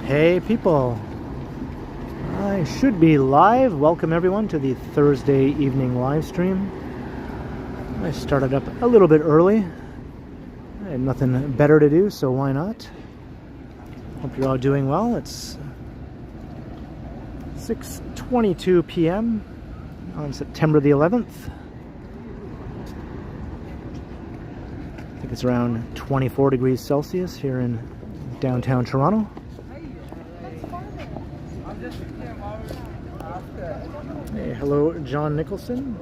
Hey people, I should be live. Welcome everyone to the Thursday evening live stream. I started up a little bit early. I had nothing better to do, so why not? Hope you're all doing well. It's 6:22 p.m. on September the 11th. I think it's around 24 degrees Celsius here in downtown Toronto. Hey, hello, John Nicholson.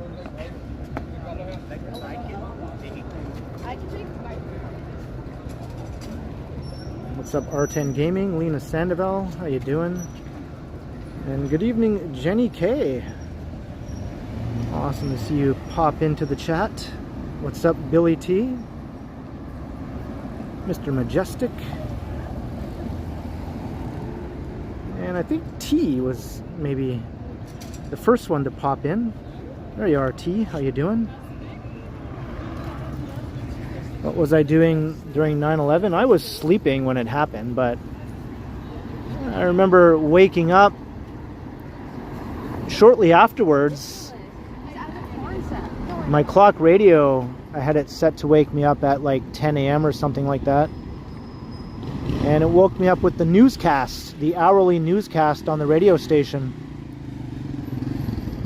What's up, R10 Gaming? Lena Sandoval, how you doing? And good evening, Jenny K. Awesome to see you pop into the chat. What's up, Billy T? Mr. Majestic. And I think T was maybe the first one to pop in. There you are, T. How you doing? What was I doing during 9/11? I was sleeping when it happened, but I remember waking up shortly afterwards. My clock radio, I had it set to wake me up at like 10 a.m. or something like that. And it woke me up with the newscast, the hourly newscast on the radio station.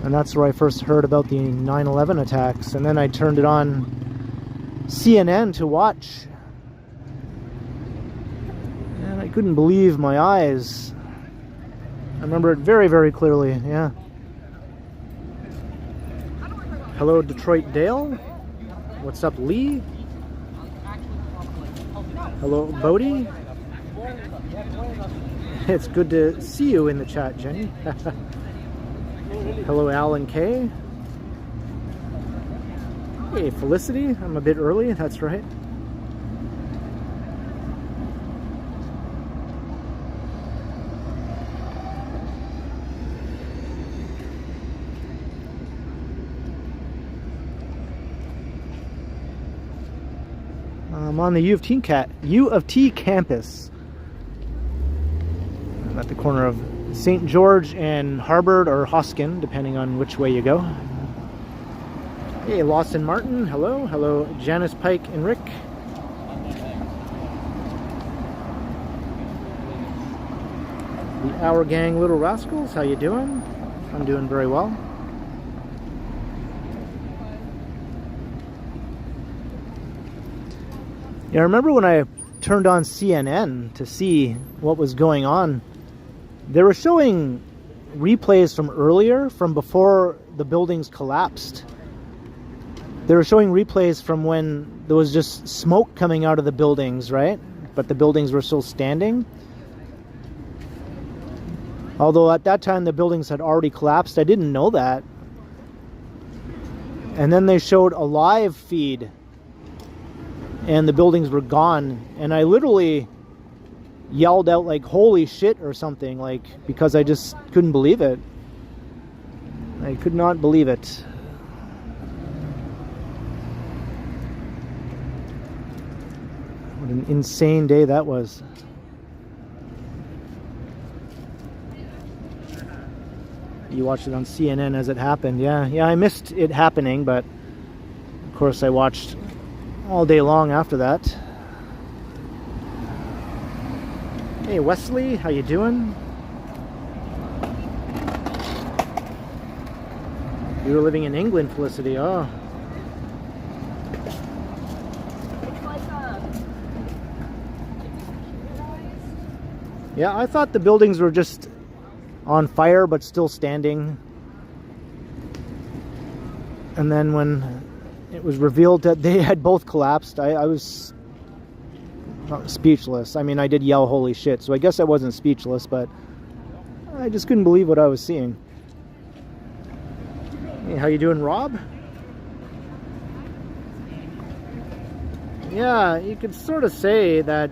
And that's where I first heard about the 9/11 attacks. And then I turned it on CNN to watch. And I couldn't believe my eyes. I remember it very, very clearly, yeah. Hello, Detroit Dale. What's up, Lee? Hello, Bodie. It's good to see you in the chat, Jenny. Hello, Alan K. Hey, Felicity. I'm a bit early, that's right. I'm on the U of T campus. I'm at the corner of St. George and Harvard or Hoskin, depending on which way you go. Hey, Lawson Martin, hello. Hello, Janice Pike and Rick. The Our Gang Little Rascals, how you doing? I'm doing very well. Yeah, I remember when I turned on CNN to see what was going on, they were showing replays from earlier, from before the buildings collapsed. They were showing replays from when there was just smoke coming out of the buildings, right? But the buildings were still standing. Although at that time the buildings had already collapsed, I didn't know that. And then they showed a live feed and the buildings were gone. And I literally yelled out like, holy shit, or something, like, because I just couldn't believe it. I could not believe it. What an insane day that was. You watched it on CNN as it happened. Yeah, I missed it happening, but of course I watched all day long after that. Hey Wesley, how you doing? You were living in England, Felicity. Oh. Yeah, I thought the buildings were just on fire but still standing. And then when it was revealed that they had both collapsed, I was speechless. I mean, I did yell holy shit, so I guess I wasn't speechless, but I just couldn't believe what I was seeing. Hey, how you doing, Rob? Yeah, you could sort of say that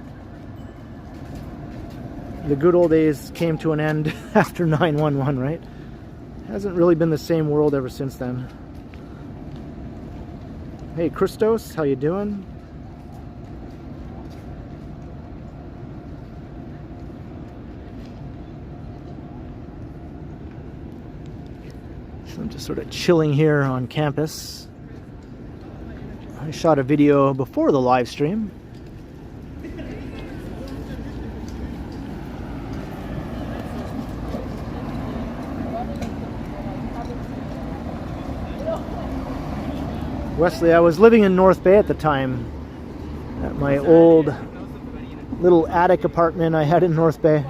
the good old days came to an end after 9/11, right? Hasn't really been the same world ever since then. Hey Christos, how you doing? So I'm just sort of chilling here on campus. I shot a video before the live stream. Wesley, I was living in North Bay at the time, at my old little attic apartment I had in North Bay.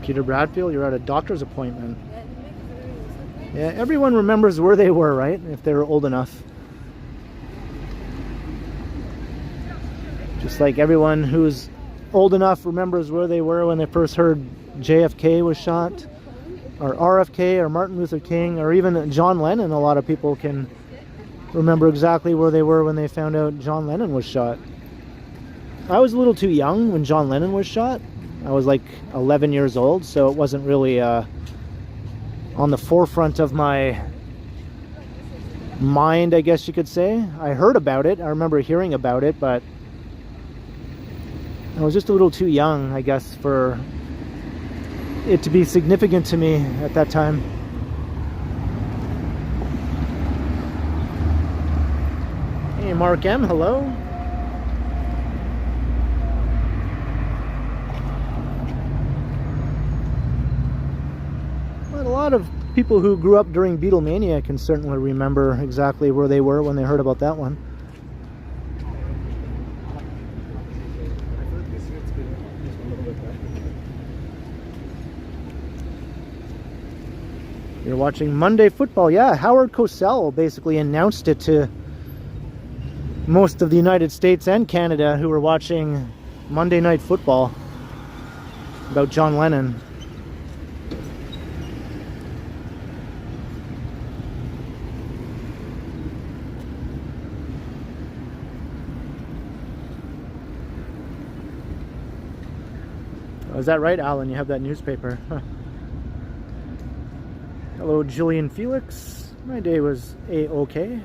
Peter Bradfield, you're at a doctor's appointment. Yeah, everyone remembers where they were, right? If they were old enough. Just like everyone who's old enough remembers where they were when they first heard JFK was shot, or RFK, or Martin Luther King, or even John Lennon. A lot of people can remember exactly where they were when they found out John Lennon was shot. I was a little too young when John Lennon was shot. I was like 11 years old, so it wasn't really on the forefront of my mind, I guess you could say. I heard about it. I remember hearing about it, but I was just a little too young, I guess, for it to be significant to me at that time. Hey, Mark M, hello. A lot of people who grew up during Beatlemania can certainly remember exactly where they were when they heard about that one. You're watching Monday Football. Yeah, Howard Cosell basically announced it to most of the United States and Canada who were watching Monday Night Football about John Lennon. Oh, is that right, Alan? You have that newspaper. Huh. Hello, Jillian Felix. My day was A-OK.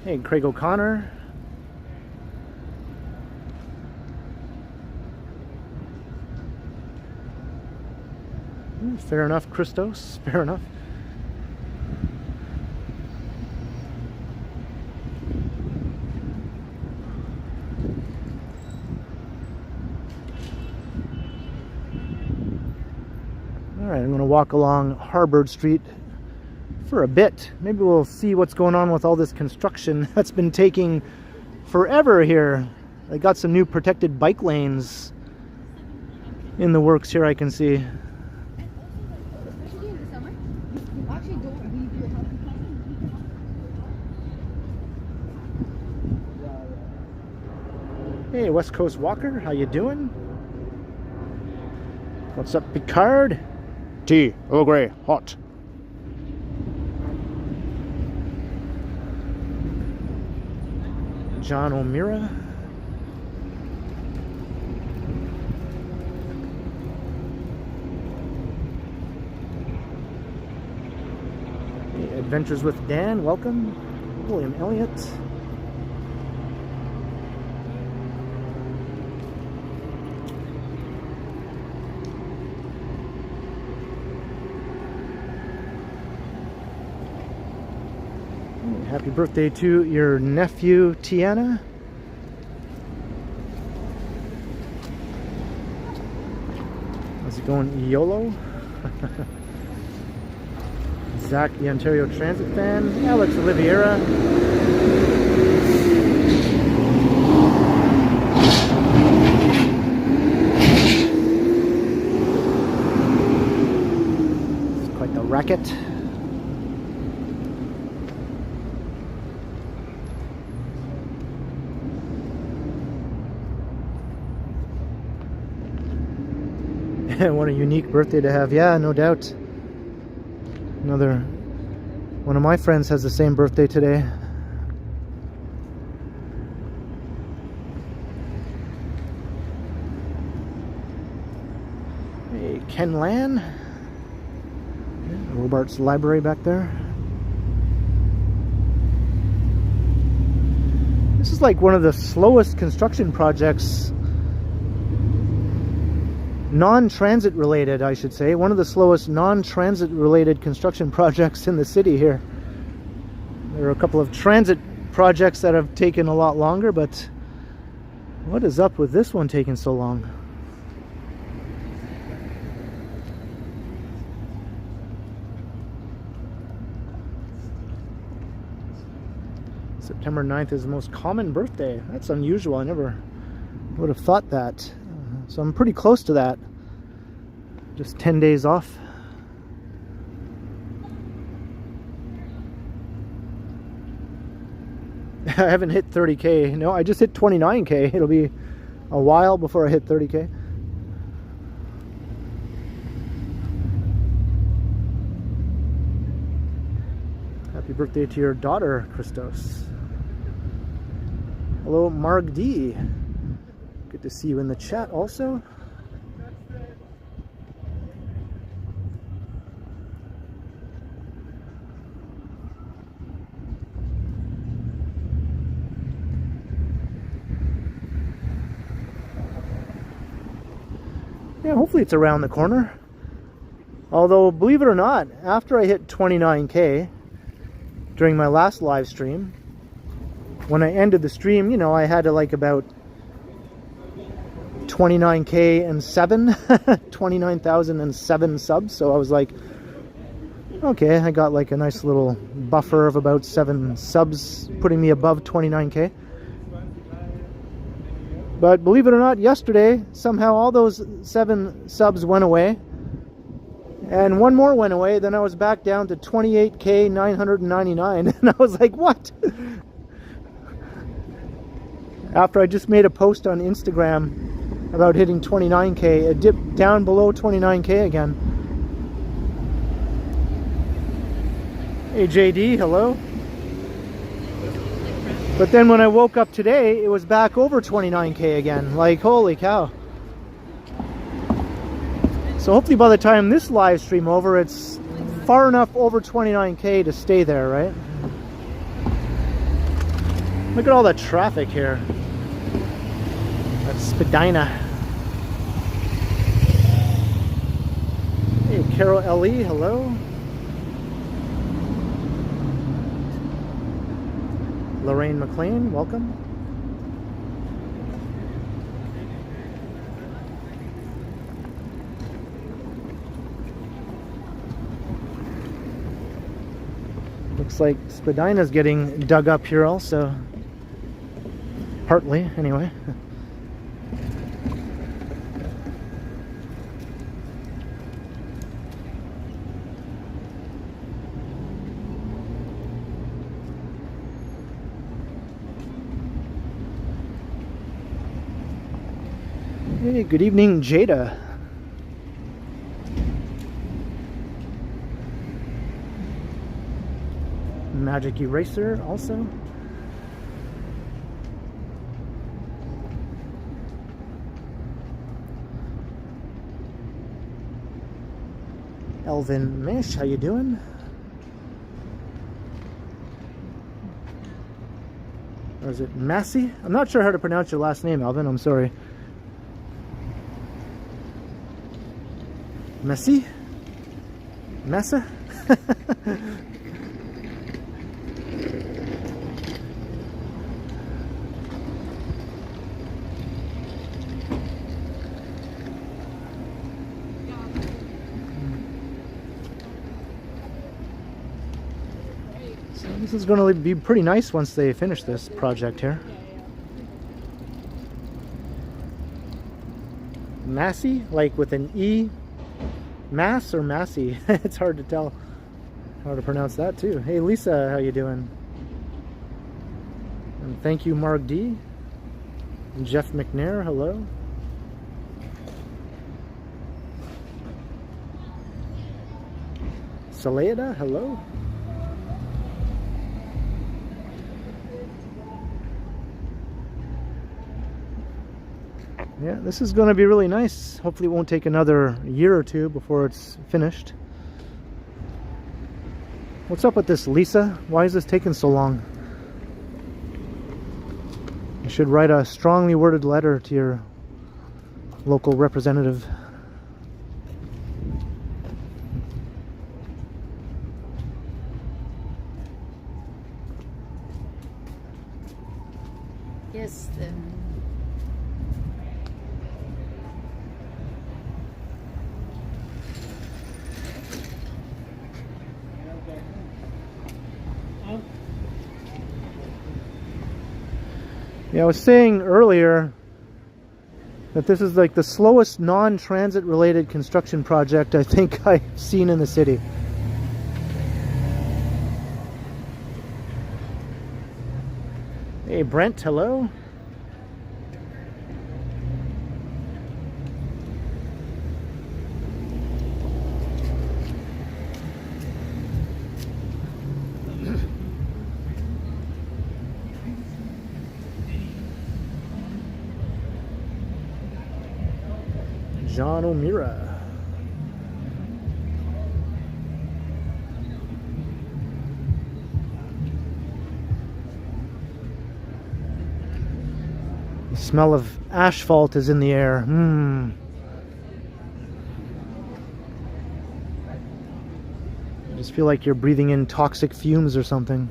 Hey, Craig O'Connor. Fair enough, Christos. Fair enough. Alright, I'm going to walk along Harvard Street for a bit. Maybe we'll see what's going on with all this construction that's been taking forever here. They got some new protected bike lanes in the works here, I can see. Hey, West Coast Walker, how you doing? What's up, Picard? Tea, Earl Grey, hot. John O'Meara. Hey, Adventures with Dan, welcome. William Elliott. Happy birthday to your nephew, Tiana. How's it going, YOLO? Zach, the Ontario Transit fan. Alex Oliveira. It's quite the racket. What a unique birthday to have. Yeah, no doubt. Another one of my friends has the same birthday today. Hey, Ken Lan. Robart's library back there. This is like one of the slowest construction projects, non-transit related, I should say. One of the slowest non-transit related construction projects in the city here. There are a couple of transit projects that have taken a lot longer, but what is up with this one taking so long? September 9th is the most common birthday. That's unusual. I never would have thought that. So I'm pretty close to that. Just 10 days off. I haven't hit 30K. No, I just hit 29K. It'll be a while before I hit 30K. Happy birthday to your daughter, Christos. Hello, Mark D. Good to see you in the chat also. Yeah, hopefully it's around the corner. Although, believe it or not, after I hit 29K during my last live stream, when I ended the stream, you know, I had like about 29K and 7, 29,007 subs. So I was like, okay, I got like a nice little buffer of about 7 subs, putting me above 29K. But believe it or not, yesterday, somehow all those 7 subs went away. And one more went away, then I was back down to 28K 999. And I was like, what? After I just made a post on Instagram about hitting 29K, it dipped down below 29K again. Hey JD, hello. But then when I woke up today, it was back over 29K again. Like, holy cow. So hopefully by the time this live stream over, it's far enough over 29K to stay there, right? Look at all the traffic here. That's Spadina. Hey, Carol L.E., hello. Lorraine McLean, welcome. Looks like Spadina's getting dug up here also. Partly, anyway. Hey, good evening, Jada. Magic Eraser also. Elvin Mish, how you doing? Or is it Massey? I'm not sure how to pronounce your last name, Elvin. I'm sorry. Messi? Messa? So this is going to be pretty nice once they finish this project here. Massey, like with an E? Mass or Massey? It's hard to tell how to pronounce that too. Hey Lisa, how you doing? And thank you, Mark D. And Jeff McNair, hello. Saleda, hello. Yeah, this is going to be really nice. Hopefully it won't take another year or two before it's finished. What's up with this, Lisa? Why is this taking so long? You should write a strongly worded letter to your local representative. Yes, Yeah, I was saying earlier that this is like the slowest non-transit related construction project I think I've seen in the city. Hey Brent, hello. John O'Meara. The smell of asphalt is in the air. I just feel like you're breathing in toxic fumes or something.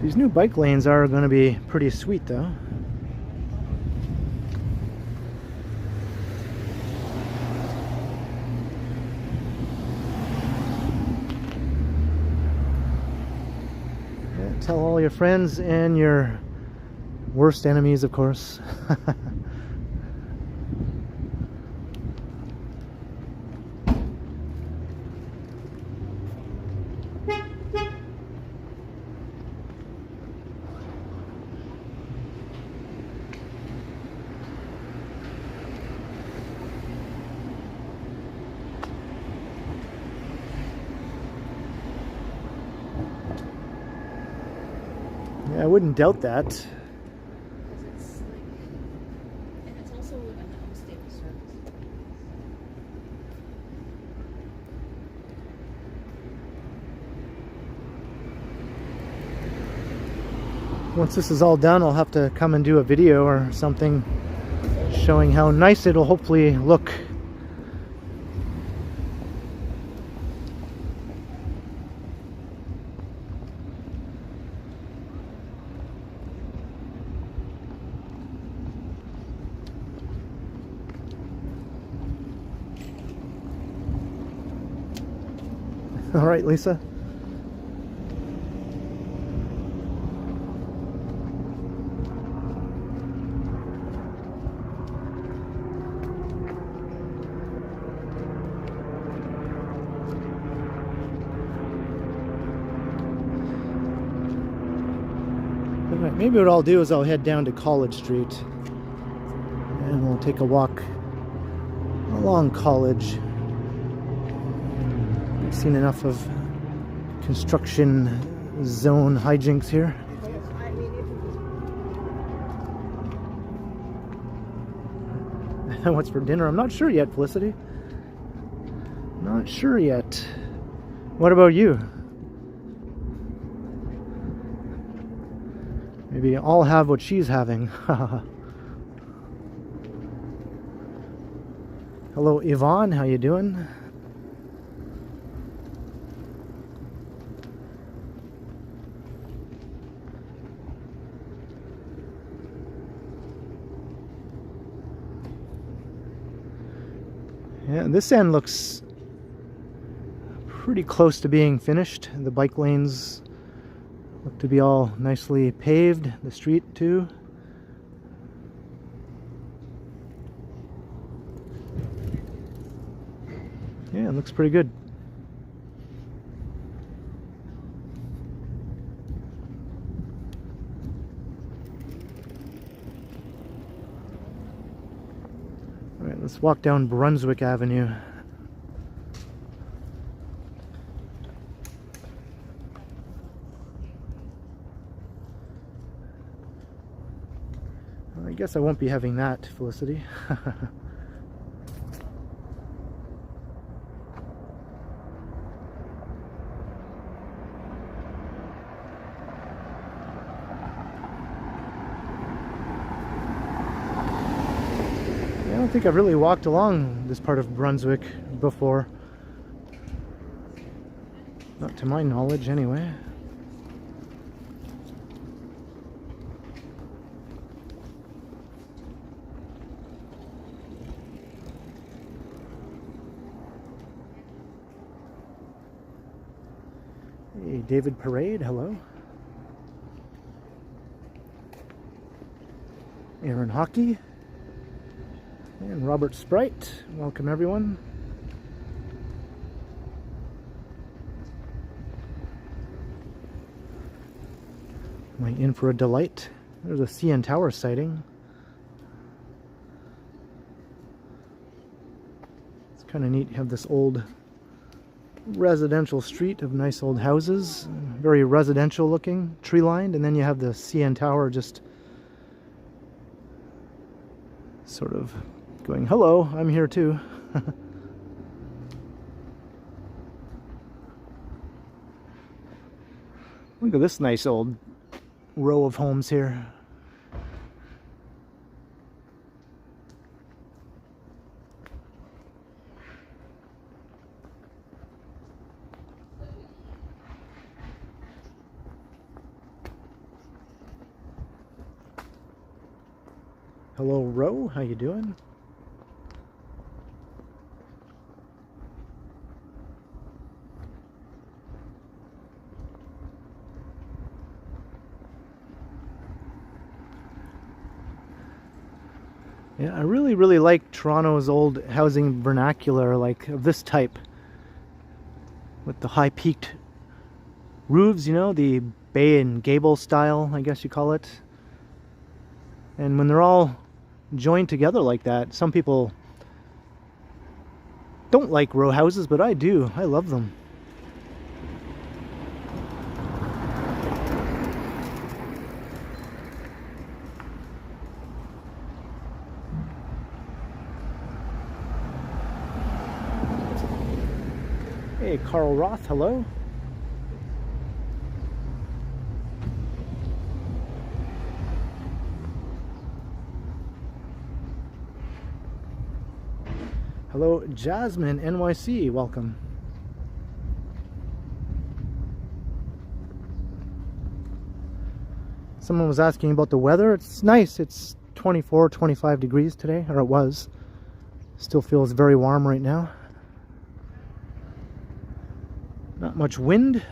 These new bike lanes are going to be pretty sweet though. Yeah, tell all your friends and your worst enemies, of course. Yeah, I wouldn't doubt that. it's like, and it's also an unstable surface. Once this is all done, I'll have to come and do a video or something showing how nice it'll hopefully look. All right, Lisa. All right, maybe what I'll do is I'll head down to College Street and we'll take a walk along College. I've seen enough of construction zone hijinks here. What's for dinner? I'm not sure yet, Felicity. Not sure yet. What about you? Maybe I'll have what she's having. Hello, Yvonne. How you doing? Yeah, this end looks pretty close to being finished. The bike lanes look to be all nicely paved. The street too. Yeah, it looks pretty good. All right, let's walk down Brunswick Avenue. guess I won't be having that, Felicity. I don't think I've really walked along this part of Brunswick before. Not to my knowledge, anyway. Hey, David Parade, hello. Aaron Hockey. And Robert Sprite, welcome everyone. Am I in for a delight? There's a CN Tower sighting. It's kind of neat. You have this old residential street of nice old houses, very residential looking, tree lined, and then you have the CN Tower just sort of going, hello, I'm here too. Look at this nice old row of homes here. Hello, Ro, how you doing? Yeah, I really like Toronto's old housing vernacular, like of this type, with the high peaked roofs, you know, the bay and gable style, I guess you call it. And when they're all joined together like that, some people don't like row houses, but I do. I love them. Hey, Carl Roth, hello. Hello, Jasmine NYC, welcome. Someone was asking about the weather. It's nice. It's 24, 25 degrees today, or it was. Still feels very warm right now. Not much wind.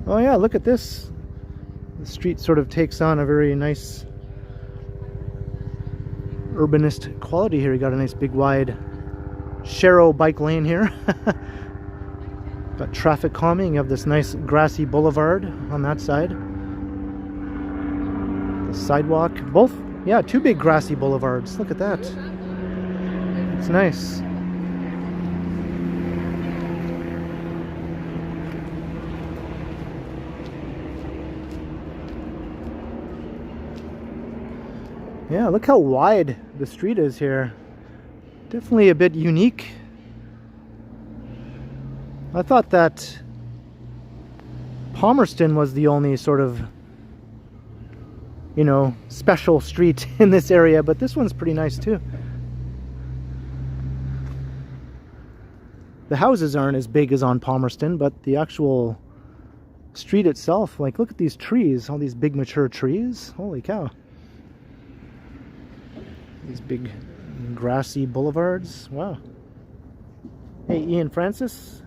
Oh yeah, look at this. The street sort of takes on a very nice urbanist quality here. You got a nice big wide Sharrow bike lane here. Got traffic calming. You have this nice grassy boulevard on that side. Sidewalk, both, yeah, two big grassy boulevards. Look at that. It's nice. Yeah, look how wide the street is here. Definitely a bit unique. I thought that Palmerston was the only sort of, you know, special street in this area, but this one's pretty nice too. The houses aren't as big as on Palmerston, but the actual street itself, like, look at these trees, all these big mature trees. Holy cow. These big grassy boulevards. Wow. Hey, Ian Francis.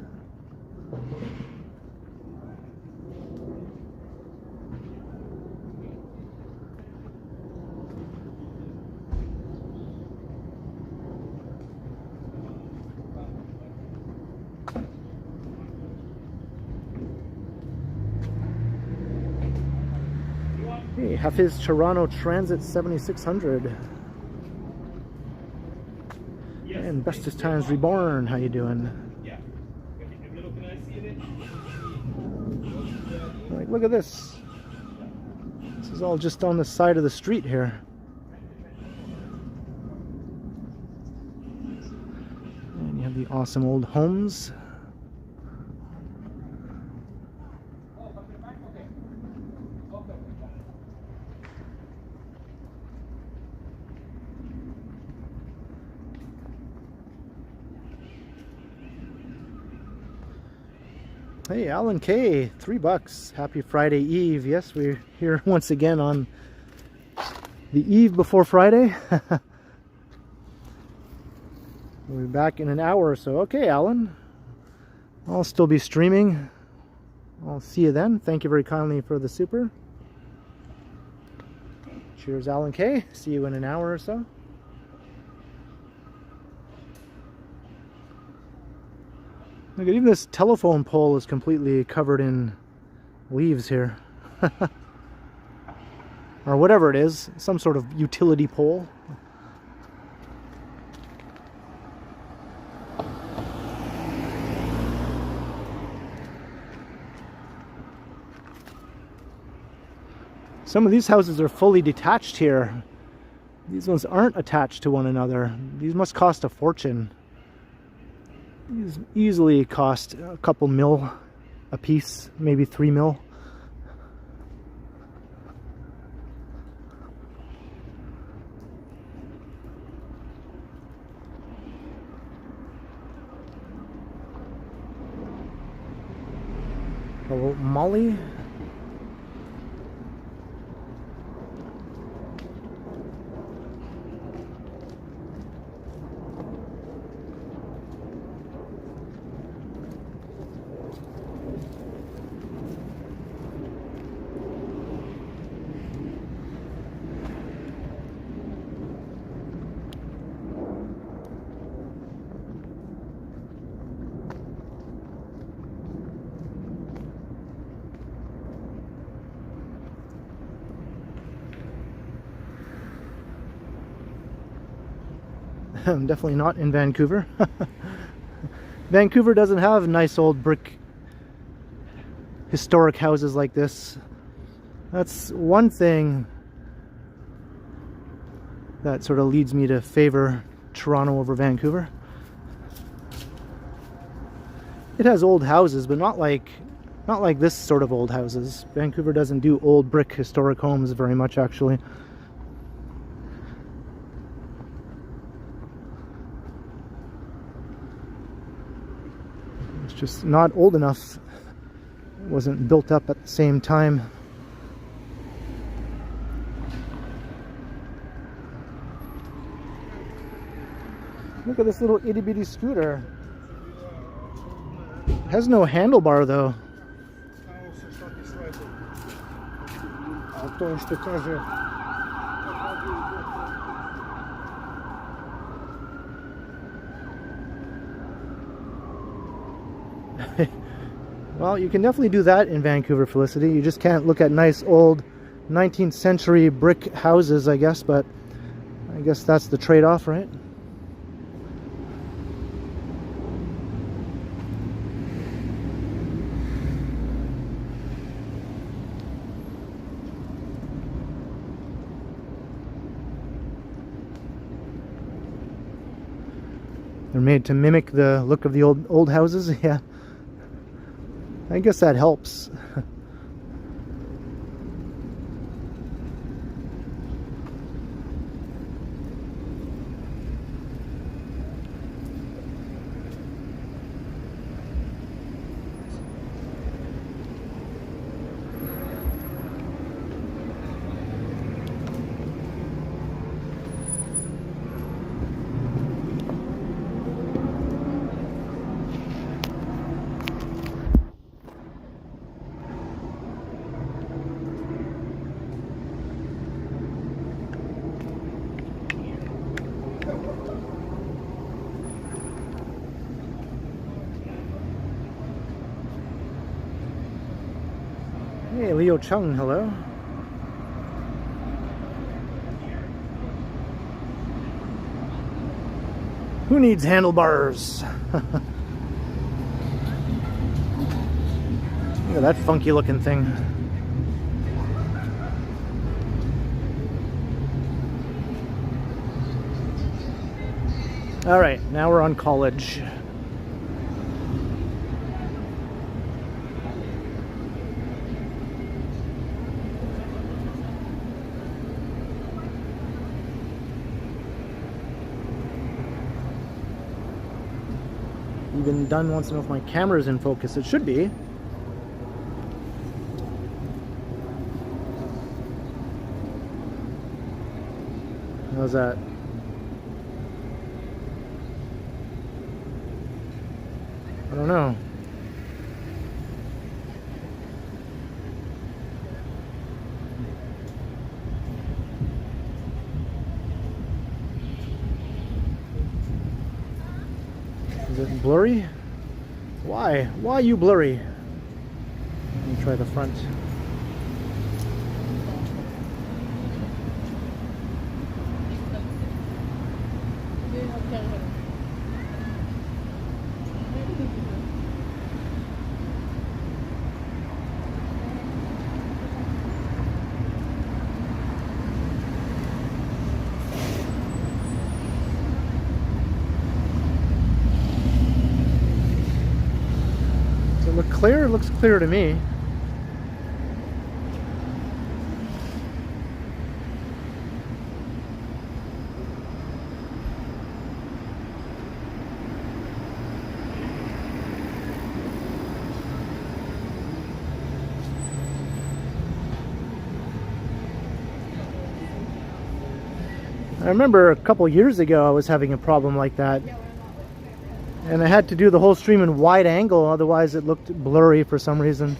Hey, Hafiz Toronto Transit 7600. And Bestest Times Reborn, how you doing? Yeah. Like, look at this. This is all just on the side of the street here. And you have the awesome old homes. Hey, Alan K, $3. Happy Friday Eve. Yes, we're here once again on the eve before Friday. We'll be back in an hour or so. Okay, Alan. I'll still be streaming. I'll see you then. Thank you very kindly for the super. Cheers, Alan K. See you in an hour or so. Look at, even this telephone pole is completely covered in leaves here. Or whatever it is, some sort of utility pole. Some of these houses are fully detached here. These ones aren't attached to one another. These must cost a fortune. These easily cost a couple mil a piece, maybe 3 mil. Hello, Molly. I'm definitely not in Vancouver. Vancouver doesn't have nice old brick historic houses like this. That's one thing that sort of leads me to favor Toronto over Vancouver. It has old houses, but not like this sort of old houses. Vancouver doesn't do old brick historic homes very much, actually. Just not old enough. It wasn't built up at the same time. Look at this little itty bitty scooter. It has no handlebar though. Well, you can definitely do that in Vancouver, Felicity. You just can't look at nice old 19th century brick houses, I guess, but I guess that's the trade-off, right? They're made to mimic the look of the old houses, yeah. I guess that helps. Hey, Leo Chung, hello. Who needs handlebars? Look at that funky looking thing. All right, now we're on College. Even Dunn wants to know if my camera's in focus. It should be. How's that? I don't know. Is it blurry? Why? Why are you blurry? Let me try the front. Does it look clear? It looks clear to me. I remember a couple years ago I was having a problem like that, and I had to do the whole stream in wide angle, otherwise it looked blurry for some reason.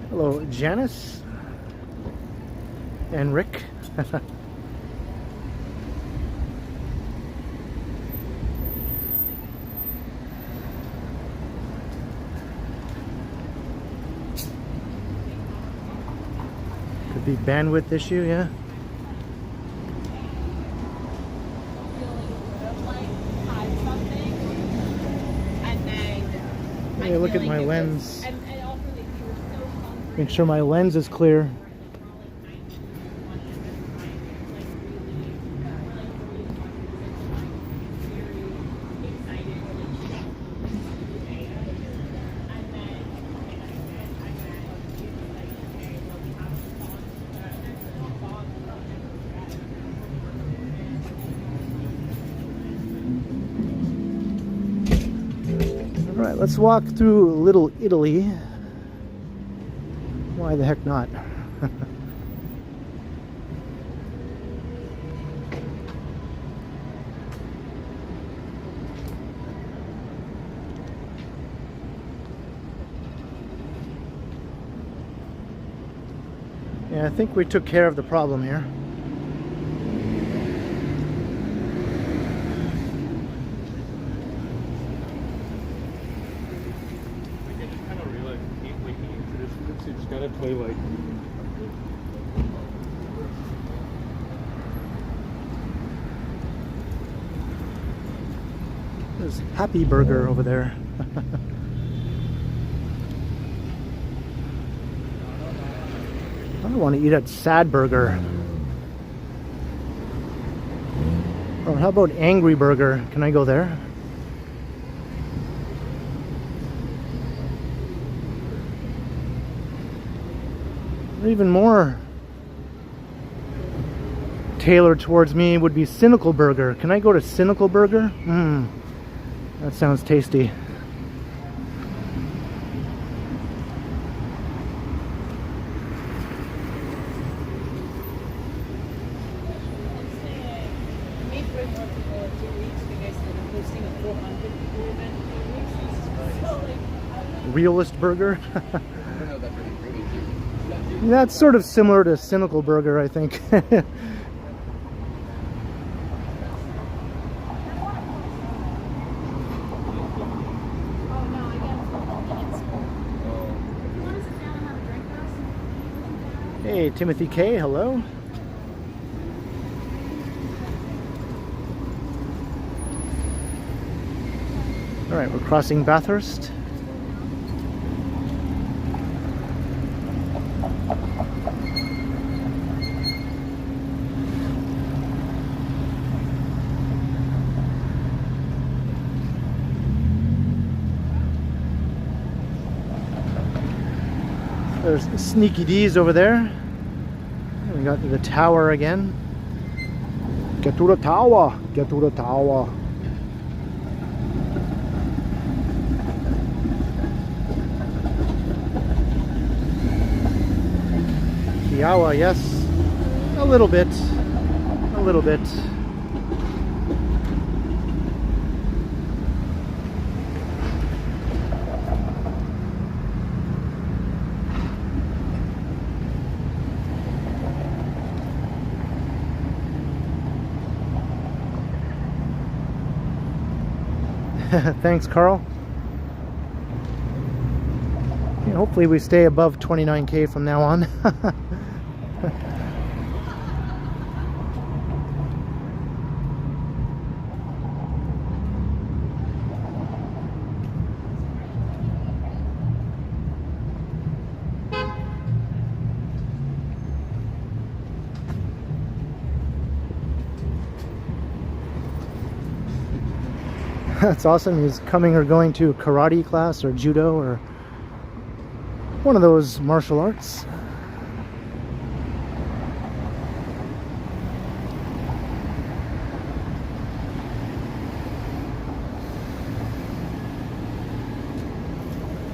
Hello, Janice and Rick. Could be bandwidth issue, yeah. Hey, look at my lens. Make sure my lens is clear. All right, let's walk through Little Italy. Why the heck not? Yeah, I think we took care of the problem here. You just gotta play like. There's Happy Burger over there. I want to eat at Sad Burger. Or how about Angry Burger? Can I go there? Even more tailored towards me would be Cynical Burger. Can I go to Cynical Burger? That sounds tasty. Realist Burger? That's sort of similar to Cynical Burger, I think. Hey, Timothy K, hello. All right, we're crossing Bathurst. There's Sneaky D's over there. We got the tower again. Get to the tower. Get to the tower. Kiawa, yes. A little bit. A little bit. Thanks, Carl. Yeah, hopefully we stay above 29K from now on. That's awesome. He's coming or going to karate class or judo or one of those martial arts.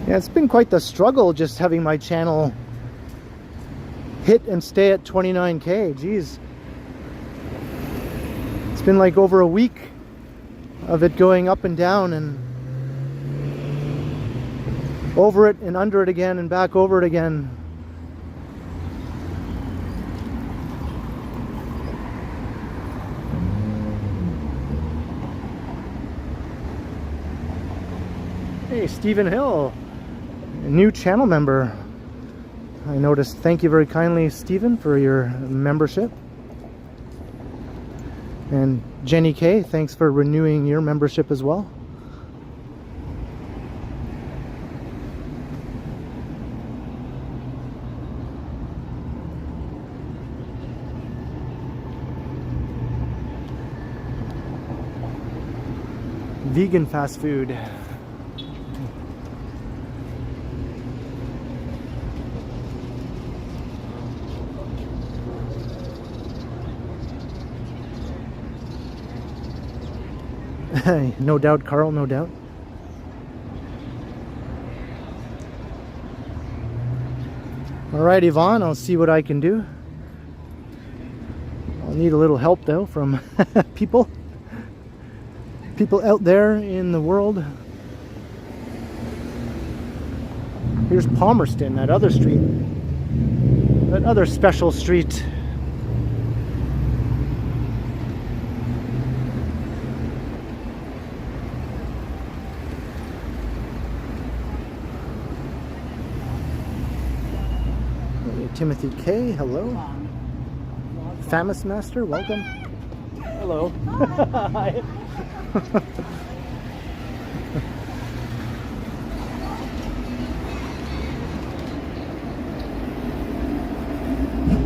Yeah, it's been quite the struggle just having my channel hit and stay at 29K. Jeez. It's been like over a week of it going up and down and over it and under it again and back over it again. Hey, Stephen Hill, a new channel member. I noticed. Thank you very kindly, Stephen, for your membership. And Jenny K, thanks for renewing your membership as well. Vegan fast food. No doubt, Carl, no doubt. All right, Yvonne, I'll see what I can do. I'll need a little help though from people out there in the world. Here's Palmerston, that other street, that other special street. Timothy K, hello. Famous Master, welcome. Hello. Hi.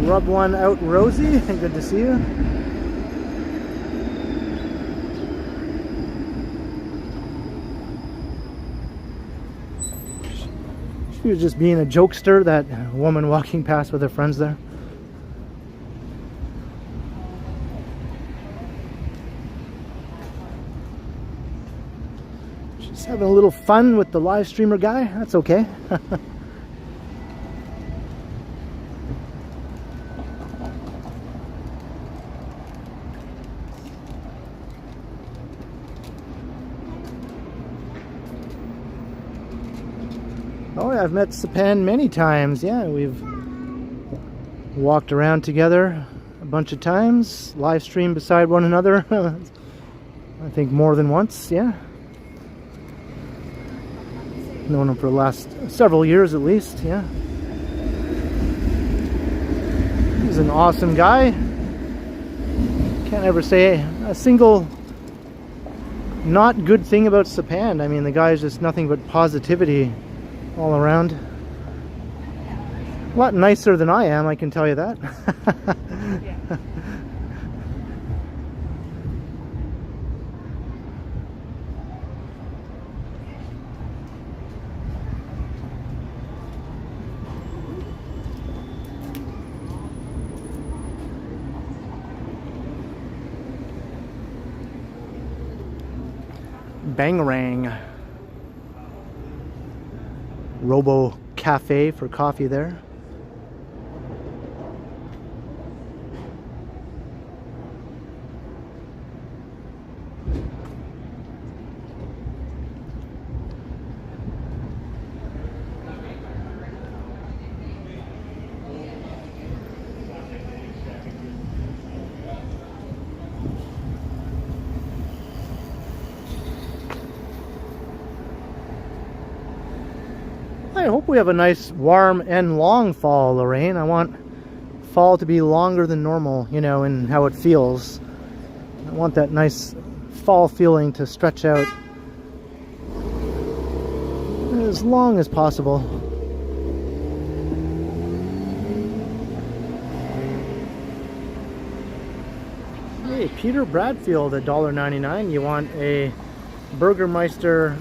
Rub one out, Rosie. Good to see you. She was just being a jokester, that woman walking past with her friends there. She's having a little fun with the live streamer guy. That's okay. Oh, I've met Sapan many times. Yeah, we've walked around together a bunch of times, live streamed beside one another. I think more than once, yeah. Known him for the last several years at least, yeah. He's an awesome guy. Can't ever say a single not good thing about Sapan. I mean, the guy's just nothing but positivity all around. A lot nicer than I am, I can tell you that. Yeah. Bangarang. Robo Cafe for coffee there. I hope we have a nice warm and long fall, Lorraine. I want fall to be longer than normal, you know, in how it feels. I want that nice fall feeling to stretch out as long as possible. Hey, Peter Bradfield at $1.99. You want a Burgermeister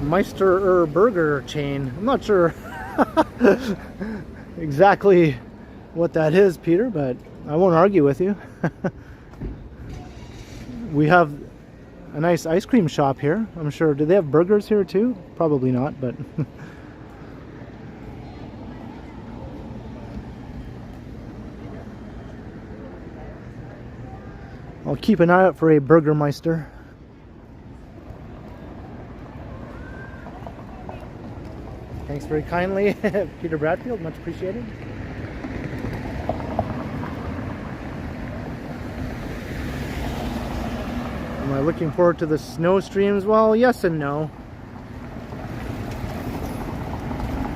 burger chain. I'm not sure exactly what that is, Peter, but I won't argue with you. We have a nice ice cream shop here. I'm sure. Do they have burgers here too? Probably not, but I'll keep an eye out for a Burgermeister. Thanks very kindly, Peter Bradfield, much appreciated. Am I looking forward to the snow streams? Well, yes and no.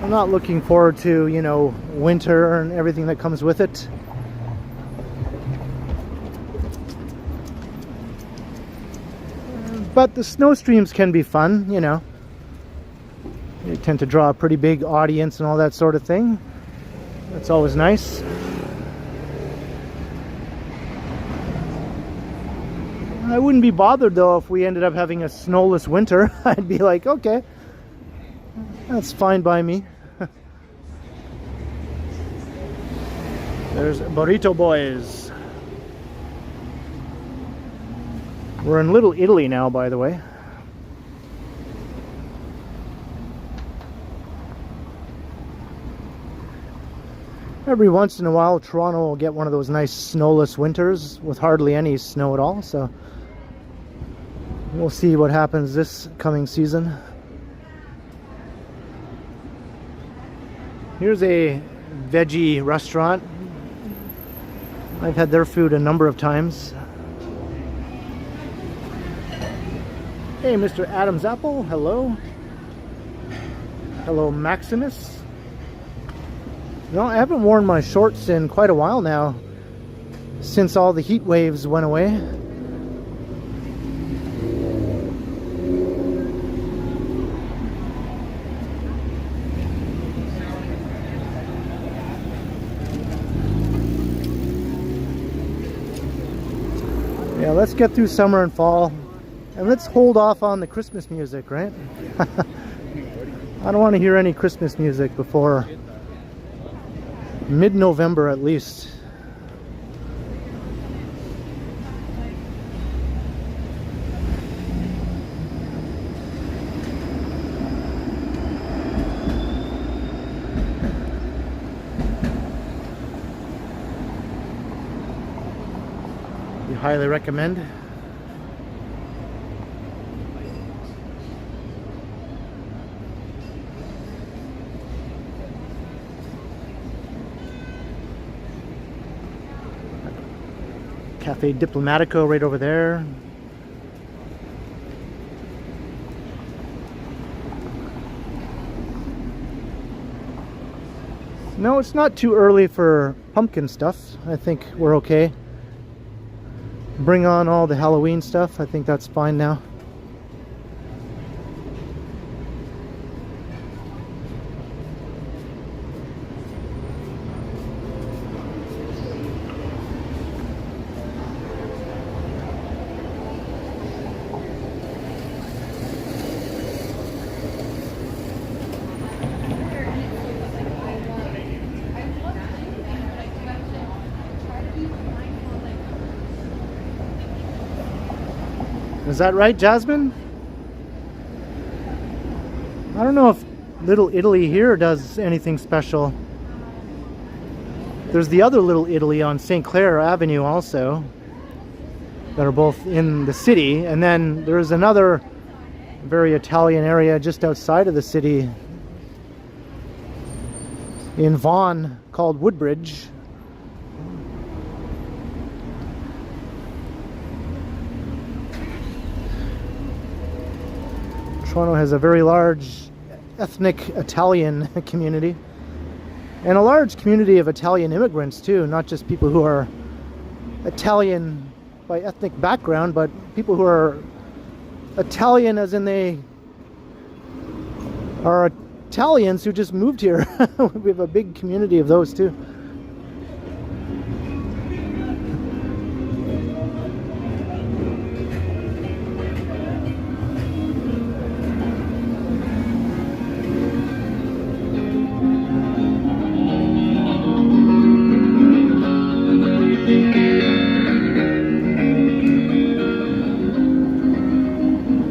I'm not looking forward to, you know, winter and everything that comes with it. But the snow streams can be fun, you know. They tend to draw a pretty big audience and all that sort of thing. That's always nice. I wouldn't be bothered though if we ended up having a snowless winter. I'd be like, okay, that's fine by me. There's Burrito Boys. We're in Little Italy now, by the way. Every once in a while, Toronto will get one of those nice snowless winters with hardly any snow at all, so we'll see what happens this coming season. Here's a veggie restaurant. I've had their food a number of times. Hey, Mr. Adam's Apple, hello. Hello, Maximus. No, I haven't worn my shorts in quite a while now, since all the heat waves went away. Yeah, let's get through summer and fall, and let's hold off on the Christmas music, right? I don't want to hear any Christmas music before mid-November at least. We highly recommend. Cafe Diplomatico right over there. No, it's not too early for pumpkin stuff. I think we're okay. Bring on all the Halloween stuff. I think that's fine now. Is that right, Jasmine? I don't know if Little Italy here does anything special. There's the other Little Italy on St. Clair Avenue also, that are both in the city. And then there's another very Italian area just outside of the city in Vaughan called Woodbridge. Toronto has a very large ethnic Italian community, and a large community of Italian immigrants too, not just people who are Italian by ethnic background, but people who are Italian as in they are Italians who just moved here. We have a big community of those too.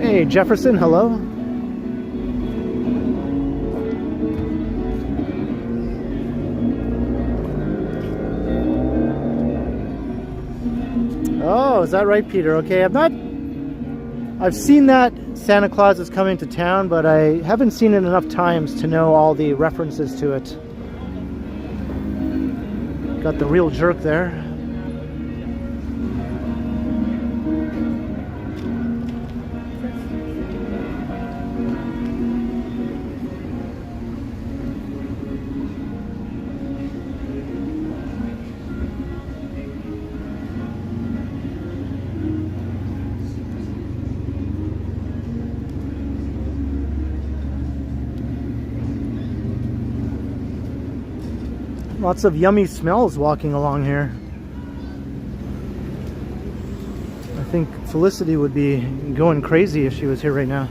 Hey Jefferson, hello. Oh, is that right, Peter? Okay, I've seen that Santa Claus is coming to town, but I haven't seen it enough times to know all the references to it. Got the real jerk there. Lots of yummy smells walking along here. I think Felicity would be going crazy if she was here right now.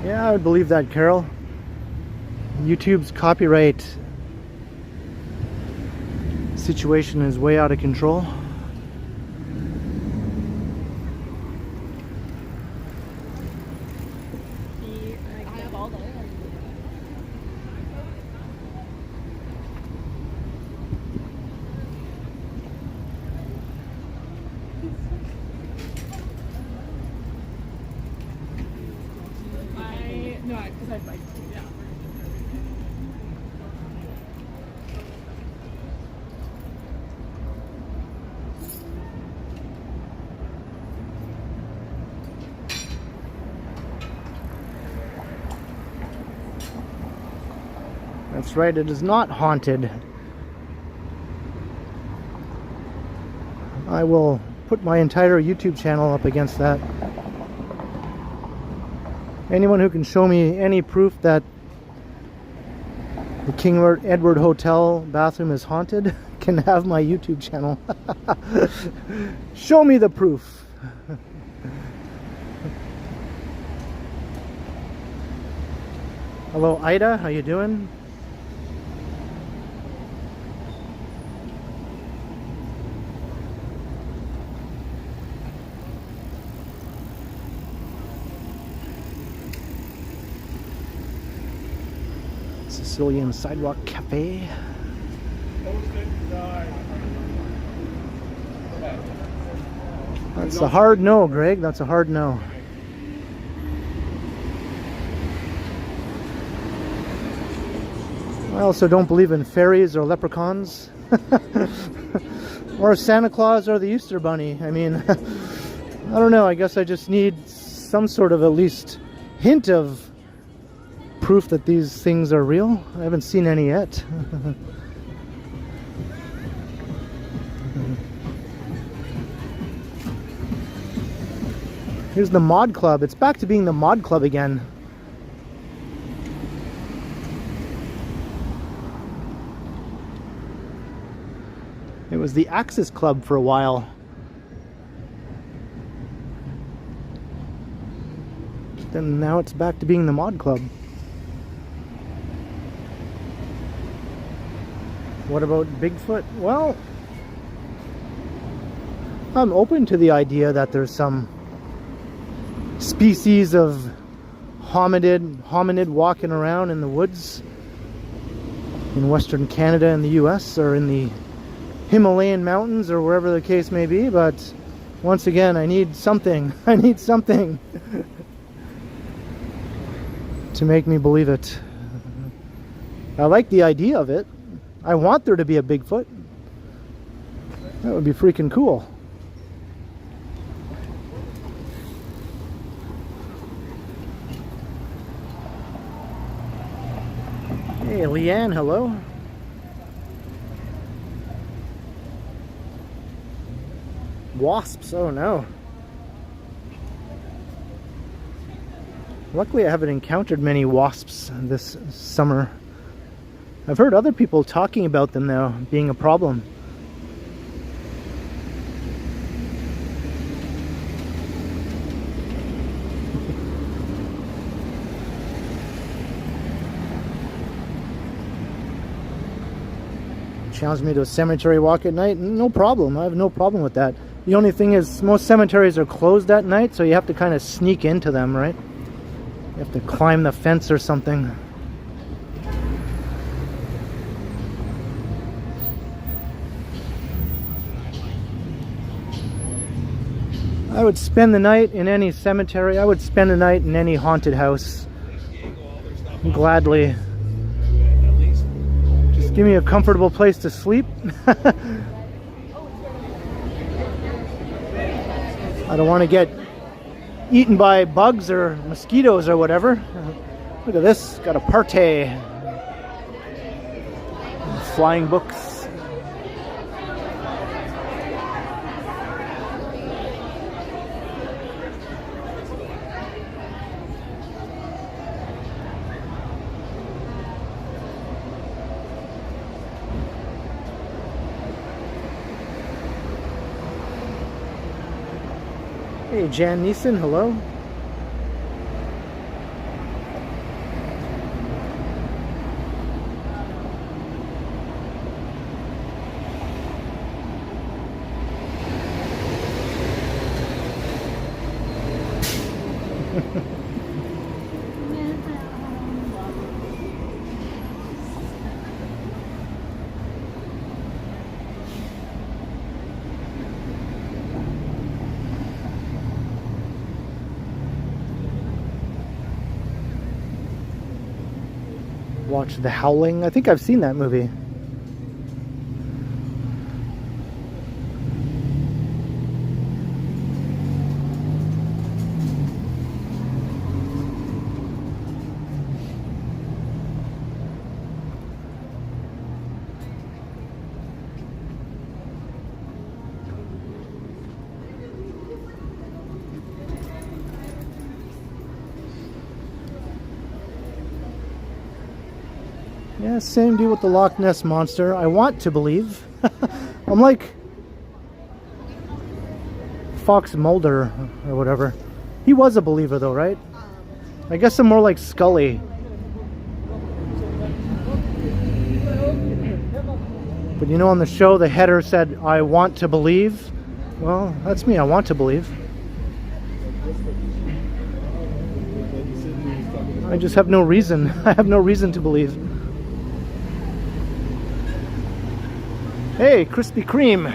Yeah, I would believe that, Carol. YouTube's copyright situation is way out of control. I have all the no, because I'd like to, yeah. That's right, it is not haunted. I will put my entire YouTube channel up against that. Anyone who can show me any proof that the King Edward Hotel bathroom is haunted can have my YouTube channel. Show me the proof. Hello Ida, how you doing? Sicilian Sidewalk Cafe. That's a hard no, Greg. That's a hard no. I also don't believe in fairies or leprechauns. Or Santa Claus or the Easter Bunny. I mean, I don't know. I guess I just need some sort of at least hint of proof that these things are real. I haven't seen any yet. Here's the Mod Club. It's back to being the Mod Club again. It was the Axis Club for a while. Then now it's back to being the Mod Club. What about Bigfoot? Well, I'm open to the idea that there's some species of hominid walking around in the woods in Western Canada and the US, or in the Himalayan mountains, or wherever the case may be. But once again, I need something. I need something to make me believe it. I like the idea of it. I want there to be a Bigfoot. That would be freaking cool. Hey, Leanne, hello. Wasps, oh no. Luckily I haven't encountered many wasps this summer. I've heard other people talking about them though, being a problem. Challenge me to a cemetery walk at night? No problem. I have no problem with that. The only thing is, most cemeteries are closed at night, so you have to kind of sneak into them, right? You have to climb the fence or something. I would spend the night in any cemetery. I would spend the night in any haunted house. Gladly. Just give me a comfortable place to sleep. I don't want to get eaten by bugs or mosquitoes or whatever. Look at this, got a party. Flying books. Hey, Jan Neeson, hello. Watch The Howling. I think I've seen that movie. Yeah, same deal with the Loch Ness Monster. I want to believe. I'm like Fox Mulder or whatever. He was a believer though, right? I guess I'm more like Scully. But you know, on the show the header said, I want to believe. Well, that's me. I want to believe. I just have no reason. I have no reason to believe. Hey, Krispy Kreme.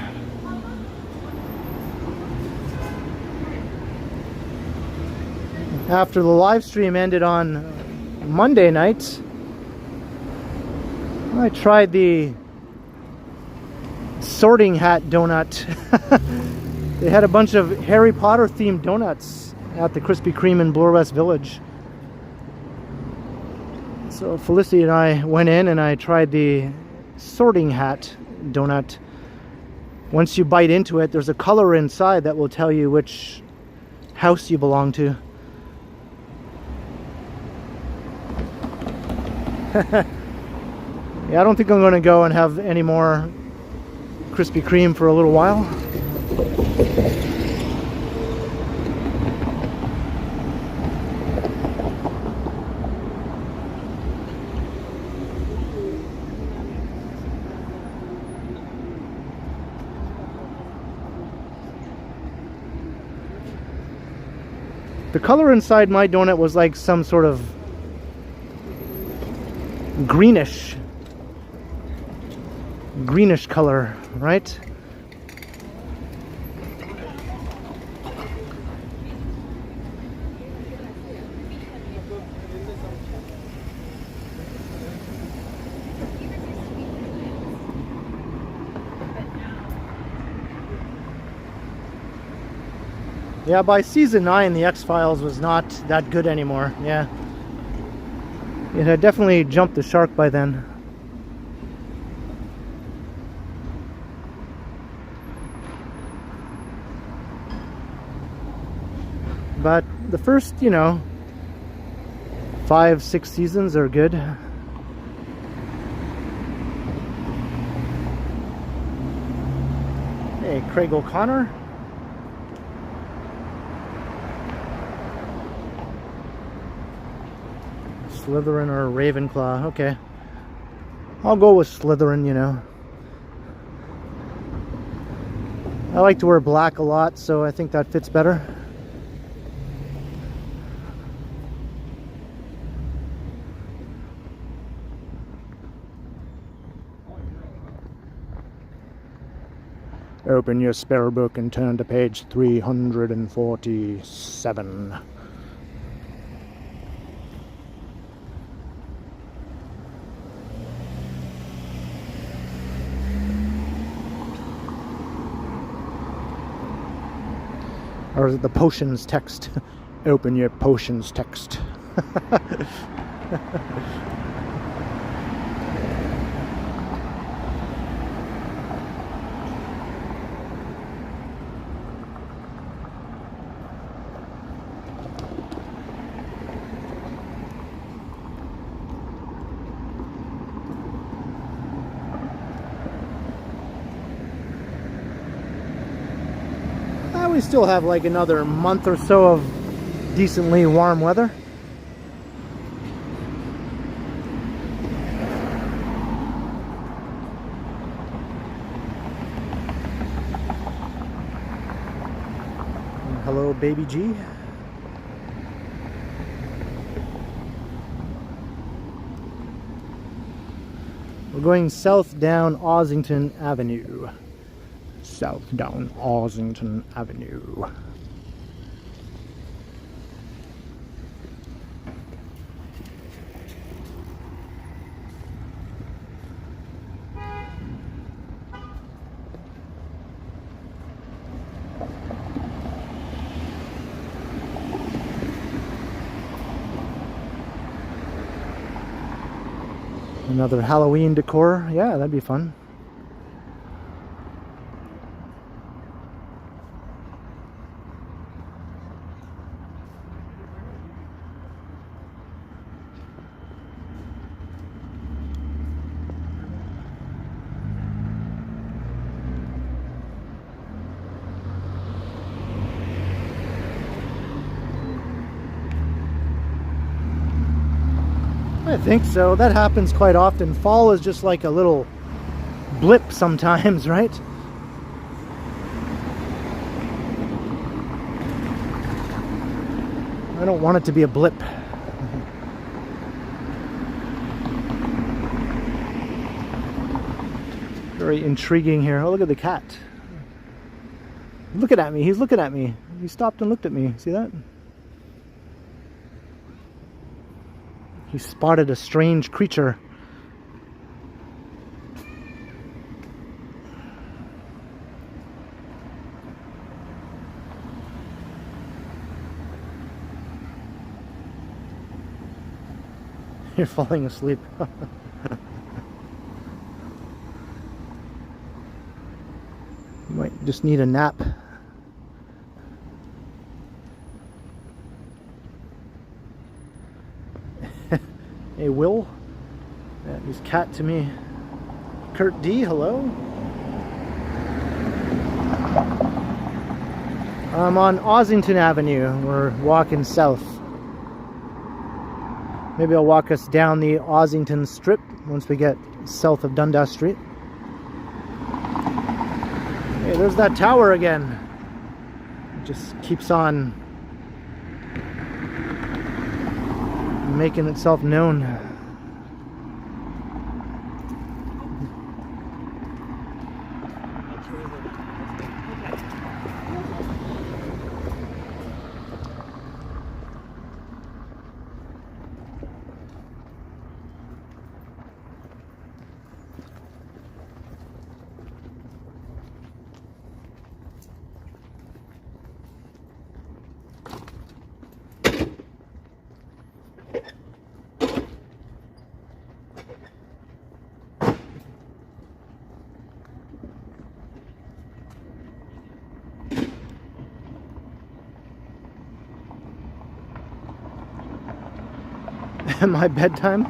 After the live stream ended on Monday night, I tried the sorting hat donut. They had a bunch of Harry Potter themed donuts at the Krispy Kreme in Bloor West Village. So Felicity and I went in and I tried the sorting hat donut. Once you bite into it, there's a color inside that will tell you which house you belong to. Yeah, I don't think I'm going to go and have any more Krispy Kreme for a little while. The color inside my donut was like some sort of greenish color, right? Yeah, by season 9, the X-Files was not that good anymore. Yeah. It had definitely jumped the shark by then. But the first, 5-6 seasons are good. Hey, Craig O'Connor. Slytherin or Ravenclaw. Okay. I'll go with Slytherin, I like to wear black a lot, so I think that fits better. Open your spell book and turn to page 347. Or is it the potions text? Open your potions text. We still have like another month or so of decently warm weather. Hello, baby G. We're going south down Ossington Avenue. South down Ossington Avenue. Another Halloween decor. Yeah, that'd be fun. I think so. That happens quite often. Fall is just like a little blip sometimes, right? I don't want it to be a blip. Very intriguing here. Oh, look at the cat. Looking at me. He's looking at me. He stopped and looked at me. See that? He spotted a strange creature. You're falling asleep. You might just need a nap. Hey, Will. He's cat to me. Kurt D, hello. I'm on Ossington Avenue. We're walking south. Maybe I'll walk us down the Ossington Strip once we get south of Dundas Street. Hey, there's that tower again. It just keeps on making itself known. My bedtime?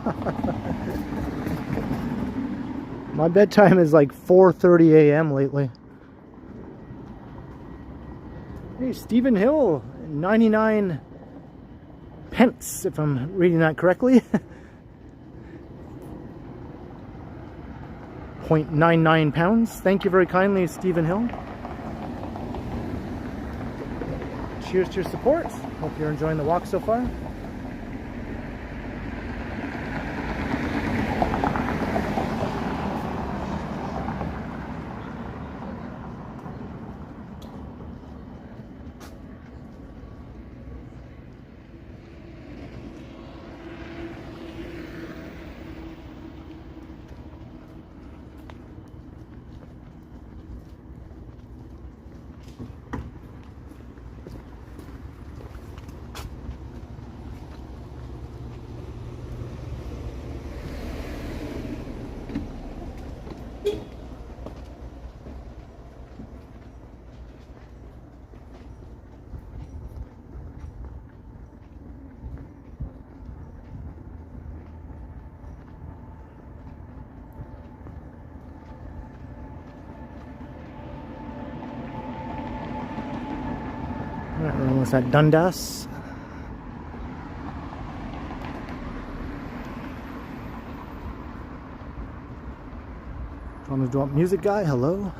My bedtime is like 4:30 a.m. lately. Hey, Stephen Hill, 99 pence, if I'm reading that correctly. 0.99 pounds. Thank you very kindly, Stephen Hill. Cheers to your support. Hope you're enjoying the walk so far. Alright, we're almost at Dundas. Trying to drop music guy, hello.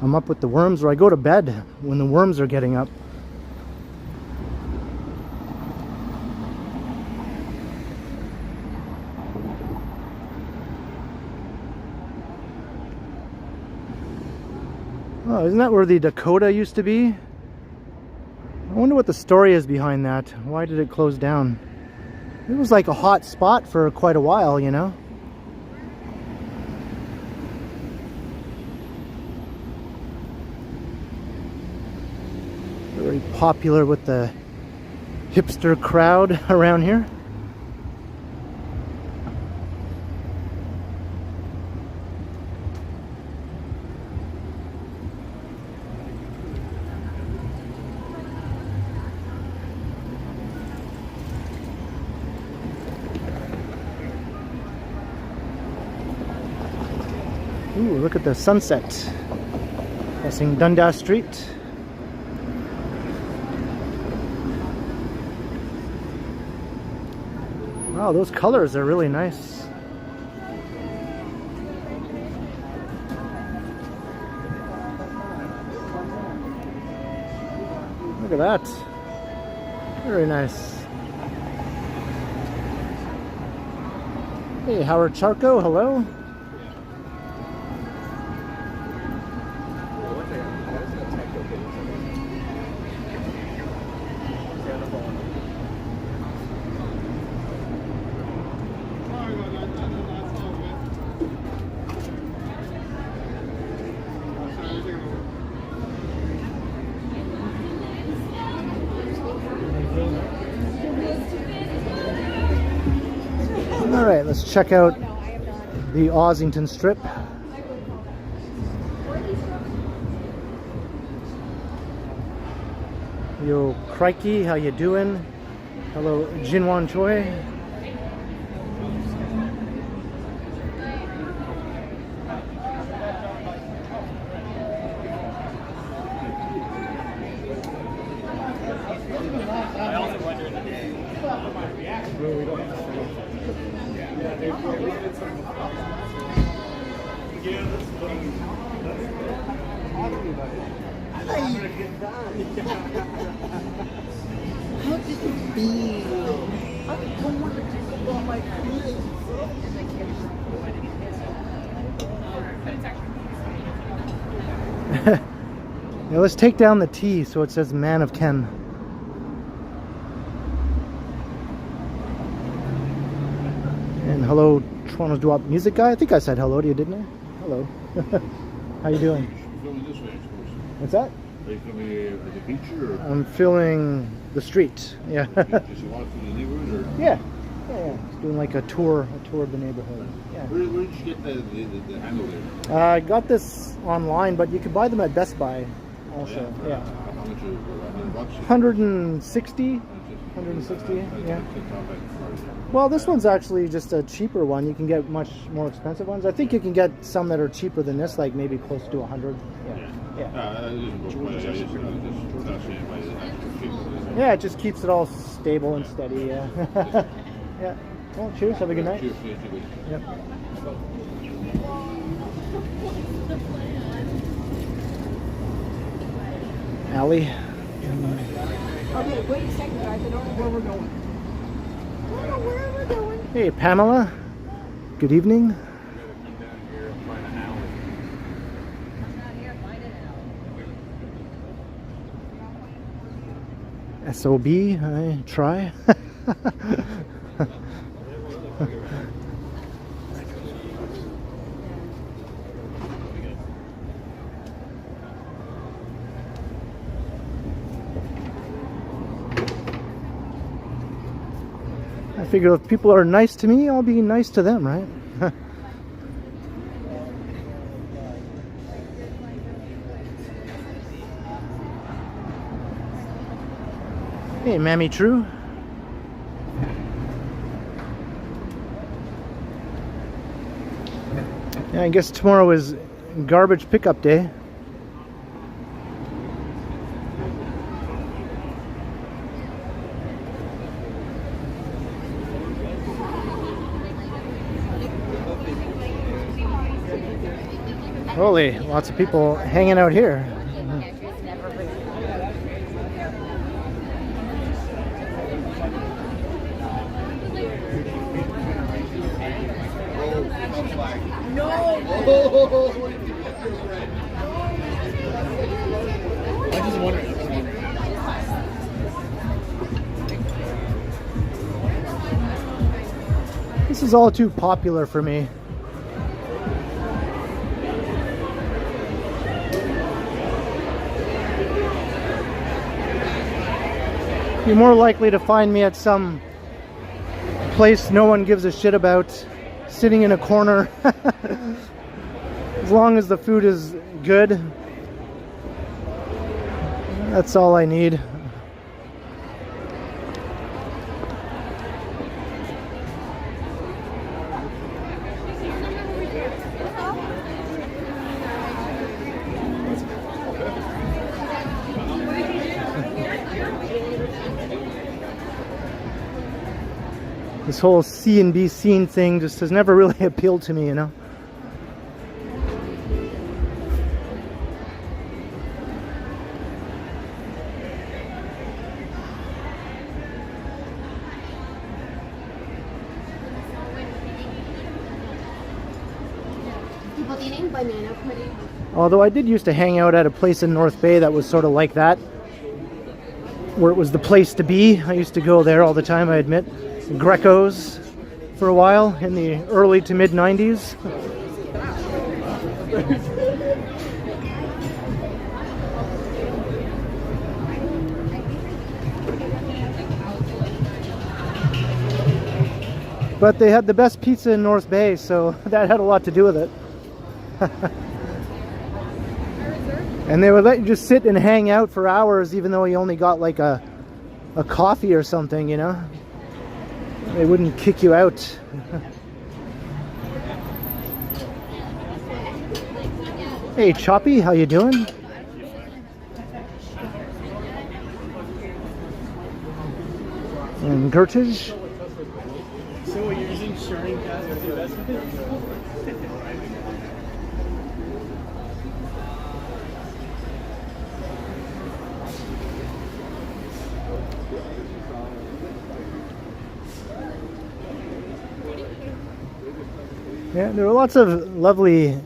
I'm up with the worms, or I go to bed when the worms are getting up. Oh, isn't that where the Dakota used to be? I wonder what the story is behind that. Why did it close down? It was like a hot spot for quite a while, you know? Very popular with the hipster crowd around here. Ooh, look at the sunset. Passing Dundas Street. Wow, those colors are really nice. Look at that. Very nice. Hey, Howard Charco, hello. All right, let's check out the Ossington Strip. Yo, crikey, how you doing? Hello, Jinwan Choi. How did you feel? I don't want to talk about my feelings. Now let's take down the T so it says Man of Ken. And hello, Toronto's Doo-Wop Music Guy. I think I said hello to you, didn't I? Hello. How you doing? Filming this way, I suppose. What's that? Are you filming at the beach or? I'm filming the street. Yeah. Just a walk through the neighborhood or? Yeah. Just doing like a tour of the neighborhood. Yeah. Where did you get the handle there? I got this online, but you could buy them at Best Buy also. Yeah. How much is it? $100? 160. 160. Yeah. Well, this one's actually just a cheaper one. You can get much more expensive ones. I think you can get some that are cheaper than this, like maybe close to 100. Yeah, it just keeps it all stable and steady. Yeah. Yeah. Well, cheers. Have a good night. Cheers. Yep. Allie. Okay, wait a second, guys. I don't know where we're going. I don't know where we're going. Hey, Pamela. Good evening. SOB, I try. I figure if people are nice to me, I'll be nice to them, right? Hey, Mammy True. Yeah, I guess tomorrow is garbage pickup day. Holy, lots of people hanging out here. I just wondered. This is all too popular for me. You're more likely to find me at some place no one gives a shit about, sitting in a corner. As long as the food is good, that's all I need. This whole see and be seen thing just has never really appealed to me, you know? Although I did used to hang out at a place in North Bay that was sort of like that, where it was the place to be. I used to go there all the time, I admit. Greco's for a while in the early to mid 90s. But they had the best pizza in North Bay, so that had a lot to do with it. And they would let you just sit and hang out for hours, even though you only got like a coffee or something, you know? They wouldn't kick you out. Hey Choppy, how you doing? And Gertage. So what, you're using sharing gas as your investment? Yeah, there were lots of lovely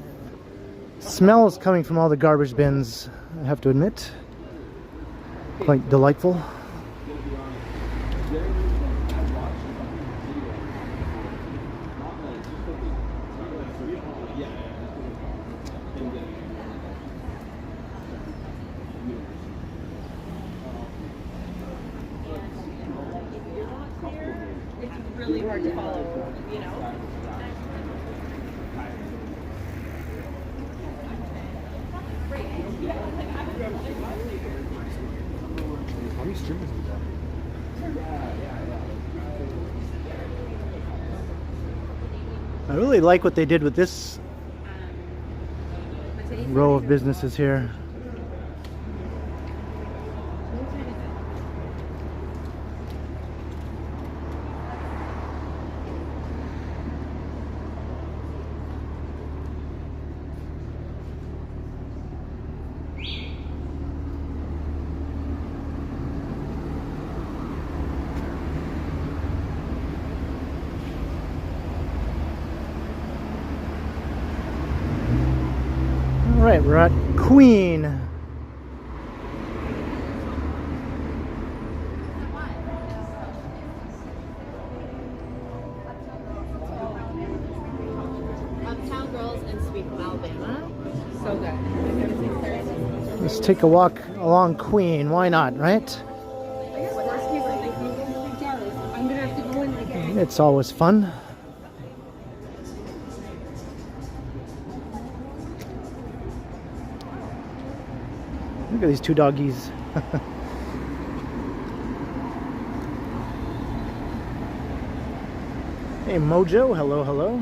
smells coming from all the garbage bins, I have to admit. Quite delightful. It's really hard to follow, you know? How many streamers is that? I really like what they did with this row of businesses here. All right, we're at Queen. Uptown Girls in Sweet Home, Alabama. So good. Let's take a walk along Queen. Why not, right? I'm gonna have to go in again. It's always fun. Look at these two doggies. Hey Mojo, hello, hello.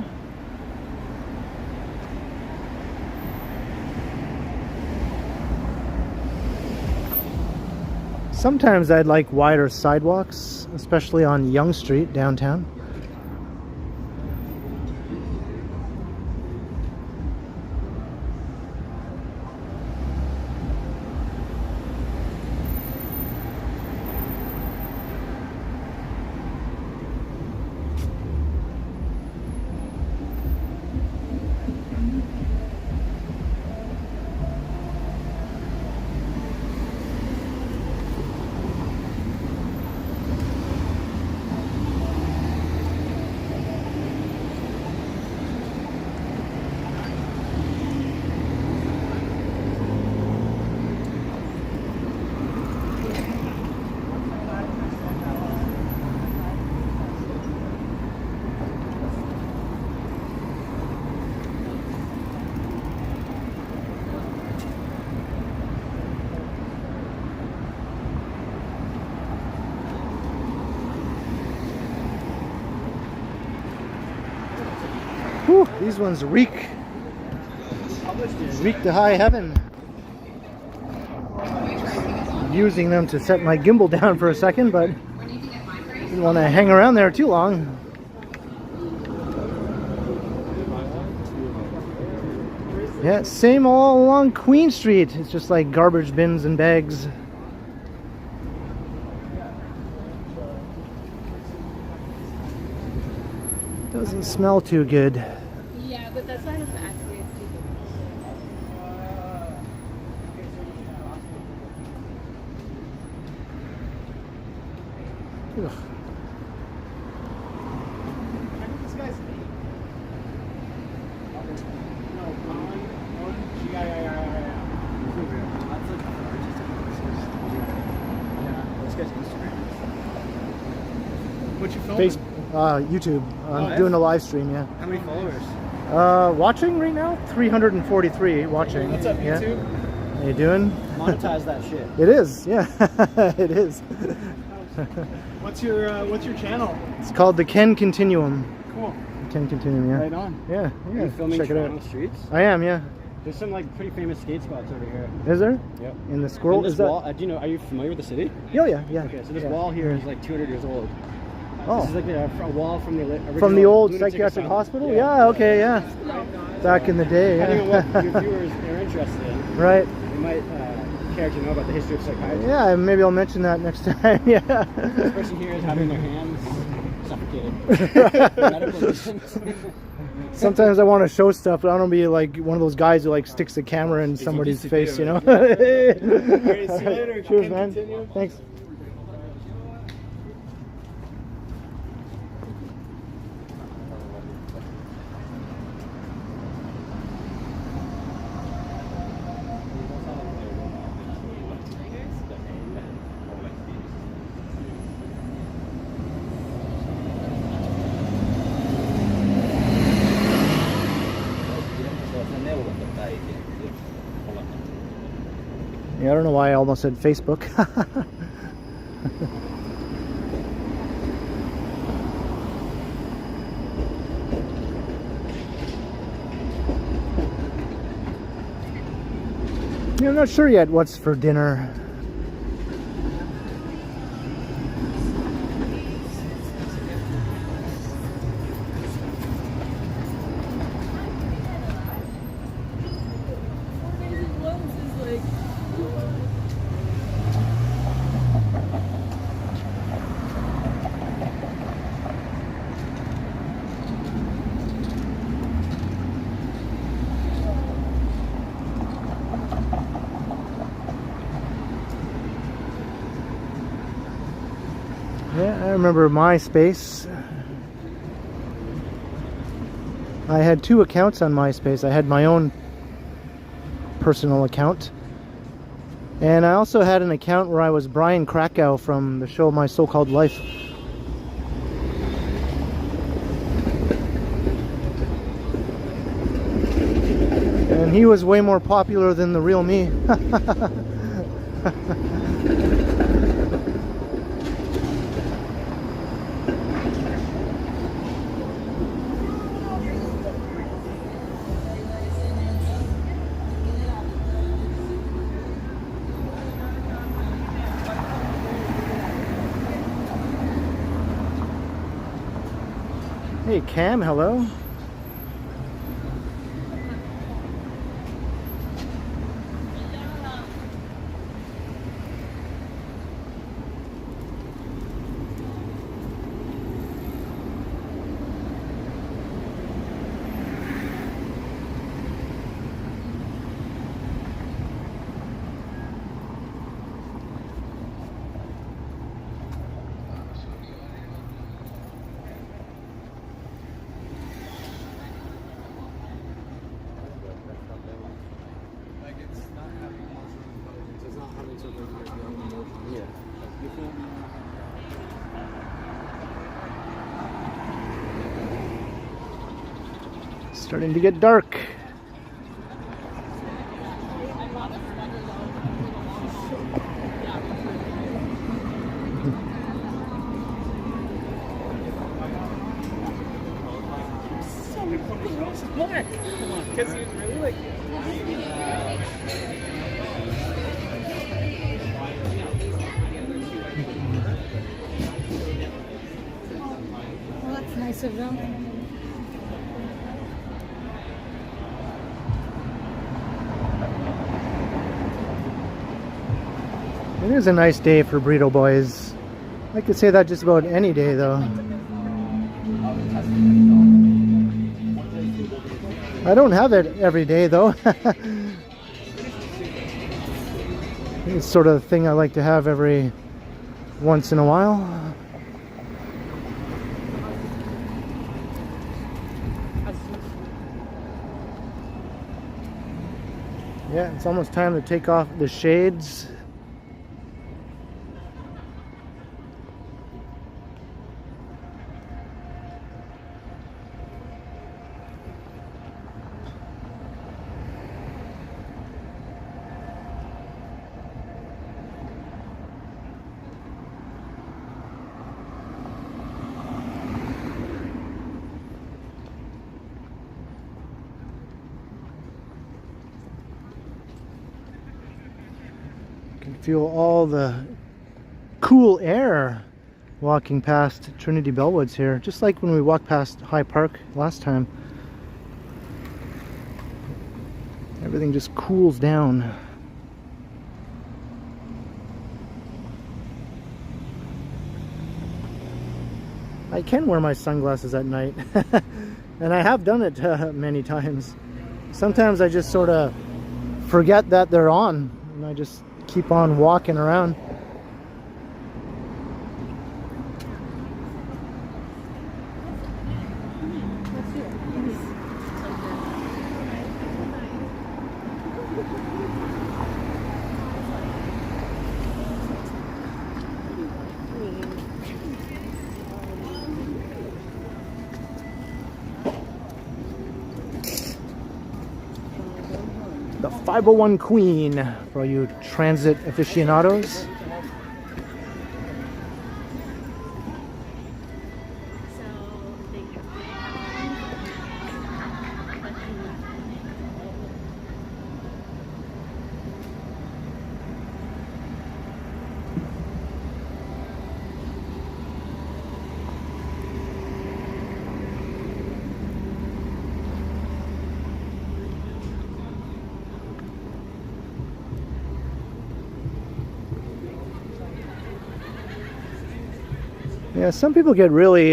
Sometimes I'd like wider sidewalks, especially on Yonge Street downtown. Whew, these ones reek to high heaven. I'm using them to set my gimbal down for a second, but didn't want to hang around there too long. Yeah, same all along Queen Street. It's just like garbage bins and bags. Doesn't smell too good. Yeah, but that's not as accurate. Ugh. This guy's name? No, yeah. That's like artistic purposes. Yeah, this guy's Instagram. What you filming? YouTube. I'm Live? doing a live stream, yeah. How many followers? Watching right now? 343 watching. What's up, Yeah. YouTube? How you doing? Monetize that shit. It is, yeah. It is. What's your channel? It's called the Ken Continuum. Cool. Ken Continuum, yeah. Right on. Yeah, Are yeah. you filming Check it Toronto out. streets? I am, yeah. There's some like pretty famous skate spots over here. Is there? Yep. In the squirrel? And this Is that? wall, do you know? Are you familiar with the city? Oh yeah, yeah. Okay, so this yeah. wall here is like 200 years old. Oh. This is like a wall from the original From the old lunatic psychiatric asylum. hospital? Yeah, okay, yeah. Back in the day, Depending yeah. on what your viewers are interested in, Right. they might care to know about the history of psychiatry. Yeah, maybe I'll mention that next time, yeah. This person here is having their hands suffocated. For medical reasons. Sometimes I want to show stuff, but I don't want to be like one of those guys who like sticks the camera in somebody's face, you know? Alright, see you later. Cheers, Ken man. Continuum. Thanks. Yeah, I don't know why I almost said Facebook. Yeah, I'm not sure yet what's for dinner. Yeah, I remember MySpace. I had 2 accounts on MySpace. I had my own personal account, and I also had an account where I was Brian Krakow from the show My So-Called Life. And he was way more popular than the real me. Hey Cam, hello. Starting to get dark. Because he's really like. Well, that's nice of them. It is a nice day for burrito boys. I could say that just about any day though. I don't have it every day though. It's sort of the thing I like to have every once in a while. Yeah, it's almost time to take off the shades. Feel all the cool air walking past Trinity Bellwoods here, just like when we walked past High Park last time. Everything just cools down. I can wear my sunglasses at night, and I have done it many times. Sometimes I just sort of forget that they're on, and I just keep on walking around. The 501 Queen for all you transit aficionados. Yeah, some people get really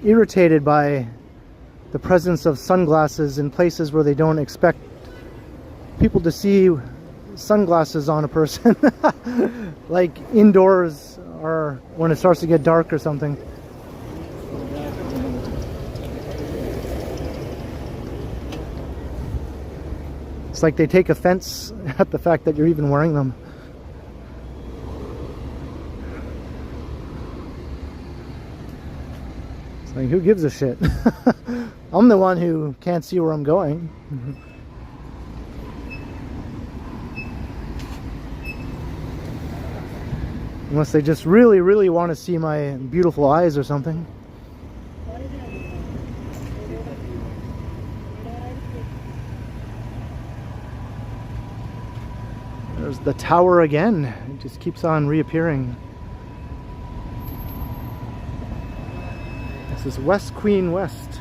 irritated by the presence of sunglasses in places where they don't expect people to see sunglasses on a person. Like indoors or when it starts to get dark or something. It's like they take offense at the fact that you're even wearing them. Like, who gives a shit? I'm the one who can't see where I'm going. Unless they just really, really want to see my beautiful eyes or something. There's the tower again. It just keeps on reappearing. This is West Queen West.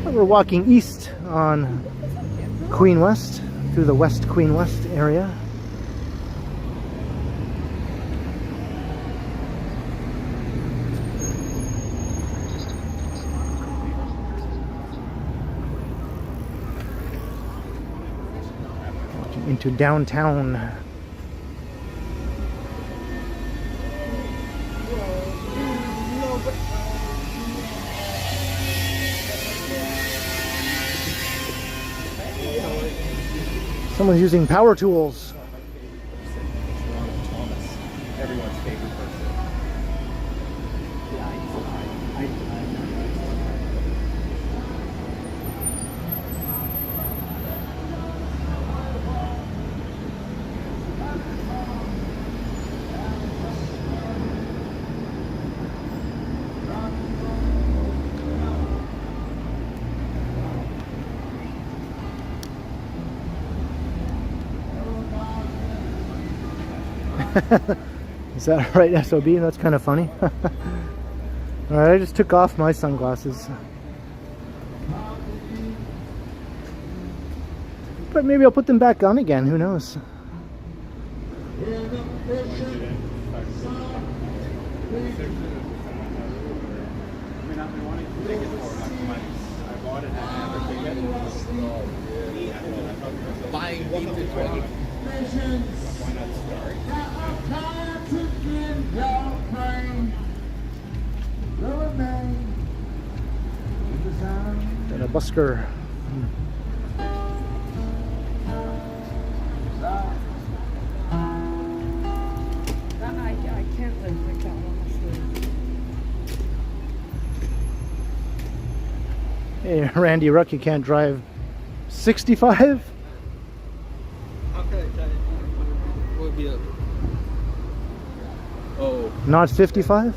We're walking east on Queen West, through the West Queen West area. Walking into downtown. Someone's using power tools. Everyone's favorite person. Is that right, SOB? That's kind of funny. Alright, I just took off my sunglasses. But maybe I'll put them back on again, who knows? Buying pizza 20. Why not start? And a busker. Hey, Randy Ruck, you can't drive 65? How could I tell you? What would be a... Oh. Not 55?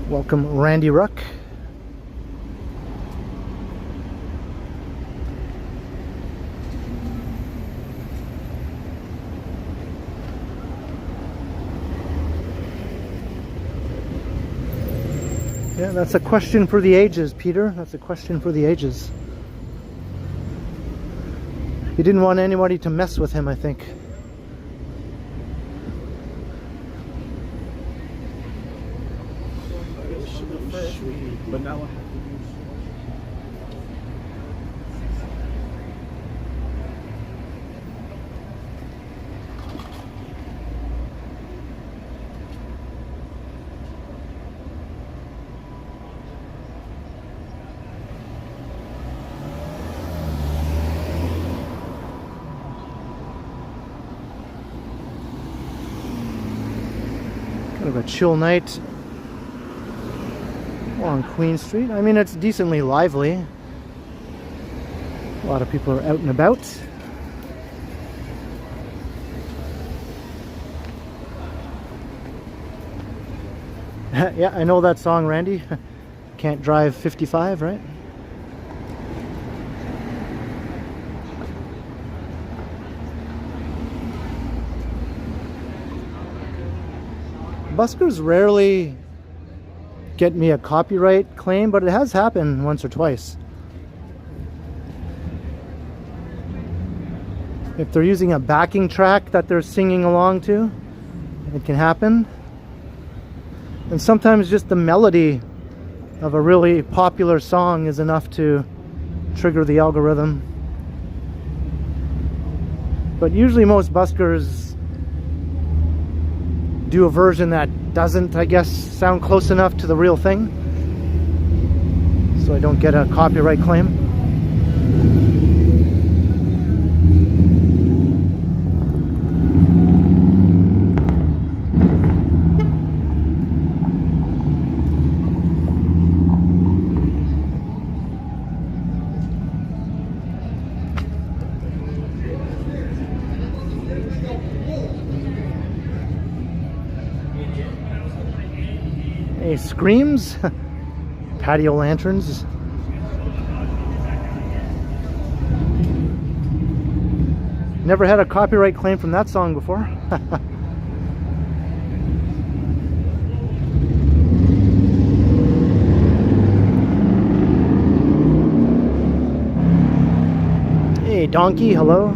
Welcome, Randy Ruck. Yeah, that's a question for the ages, Peter. That's a question for the ages. He didn't want anybody to mess with him, I think. But now I Kind of a chill night on Queen Street. I mean, it's decently lively. A lot of people are out and about. Yeah, I know that song, Randy. Can't drive 55, right? Buskers rarely get me a copyright claim, but it has happened once or twice. If they're using a backing track that they're singing along to, it can happen. And sometimes just the melody of a really popular song is enough to trigger the algorithm. But usually most buskers do a version that doesn't, I guess, sound close enough to the real thing, so I don't get a copyright claim. Hey, screams, patio lanterns. Never had a copyright claim from that song before. Hey, donkey, hello.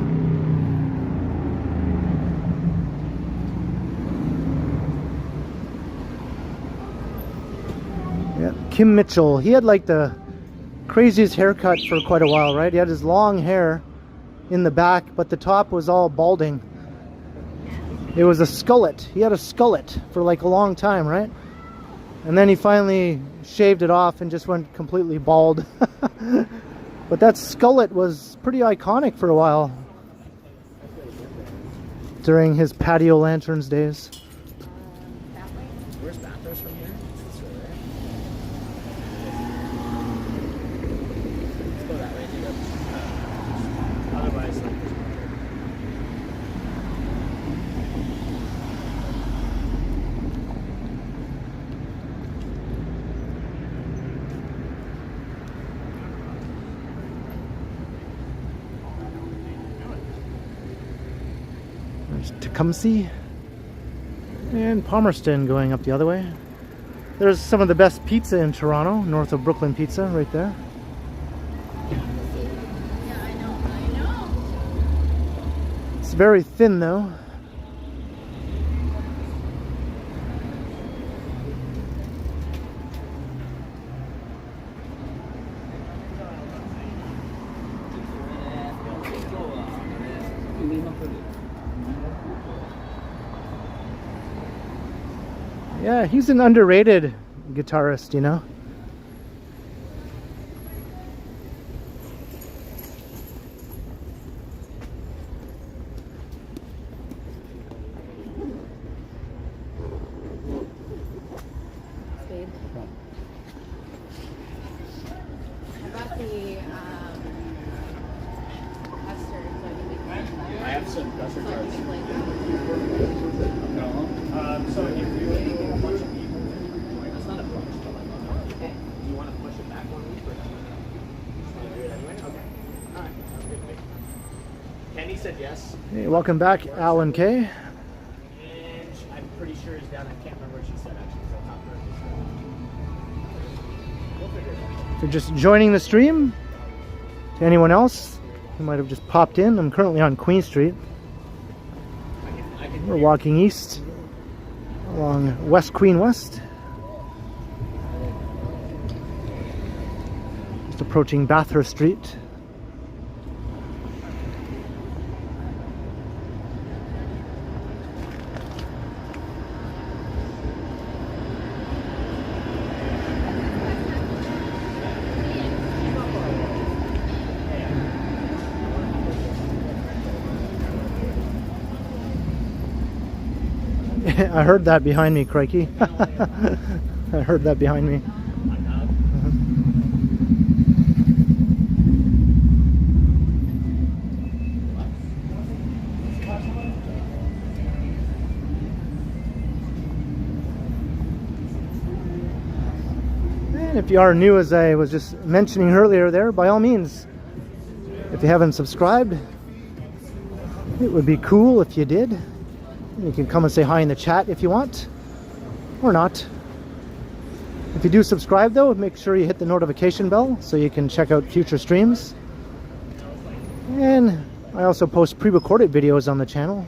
Yeah, Kim Mitchell. He had like the craziest haircut for quite a while, right? He had his long hair in the back, but the top was all balding. It was a skullet. He had a skullet for like a long time, right? And then he finally shaved it off and just went completely bald. But that skullet was pretty iconic for a while during his patio lanterns days. Where's bathrooms from here? It's right there. Let's go that way, Jacob. Otherwise, like, there's more. There's Tecumseh and Palmerston going up the other way. There's some of the best pizza in Toronto, north of Brooklyn Pizza, right there. Yeah, I know. It's very thin though. Yeah, he's an underrated guitarist, you know. So that's So your I cards. think like No. So if you get a bunch of people, it's not a bunch, but like, okay. do you want to push it back 1 week or just want to do it anyway? Okay. All right. Sounds good to me. Kenny said yes, Hey, welcome back, Alan K. and I'm pretty sure he's down. I can't remember what she said actually. So I'll talk to her. We'll figure it out. If you're just joining the stream, to anyone else who might have just popped in, I'm currently on Queen Street. I can We're walking east along West Queen West. Just approaching Bathurst Street. I heard that behind me, crikey. I heard that behind me. And if you are new, as I was just mentioning earlier there, by all means, if you haven't subscribed, it would be cool if you did. You can come and say hi in the chat if you want, or not. If you do subscribe though, make sure you hit the notification bell so you can check out future streams. And I also post pre-recorded videos on the channel.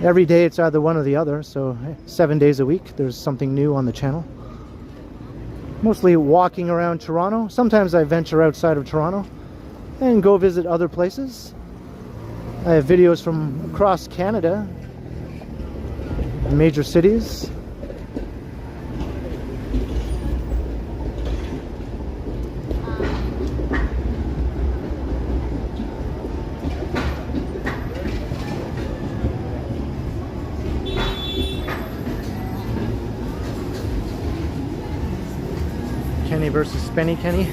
Every day it's either one or the other, so 7 days a week there's something new on the channel. Mostly walking around Toronto. Sometimes I venture outside of Toronto and go visit other places. I have videos from across Canada, major cities. Kenny versus Spenny Kenny.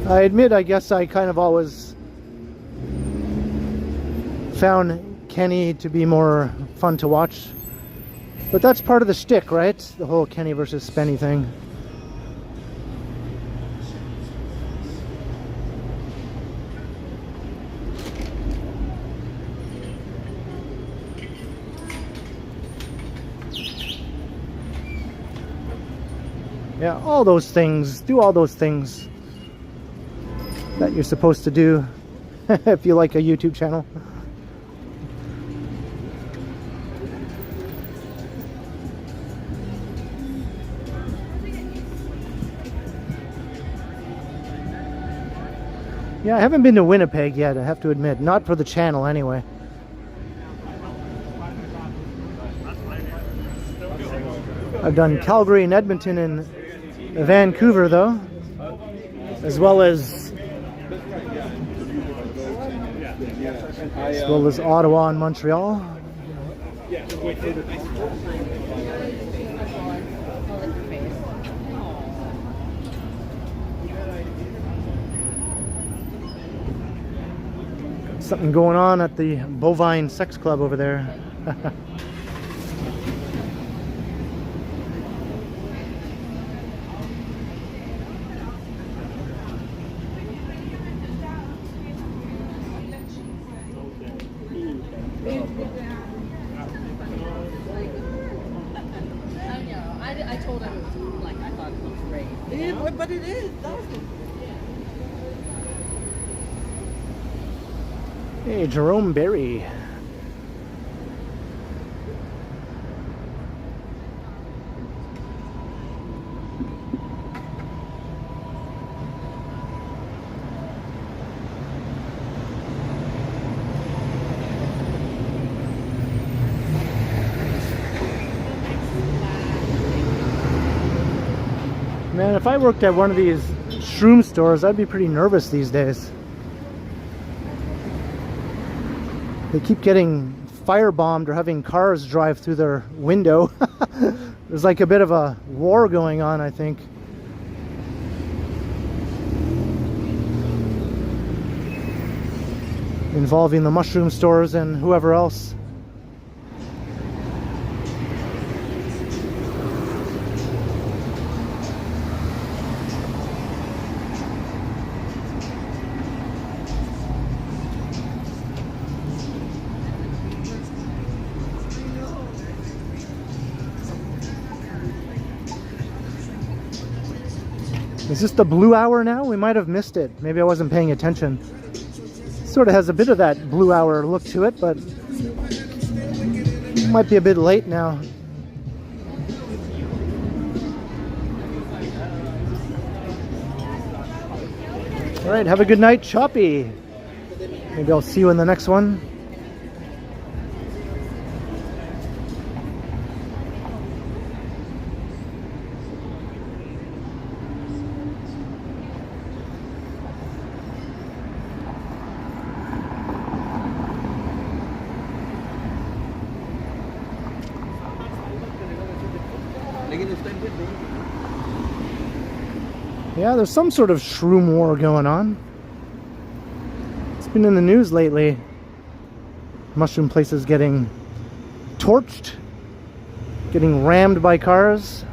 I admit, I guess I kind of always found Kenny to be more fun to watch. But that's part of the shtick, right? The whole Kenny versus Spenny thing. Yeah, all those things. Do all those things that you're supposed to do if you like a YouTube channel. Yeah, I haven't been to Winnipeg yet, I have to admit. Not for the channel, anyway. I've done Calgary and Edmonton and Vancouver, though. As well as Ottawa and Montreal. Something going on at the Bovine Sex Club over there. I told him it was like I thought it was great. Yeah, but it is. Hey, Jerome Berry. Man, if I worked at one of these shroom stores, I'd be pretty nervous these days. They keep getting firebombed or having cars drive through their window. There's like a bit of a war going on, I think. involving the mushroom stores and whoever else. Is this the blue hour now? We might have missed it. Maybe I wasn't paying attention. Sort of has a bit of that blue hour look to it, but it might be a bit late now. All right, have a good night, Choppy. Maybe I'll see you in the next one. Yeah, there's some sort of shroom war going on. It's been in the news lately. Mushroom places getting torched, getting rammed by cars.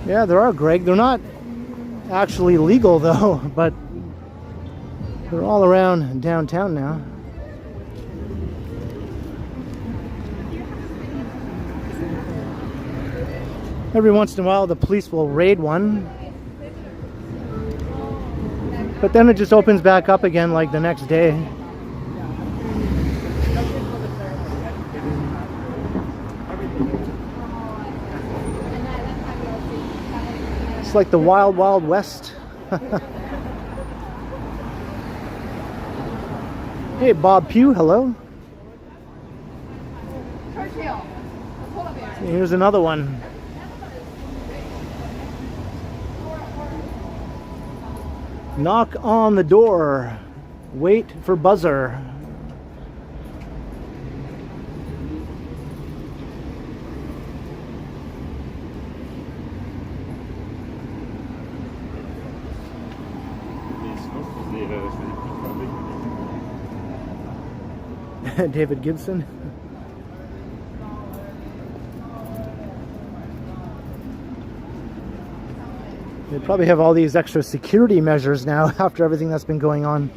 Yeah, there are, Greg. They're not actually legal though, but they're all around downtown now. Every once in a while the police will raid one, but then it just opens back up again like the next day. It's like the wild, wild west. Hey, Bob Pugh, hello. Here's another one. Knock on the door. Wait for buzzer. David Gibson. They probably have all these extra security measures now after everything that's been going on.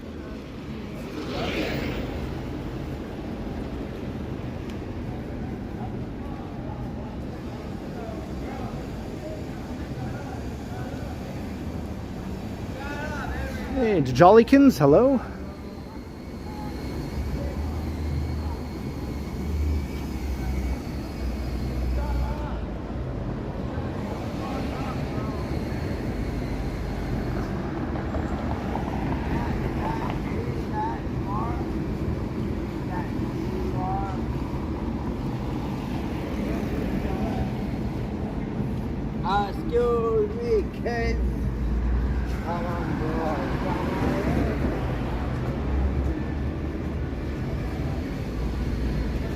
Hey, Jollykins, hello. Excuse me, Ken.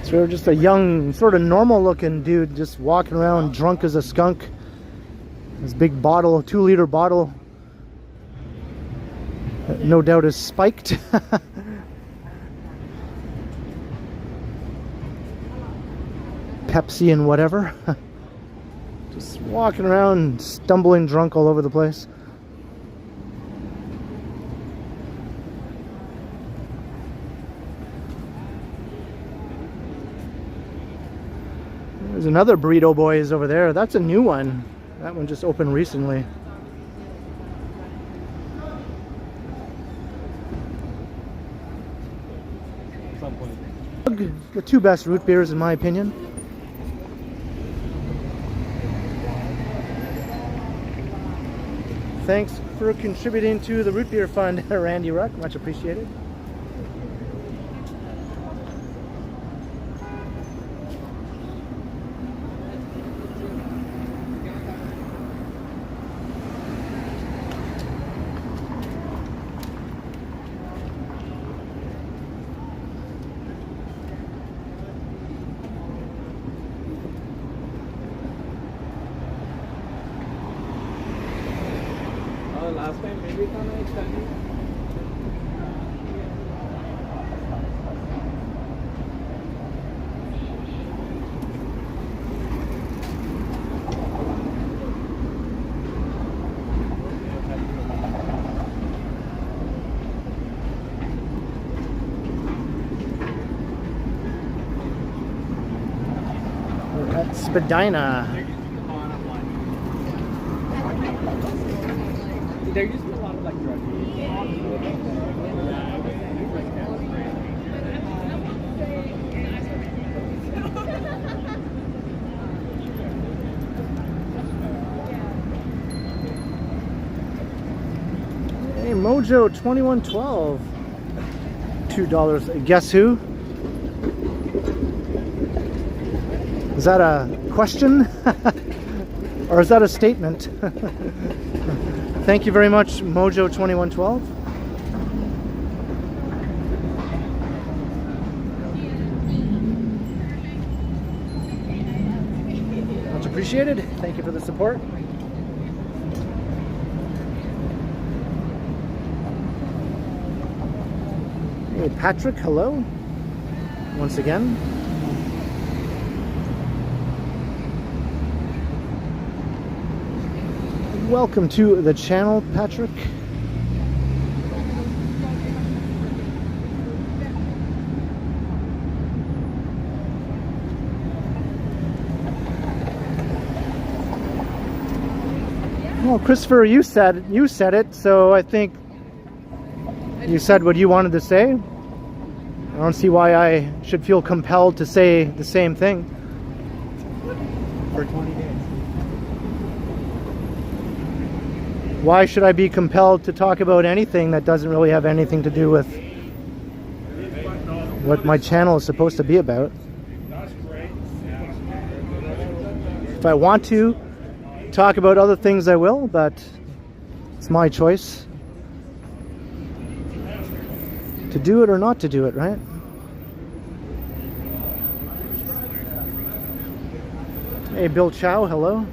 So just a young, sort of normal looking dude just walking around drunk as a skunk. This big bottle, 2-liter bottle, that no doubt is spiked. Pepsi and whatever. Just walking around, stumbling drunk all over the place. There's another Burrito Boys over there. That's a new one. That one just opened recently. The two best root beers in my opinion. Thanks for contributing to the root beer fund, Randy Ruck. Much appreciated. Last time maybe था ना extended. We're at Spadina. There used to be a lot of like drug Hey, Mojo 2112. $2. Guess who? Is that a question? Or is that a statement? Thank you very much, Mojo 2112. Much appreciated. Thank you for the support. Hey, Patrick, hello. Once again. Welcome to the channel, Patrick. Well, Christopher, you said it, so I think you said what you wanted to say. I don't see why I should feel compelled to say the same thing. for 20 days. Why should I be compelled to talk about anything that doesn't really have anything to do with what my channel is supposed to be about? If I want to talk about other things, I will, but it's my choice to do it or not to do it, right? Hey, Bill Chow, hello.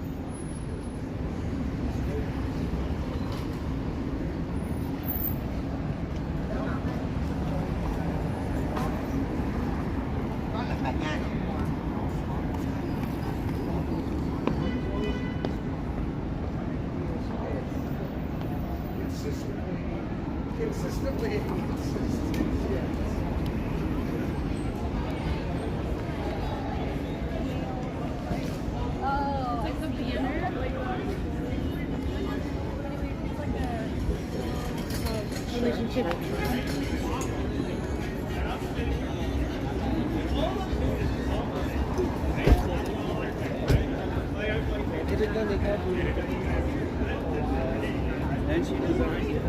And she designed it.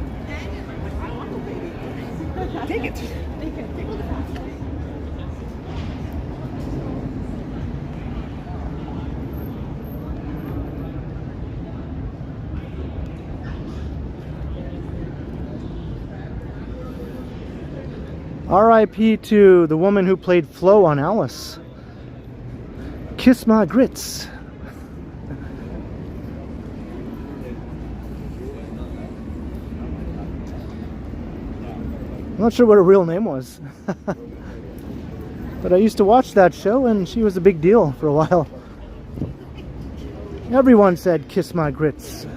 Take it. R.I.P. to the woman who played Flo on Alice. Kiss my grits. I'm not sure what her real name was. But I used to watch that show and she was a big deal for a while. Everyone said kiss my grits.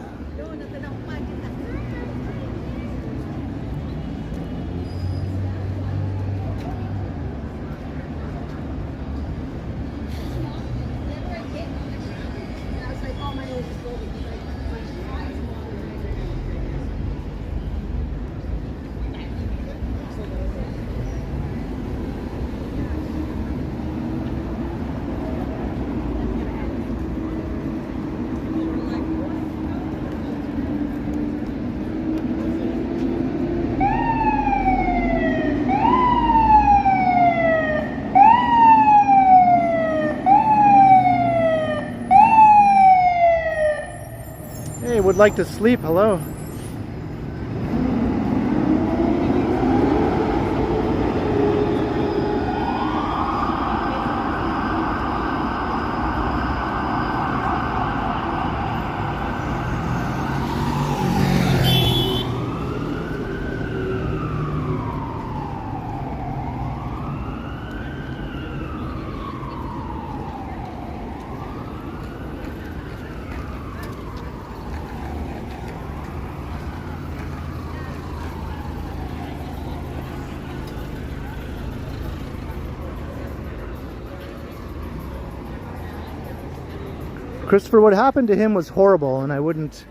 would like to sleep, hello. Christopher, what happened to him was horrible, and I wouldn't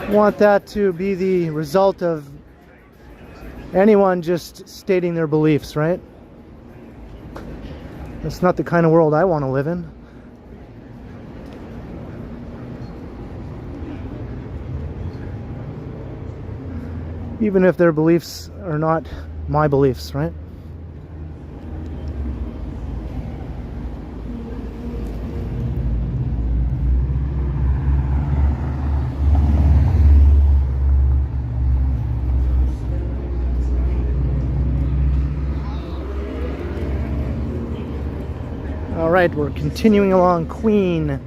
want that to be the result of anyone just stating their beliefs, right? That's not the kind of world I want to live in. Even if their beliefs are not my beliefs, right? Alright, we're continuing along Queen.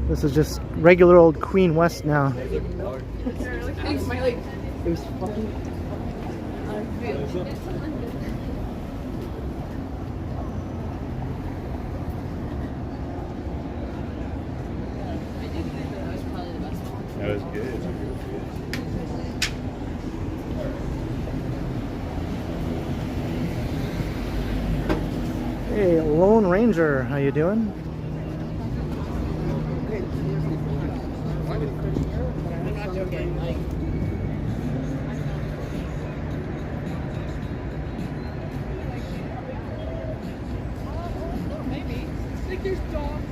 This is just regular old Queen West now. Thanks, Smiley. It was fucking. That was good. Hey, Lone Ranger, how you doing? I'm not joking. Like, Maybe. Like there's dogs.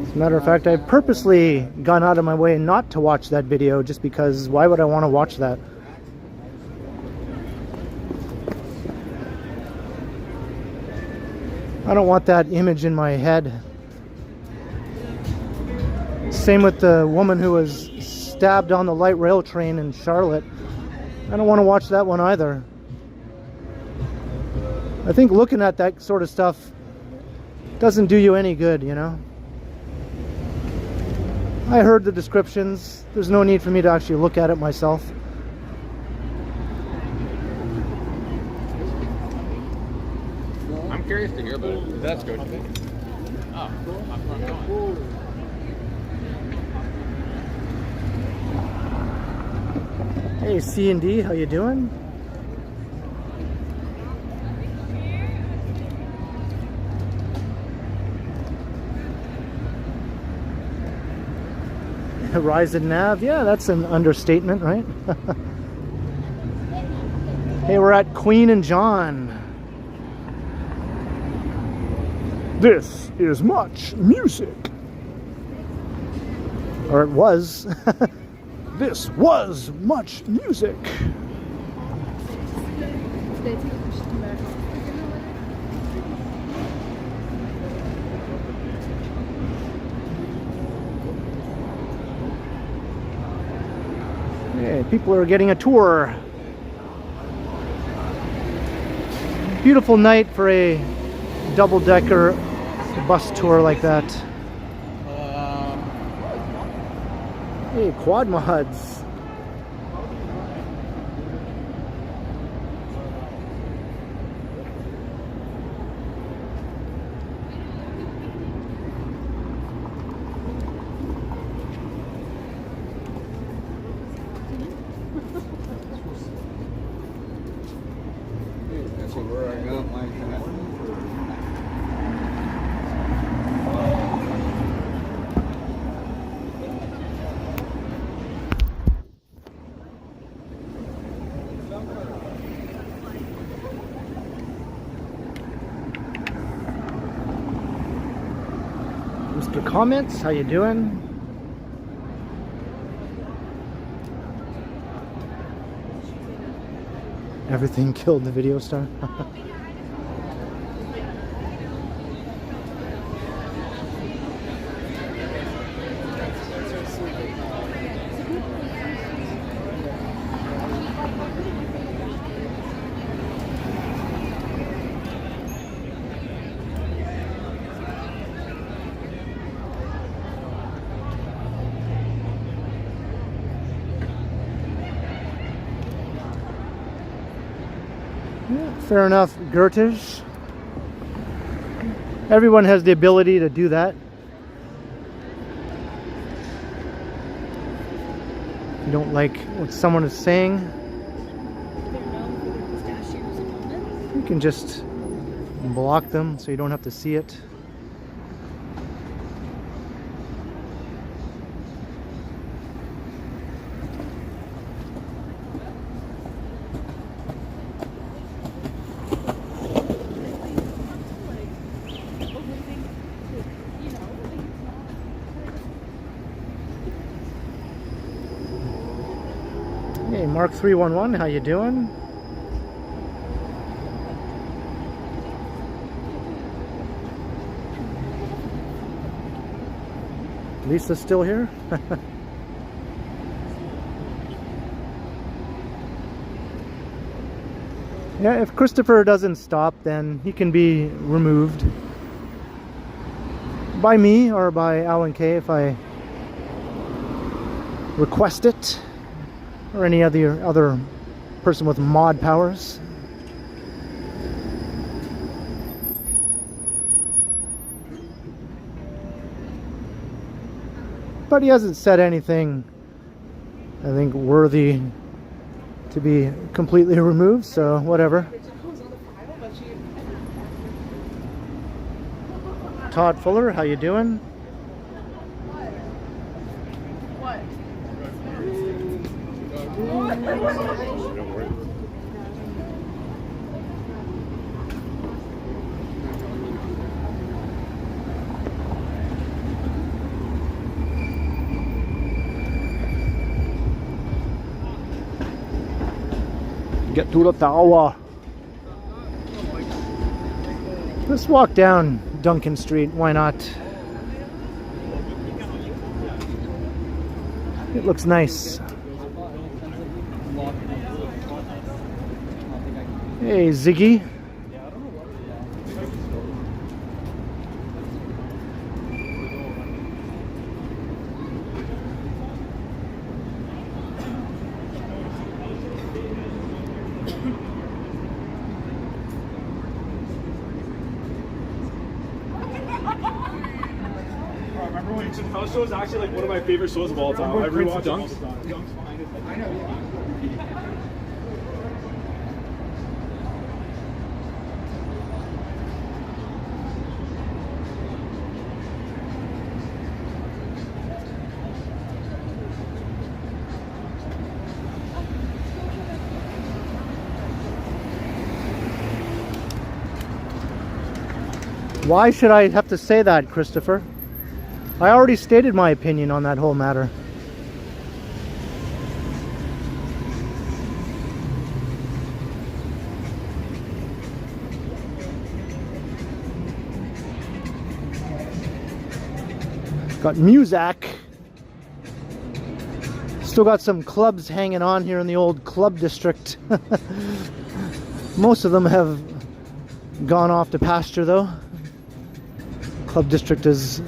As a matter of fact, I've purposely gone out of my way not to watch that video just because why would I want to watch that? I don't want that image in my head. Same with the woman who was stabbed on the light rail train in Charlotte. I don't want to watch that one either. I think looking at that sort of stuff doesn't do you any good, you know? I heard the descriptions. There's no need for me to actually look at it myself. I'm curious to hear about it. That's good. Oh, cool. Hey, C&D, how you doing? Horizon Nav, yeah, that's an understatement, right? Hey, we're at Queen and John. This is much music. Or it was. This was much music. Hey, people are getting a tour. Beautiful night for a double-decker bus tour like that. Hey, quad mods. That's where I got my Mr. Comments, how you doing? Everything killed the video star. Fair enough, Gertish. Everyone has the ability to do that. If you don't like what someone is saying, They're known for their pistachios and almonds. you can just block them so you don't have to see it. Hey, Mark 311, how you doing? Lisa's still here? Yeah, if Christopher doesn't stop, then he can be removed by me or by Alan K if I request it, or any other person with mod powers. But he hasn't said anything, I think, worthy to be completely removed, so whatever. Todd Fuller, how you doing? Get to the tower. Let's walk down Duncan Street, why not? It looks nice. Hey, Ziggy. Remember when House Show is actually like one of my favorite shows of all time. I rewatch it all the time. I know, yeah. Why should I have to say that, Christopher? I already stated my opinion on that whole matter. Got Muzak. Still got some clubs hanging on here in the old club district. Most of them have gone off to pasture though. Club district is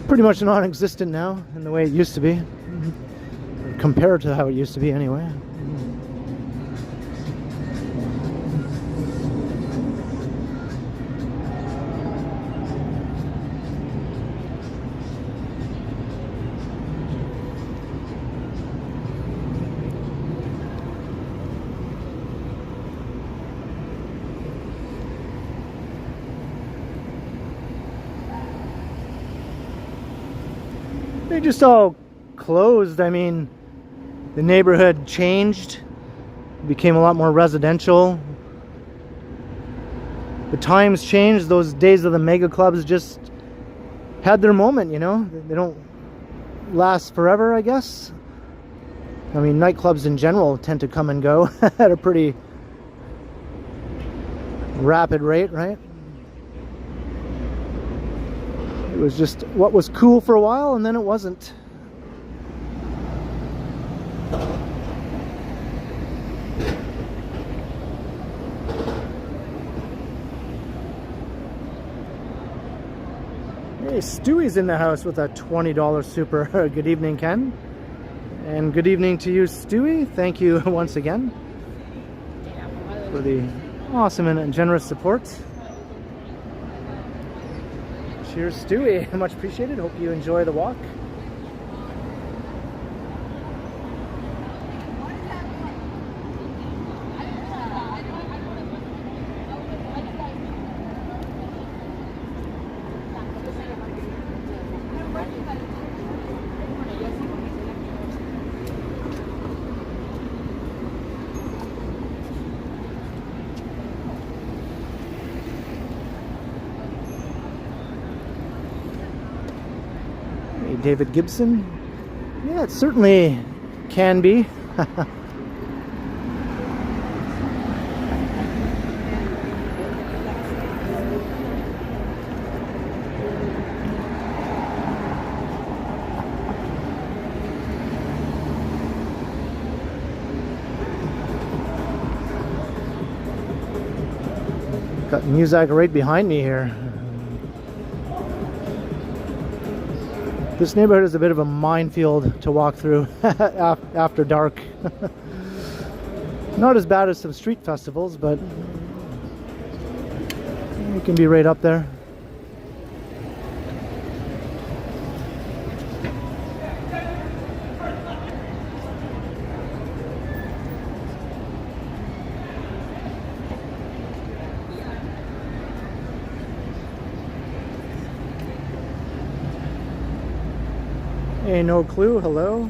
pretty much non-existent now in the way it used to be, compared to how it used to be anyway. They just all closed. I mean, the neighborhood changed, became a lot more residential. The times changed. Those days of the mega clubs just had their moment, you know. They don't last forever, I guess. I mean, nightclubs in general tend to come and go at a pretty rapid rate, right? It was just what was cool for a while, and then it wasn't. Hey, Stewie's in the house with a $20 super. Good evening, Ken. And good evening to you, Stewie. Thank you once again for the awesome and generous support. Cheers, Stewie. Much appreciated. Hope you enjoy the walk. David Gibson. Yeah, it certainly can be. Got Muzak right behind me here. This neighborhood is a bit of a minefield to walk through after dark. Not as bad as some street festivals, but it can be right up there. Hey, no clue, hello.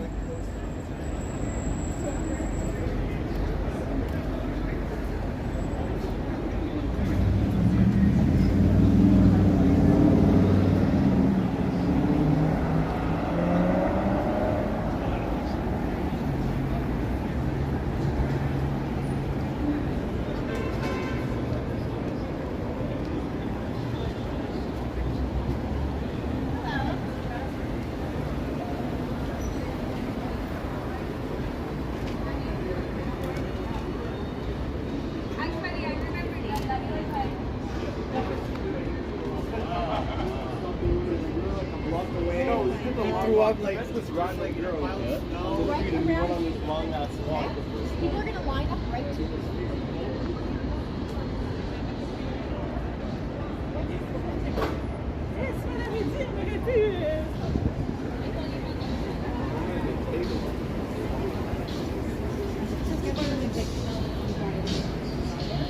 People are gonna line up right to the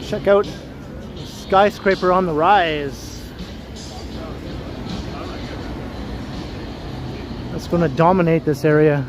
Check out Skyscraper on the Rise. That's going to dominate this area.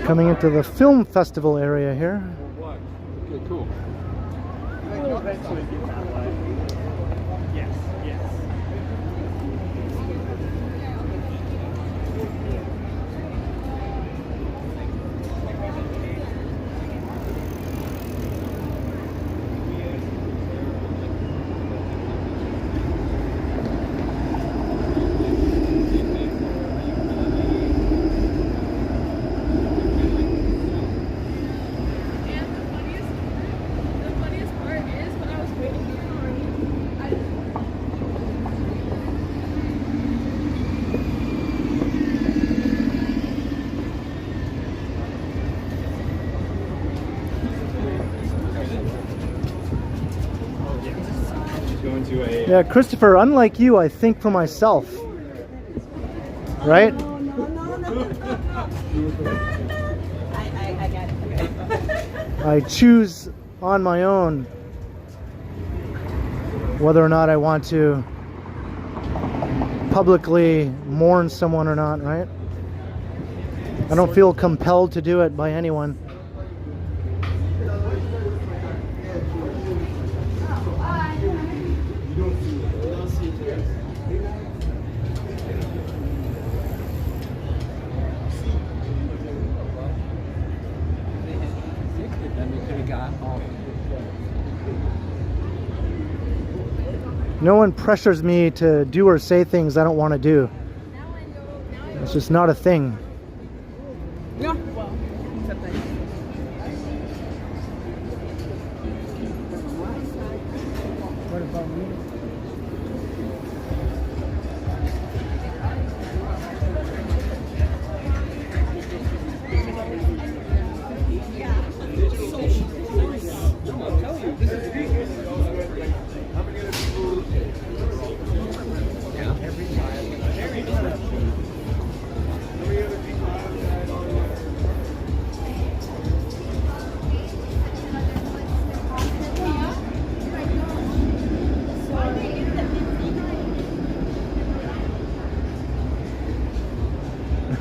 Coming into the film festival area here. Okay, cool. Yes, yes. And the funniest part is when I was waiting to a. Yeah, Christopher, unlike you, I think for myself. Right? No, no, no, no. I got it. I choose on my own whether or not I want to publicly mourn someone or not, right? I don't feel compelled to do it by anyone. No one pressures me to do or say things I don't want to do. It's just not a thing. Yeah. Well, sometimes. What about me?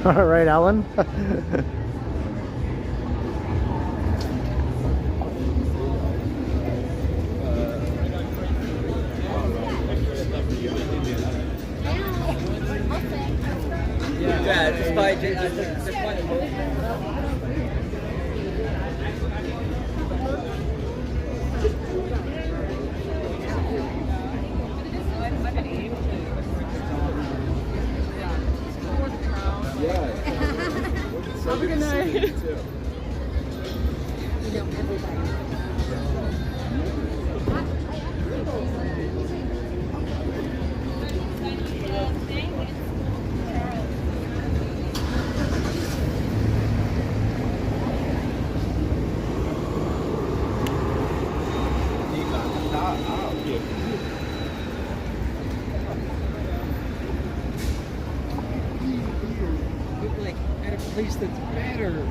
All right, Alan. Yeah, just by just by the boat. Have a good night. Like at a place that's better.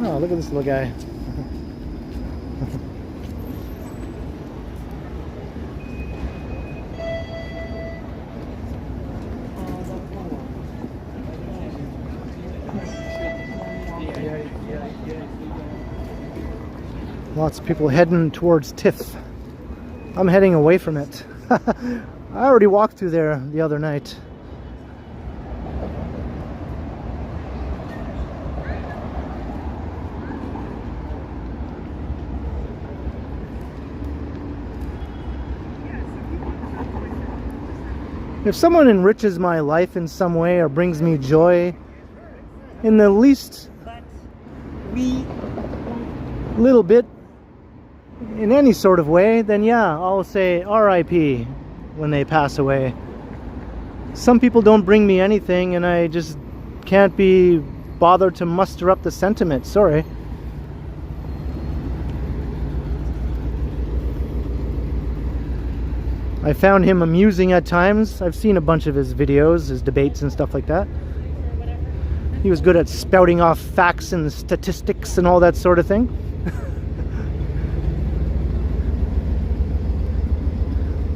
Oh, look at this little guy. Lots of people heading towards TIFF. I'm heading away from it. I already walked through there the other night. If someone enriches my life in some way or brings me joy in the least little bit, in any sort of way, then yeah, I'll say RIP when they pass away. Some people don't bring me anything and I just can't be bothered to muster up the sentiment. Sorry. I found him amusing at times. I've seen a bunch of his videos, his debates and stuff like that. He was good at spouting off facts and statistics and all that sort of thing.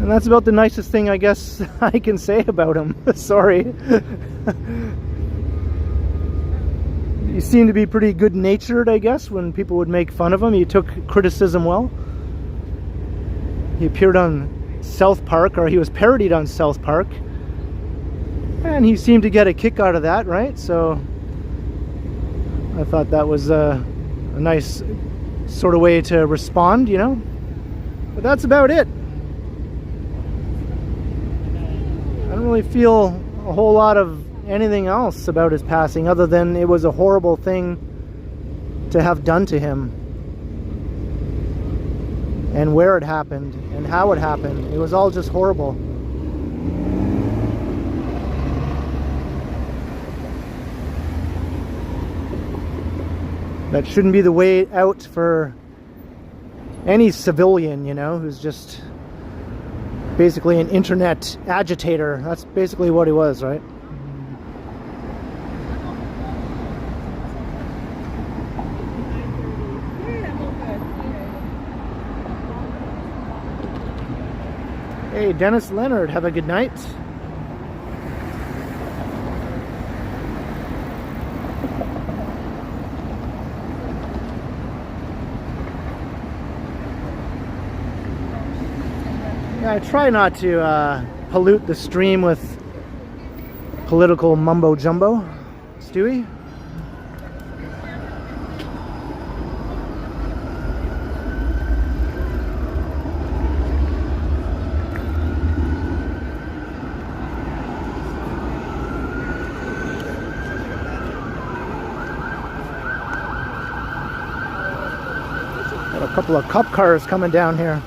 And that's about the nicest thing I guess I can say about him. Sorry. He seemed to be pretty good-natured, I guess, when people would make fun of him. He took criticism well. He appeared on South Park, or he was parodied on South Park. And he seemed to get a kick out of that, right? So I thought that was a nice sort of way to respond, you know? But that's about it. I don't really feel a whole lot of anything else about his passing other than it was a horrible thing to have done to him. and where it happened and how it happened. It was all just horrible. That shouldn't be the way out for any civilian, you know, who's just basically an internet agitator. That's basically what he was, right? Hey, Dennis Leonard, have a good night. Yeah, I try not to pollute the stream with political mumbo jumbo. Stewie? Got a couple of cop cars coming down here.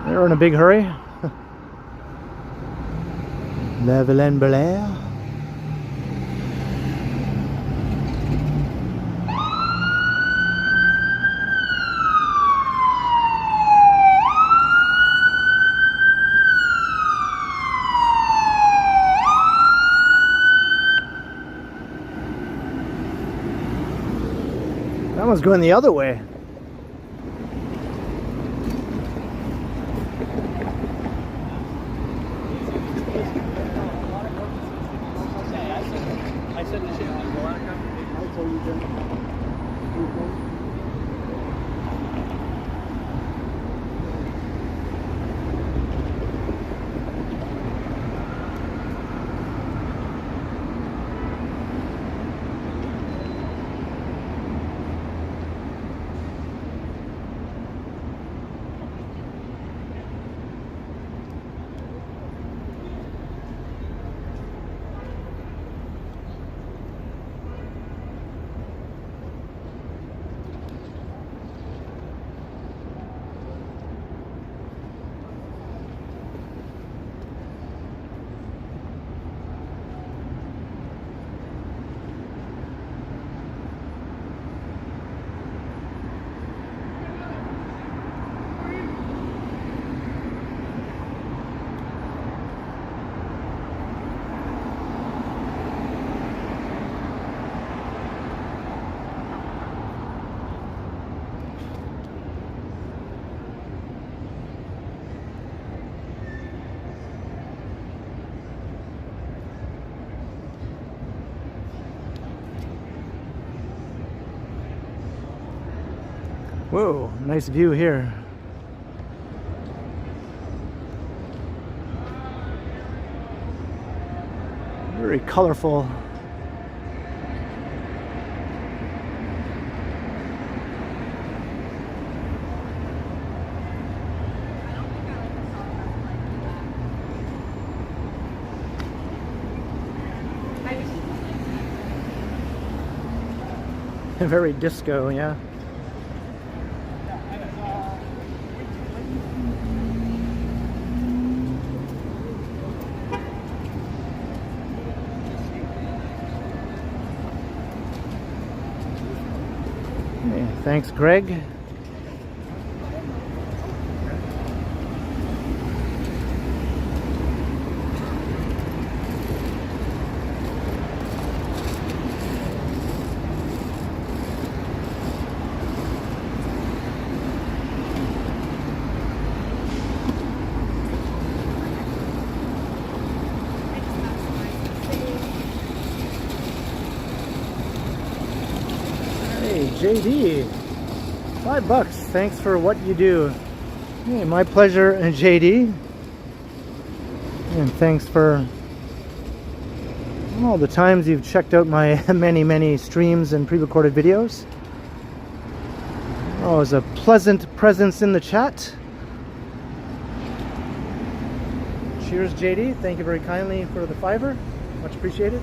They're in a big hurry. Levelin Belair. That one's going the other way. Whoa, nice view here. Very colorful. Very disco, yeah. Okay, thanks, Greg. JD. $5. Thanks for what you do. Hey, my pleasure, JD. And thanks for all the times you've checked out my many streams and pre-recorded videos. Always a pleasant presence in the chat. Cheers, JD. Thank you very kindly for the $5. Much appreciated.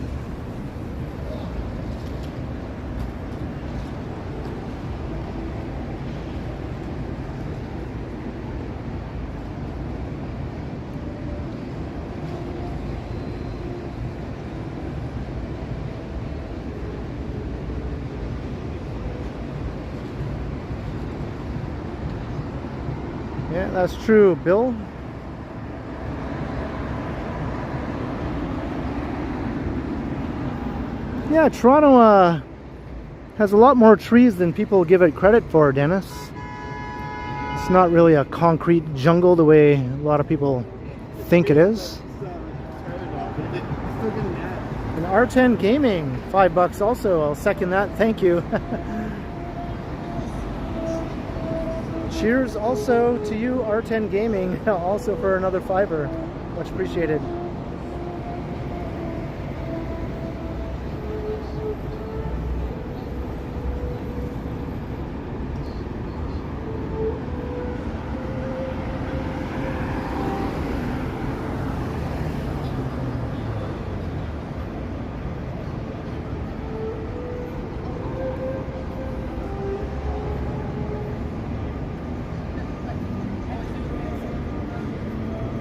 Yeah, that's true, Bill. Yeah, Toronto has a lot more trees than people give it credit for, Dennis. It's not really a concrete jungle the way a lot of people think it is. And R10 Gaming, $5 also. I'll second that. Thank you. Cheers also to you, R10 Gaming, also for another $5. Much appreciated.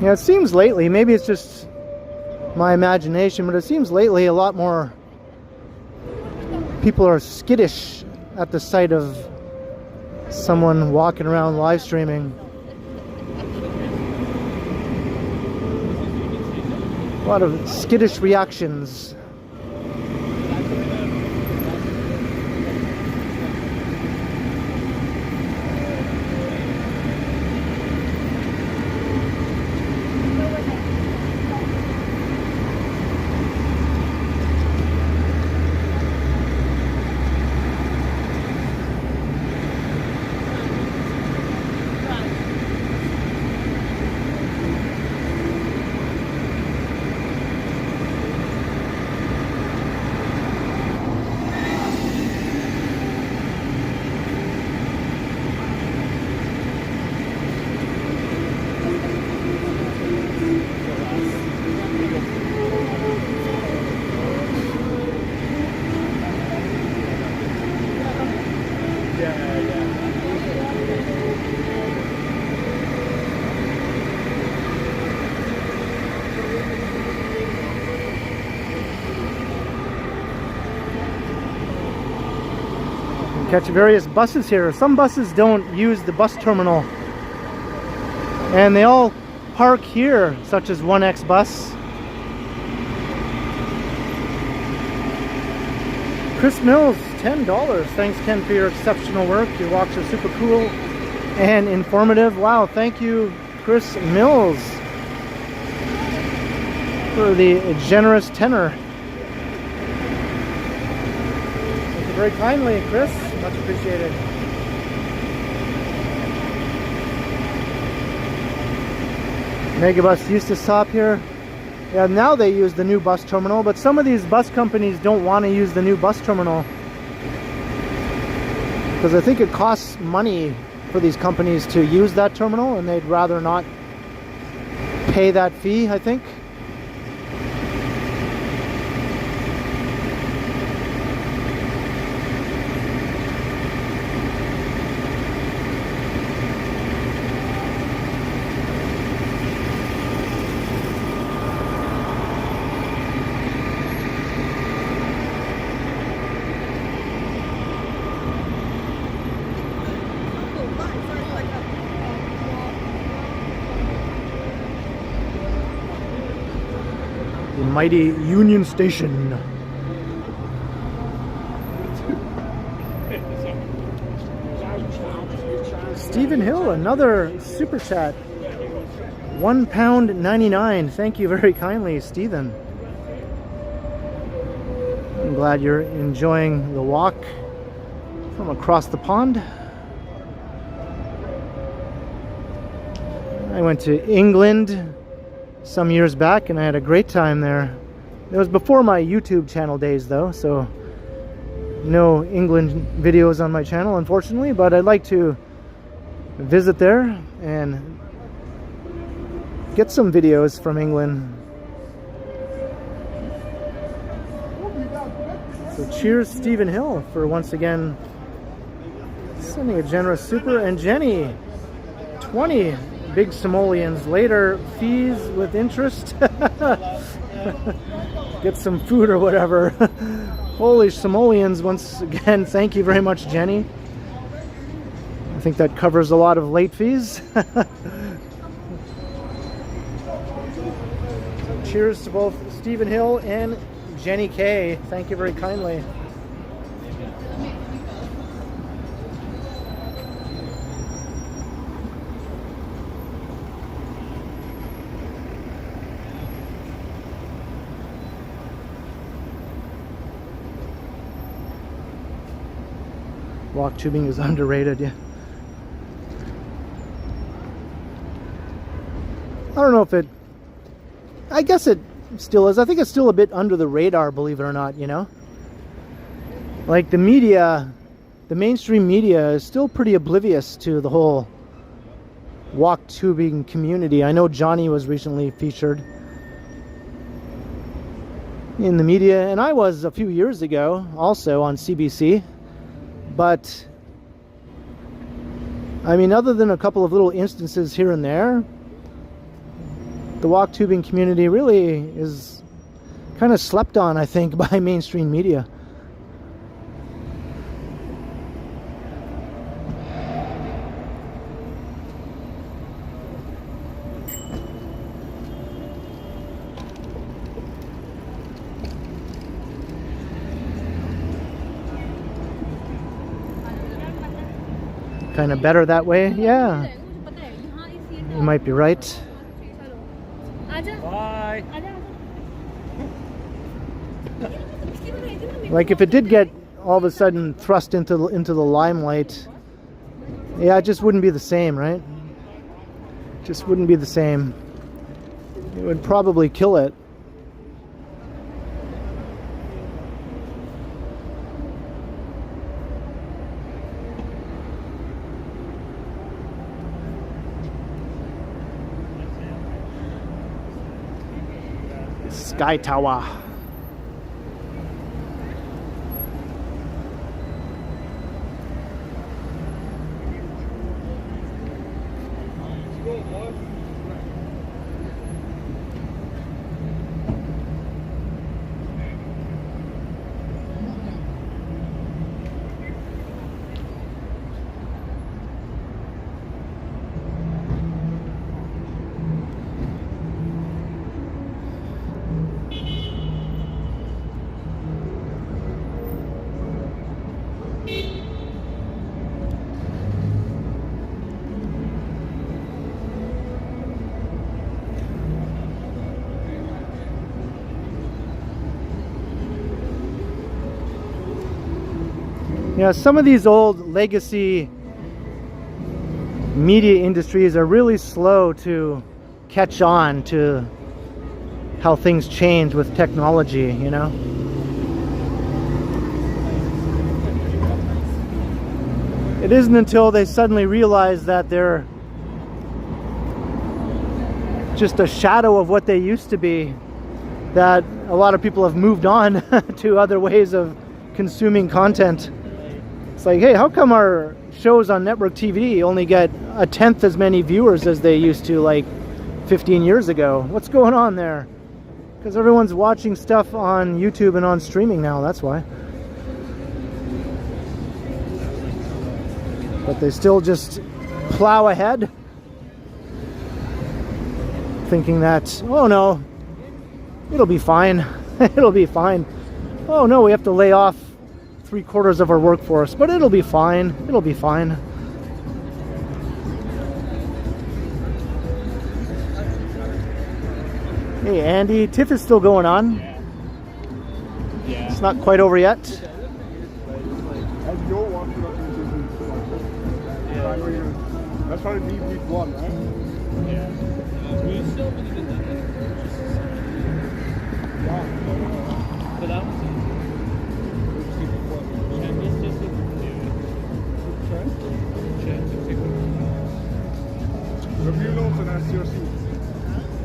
Yeah, it seems lately, maybe it's just my imagination, but it seems lately a lot more people are skittish at the sight of someone walking around live streaming. A lot of skittish reactions. Catch various buses here. Some buses don't use the bus terminal, and they all park here, such as 1X bus. Chris Mills, $10. Thanks, Ken, for your exceptional work. Your walks are super cool and informative. Wow, thank you, Chris Mills, for the generous tenor. Thank you very kindly, Chris. Much appreciated. Megabus used to stop here. Yeah, now they use the new bus terminal, but some of these bus companies don't want to use the new bus terminal because I think it costs money for these companies to use that terminal, and they'd rather not pay that fee, I think. Mighty Union Station. Stephen Hill, another super chat. £1.99. Thank you very kindly, Stephen. I'm glad you're enjoying the walk from across the pond. I went to England some years back and I had a great time there. It was before my YouTube channel days though, so no England videos on my channel unfortunately, but I'd like to visit there and get some videos from England. So cheers Stephen Hill for once again sending a generous super, and Jenny 20 big simoleons. Later fees with interest. Get some food or whatever. Holy simoleons once again. Thank you very much, Jenny. I think that covers a lot of late fees. Cheers to both Stephen Hill and Jenny K. Thank you very kindly. Walk tubing is underrated, yeah. I don't know if it... I guess it still is. I think it's still a bit under the radar, believe it or not, you know? Like the media, the mainstream media is still pretty oblivious to the whole walk tubing community. I know Johnny was recently featured in the media, and I was a few years ago also on CBC. But I mean, other than a couple of little instances here and there, the walk tubing community really is kind of slept on, I think, by mainstream media. Kind of better that way, yeah. You might be right. Bye. Like if it did get all of a sudden thrust into the limelight, yeah, it just wouldn't be the same, right? Just wouldn't be the same. It would probably kill it. Sky Tower. Yeah, some of these old legacy media industries are really slow to catch on to how things change with technology, you know? It isn't until they suddenly realize that they're just a shadow of what they used to be that a lot of people have moved on to other ways of consuming content. It's like, hey, how come our shows on network TV only get 1/10 as many viewers as they used to like 15 years ago? What's going on there? Because everyone's watching stuff on YouTube and on streaming now, that's why. But they still just plow ahead, thinking that, oh no, it'll be fine. It'll be fine. Oh no, we have to lay off 3/4 of our workforce, but it'll be fine. It'll be fine. Hey Andy, TIFF is still going on. Yeah. It's not quite over yet. As Joe walked up That's probably me week 1, right? We still really did that. But that was Review notes and SCRC.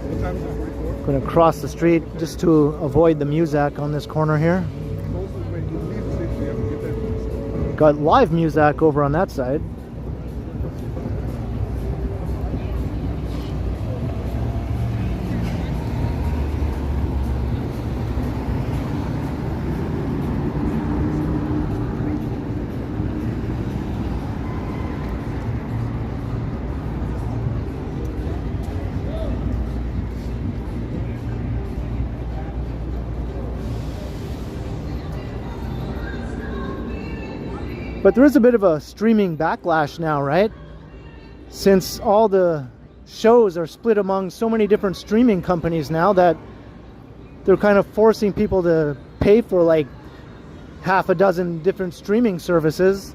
What time is it? 44? Going to cross the street just to avoid the Muzak on this corner here. Got live Muzak over on that side. But there is a bit of a streaming backlash now, right? Since all the shows are split among so many different streaming companies now that they're kind of forcing people to pay for like half a dozen different streaming services,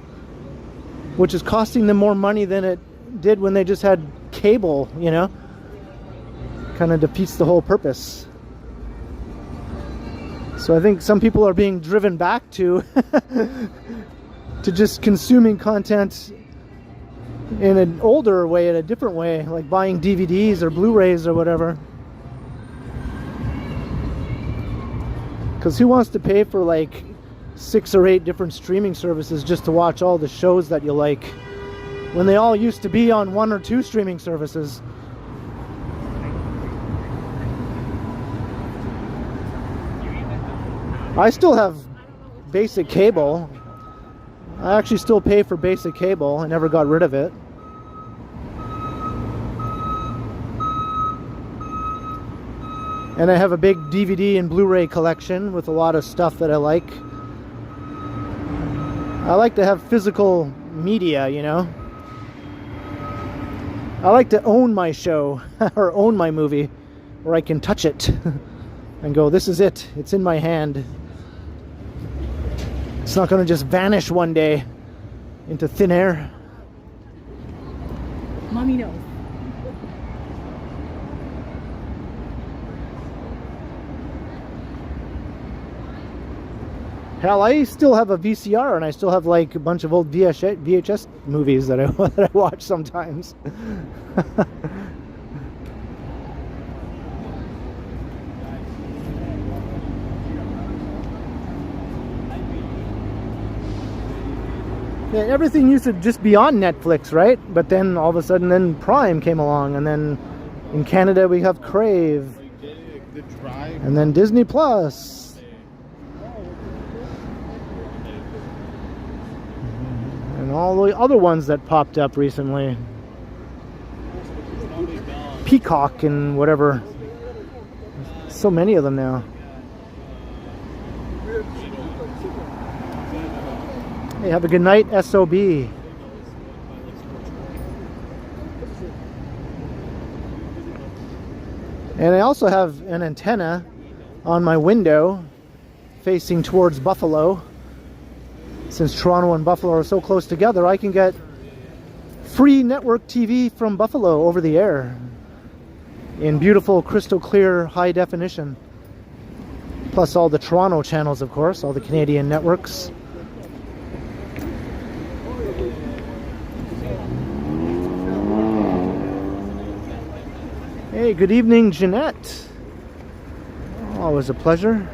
which is costing them more money than it did when they just had cable, you know? Kind of defeats the whole purpose. So I think some people are being driven back to to just consuming content in an older way, in a different way, like buying DVDs or Blu-rays or whatever. Because who wants to pay for like 6 or 8 different streaming services just to watch all the shows that you like, when they all used to be on 1 or 2 streaming services? I still have basic cable. I actually still pay for basic cable. I never got rid of it. And I have a big DVD and Blu-ray collection with a lot of stuff that I like. I like to have physical media, you know. I like to own my show or own my movie, where I can touch it and go, this is it. It's in my hand. It's not going to just vanish one day into thin air. Mommy knows. Hell, I still have a VCR and I still have like a bunch of old VHS movies that I watch sometimes. Yeah, everything used to just be on Netflix, right? But then all of a sudden then Prime came along, and then in Canada we have Crave, and then Disney Plus, and all the other ones that popped up recently, Peacock and whatever. So many of them now. Hey, have a good night, SOB. And I also have an antenna on my window facing towards Buffalo. Since Toronto and Buffalo are so close together, I can get free network TV from Buffalo over the air in beautiful, crystal clear, high definition. Plus all the Toronto channels, of course, all the Canadian networks. Hey, good evening, Jeanette. Always a pleasure.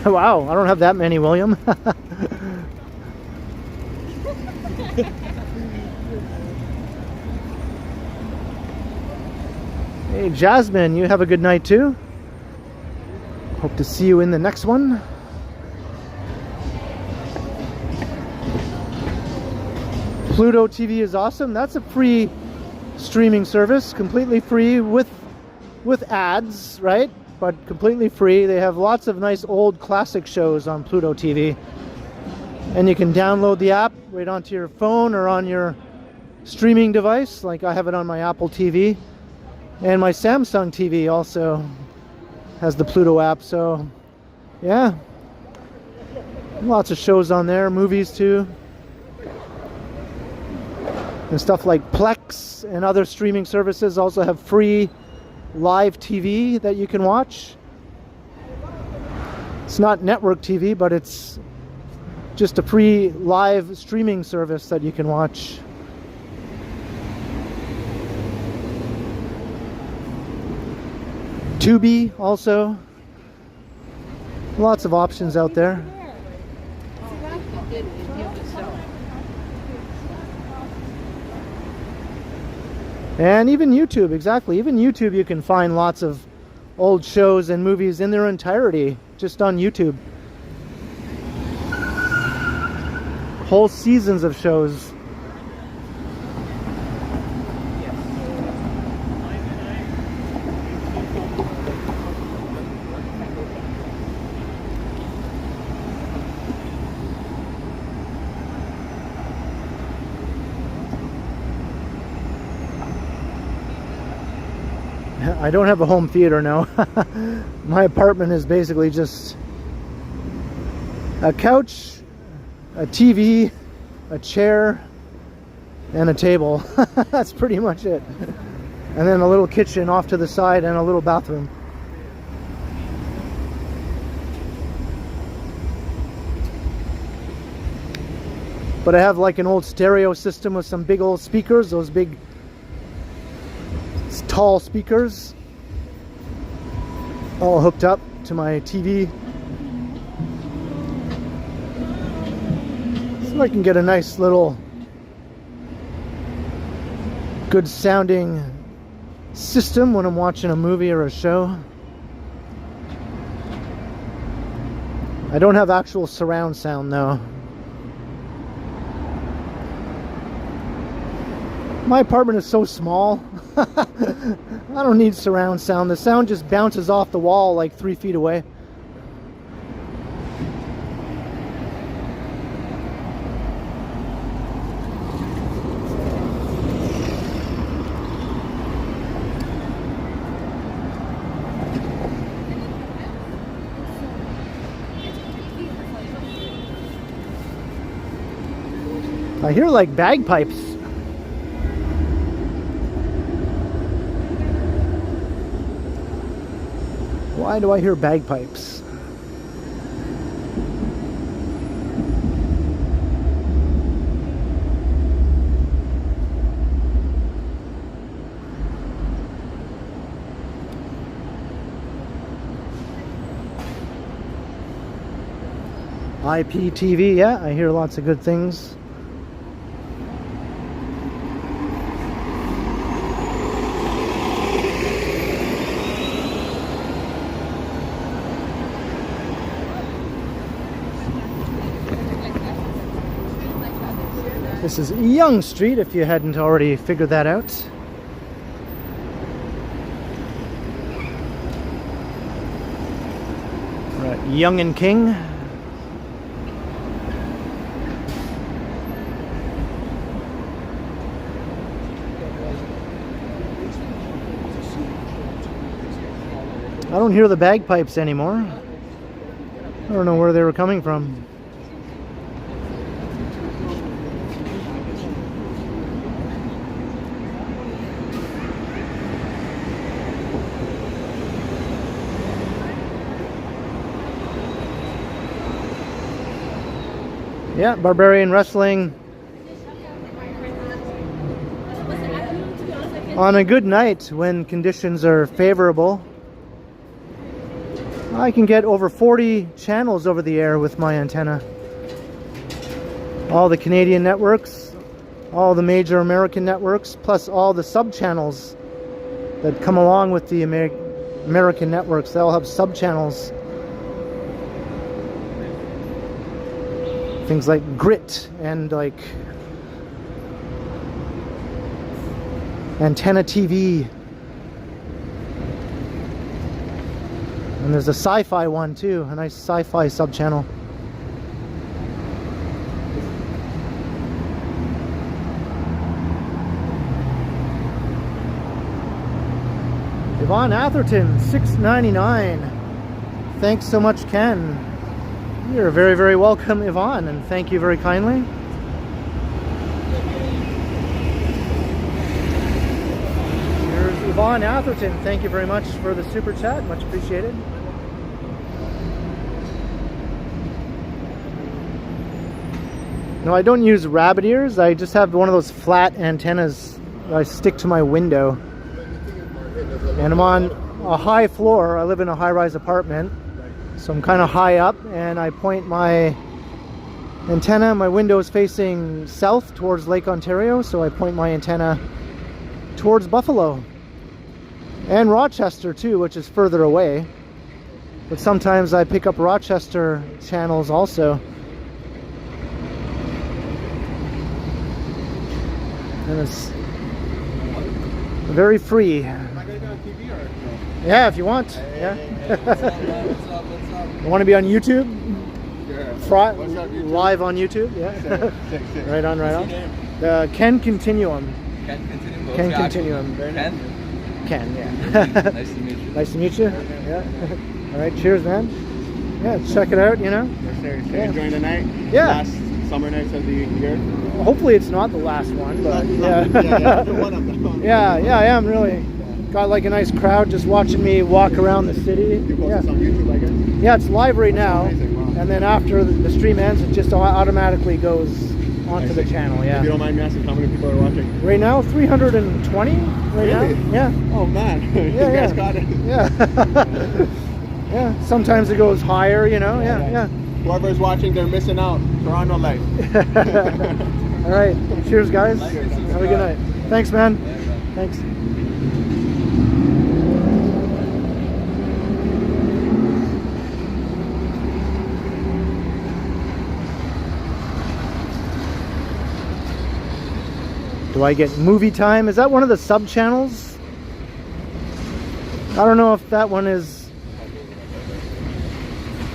Wow, I don't have that many, William. Hey, Jasmine, you have a good night too. Hope to see you in the next one. Pluto TV is awesome. That's a free streaming service, completely free with ads, right? But completely free. They have lots of nice old classic shows on Pluto TV. And you can download the app right onto your phone or on your streaming device, like I have it on my Apple TV. And my Samsung TV also has the Pluto app, so yeah. Lots of shows on there, movies too. And stuff like Plex and other streaming services also have free live TV that you can watch. It's not network TV, but it's just a free live streaming service that you can watch. Tubi also. Lots of options out there. And even YouTube, exactly. Even YouTube, you can find lots of old shows and movies in their entirety just on YouTube. Whole seasons of shows. I don't have a home theater now. My apartment is basically just a couch, a TV, a chair, and a table. That's pretty much it. And then a little kitchen off to the side and a little bathroom. But I have like an old stereo system with some big old speakers, those big tall speakers, all hooked up to my TV, so I can get a nice little good sounding system when I'm watching a movie or a show. I don't have actual surround sound though. My apartment is so small. I don't need surround sound. The sound just bounces off the wall like 3 feet away. I hear like bagpipes. Why do I hear bagpipes? IPTV, yeah, I hear lots of good things. This is Yonge Street, if you hadn't already figured that out. We're at Yonge and King. I don't hear the bagpipes anymore. I don't know where they were coming from. Yeah, Barbarian Wrestling. On a good night, when conditions are favorable, I can get over 40 channels over the air with my antenna. All the Canadian networks, all the major American networks, plus all the sub-channels that come along with the American networks. They all have sub-channels. Things like Grit and like Antenna TV. And there's a sci-fi one too, a nice sci-fi sub-channel. Yvonne Atherton, $6.99. Thanks so much, Ken. You're very, very welcome, Yvonne, and thank you very kindly. Here's Yvonne Atherton. Thank you very much for the super chat. Much appreciated. No, I don't use rabbit ears. I just have one of those flat antennas that I stick to my window. And I'm on a high floor. I live in a high-rise apartment, so I'm kind of high up, and I point my antenna. My window is facing south towards Lake Ontario, so I point my antenna towards Buffalo and Rochester too, which is further away. But sometimes I pick up Rochester channels also. And it's very free. Yeah, if you want. Yeah. You want to be on YouTube? Sure. Live on YouTube? Yeah. Right on, right on. Ken Continuum. Ken Continuum. Ken Continuum. Ken? Ken, yeah. Nice to meet you. Nice to meet you. Yeah. All right, cheers, man. Yeah, check it out, you know. Yes, sir. Yeah. Enjoying the night? Yeah. Last summer nights of the year? Hopefully it's not the last one, but yeah. One of them. Yeah, I am really. Got like a nice crowd just watching me walk around the city. You post Yeah. this on YouTube, I guess? Yeah, it's live right now, amazing, wow. and then after the stream ends, it just automatically goes onto the channel. If you Yeah. don't mind me asking, how many people are watching? Right now, 320. Right Really? now. Yeah. Oh man, you Yeah, guys yeah. got it. Yeah. Yeah. Sometimes it goes higher, you know. Yeah. Whoever's watching, they're missing out. Toronto life. Yeah. All right. Cheers, guys. Have a good night. Thanks, man. Thanks. Do I get movie time? Is that one of the sub channels? I don't know if that one is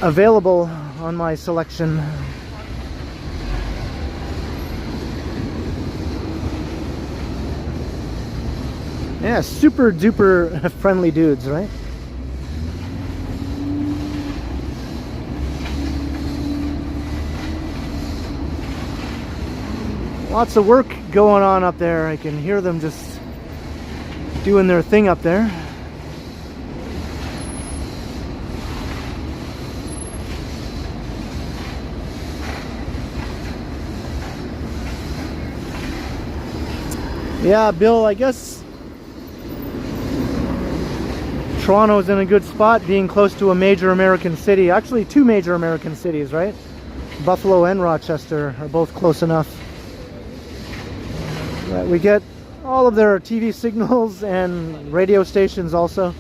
available on my selection. Yeah, super duper friendly dudes, right? Lots of work going on up there. I can hear them just doing their thing up there. Yeah, Bill, I guess Toronto's in a good spot, being close to a major American city. Actually, two major American cities, right? Buffalo and Rochester are both close enough. We get all of their TV signals and radio stations also.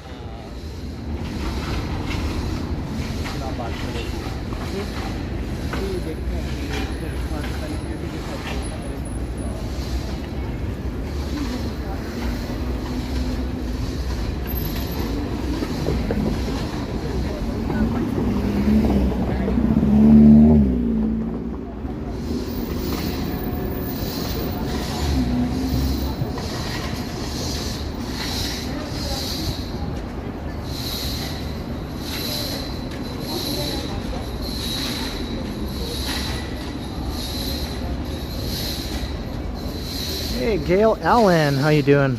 Hey, Gail Allen, how you doing?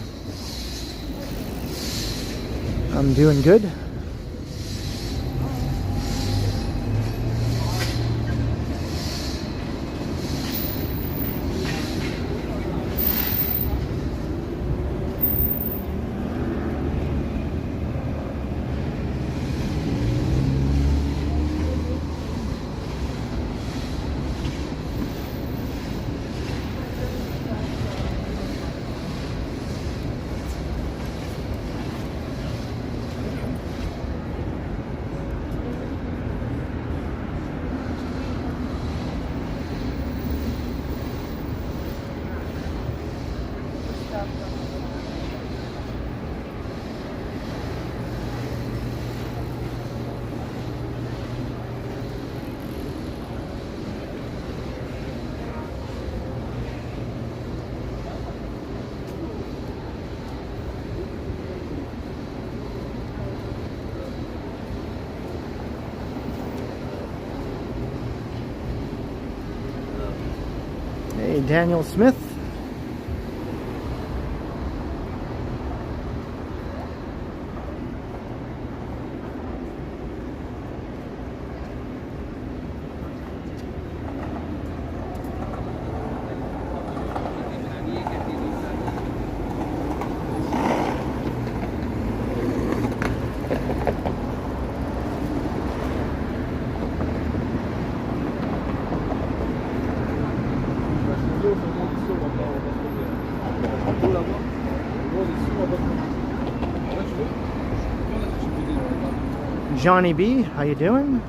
I'm doing good. Hey, Daniel Smith. Johnny B, how you doing?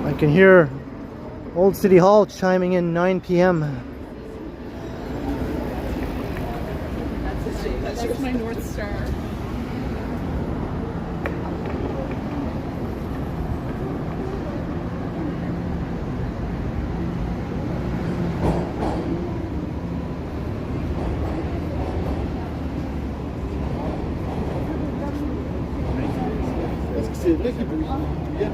I can hear Old City Hall chiming in 9 p.m. That's my North Star. C'est vrai qu'il peut y bien.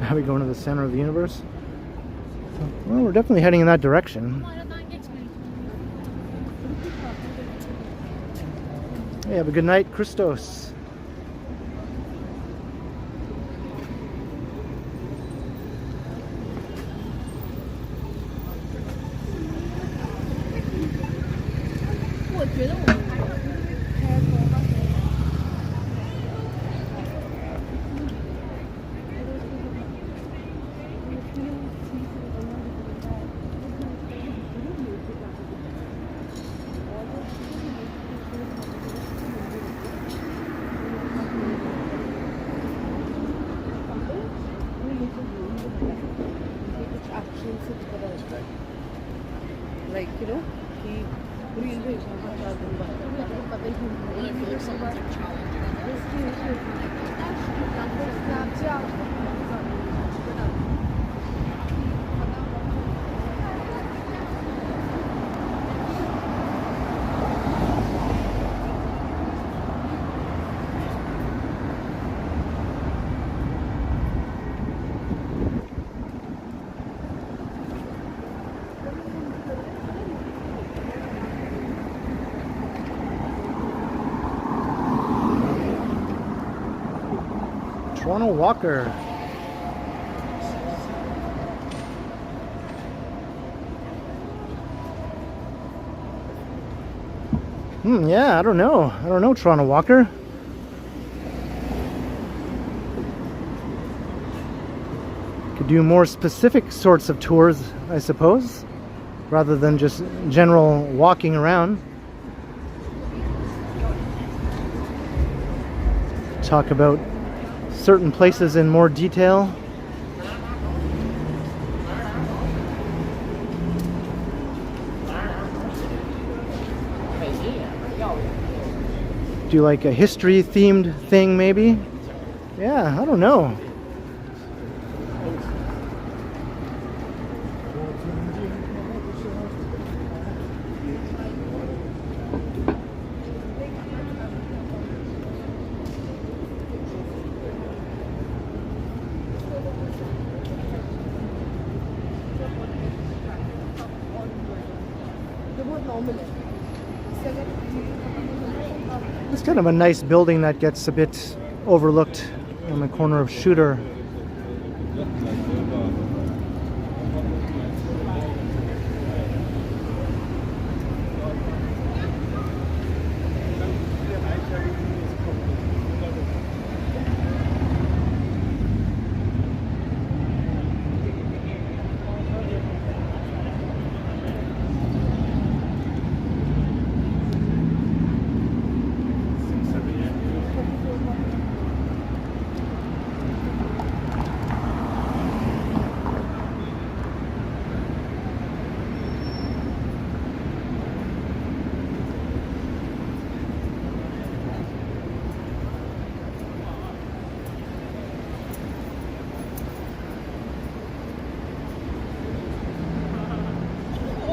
Are we going to the center of the universe? Well, we're definitely heading in that direction. Hey, have a good night, Christos. Like, you know, he really when I feel like someone's like Toronto Walker. Yeah, I don't know, Toronto Walker. Could do more specific sorts of tours, I suppose, rather than just general walking around. Talk about certain places in more detail. Do like a history themed thing maybe? Yeah, I don't know. It's kind of a nice building that gets a bit overlooked on the corner of Shooter.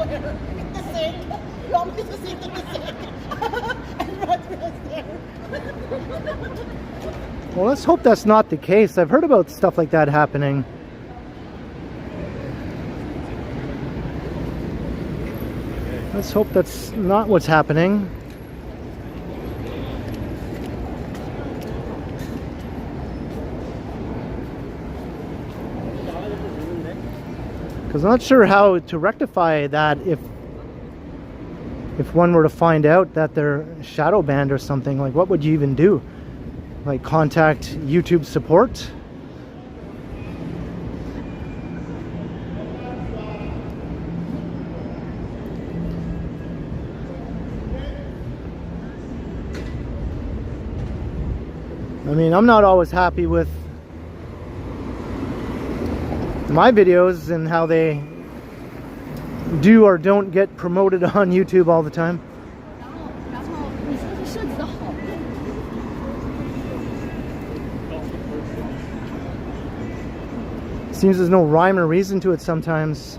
whatever. the sink. You want me to sit in the sink? And run rest there. Well, let's hope that's not the case. I've heard about stuff like that happening. Let's hope that's not what's happening. Because I'm not sure how to rectify that if one were to find out that they're shadow banned or something. Like, what would you even do? Like, contact YouTube support? I mean, I'm not always happy with my videos and how they do or don't get promoted on YouTube all the time. Seems there's no rhyme or reason to it sometimes.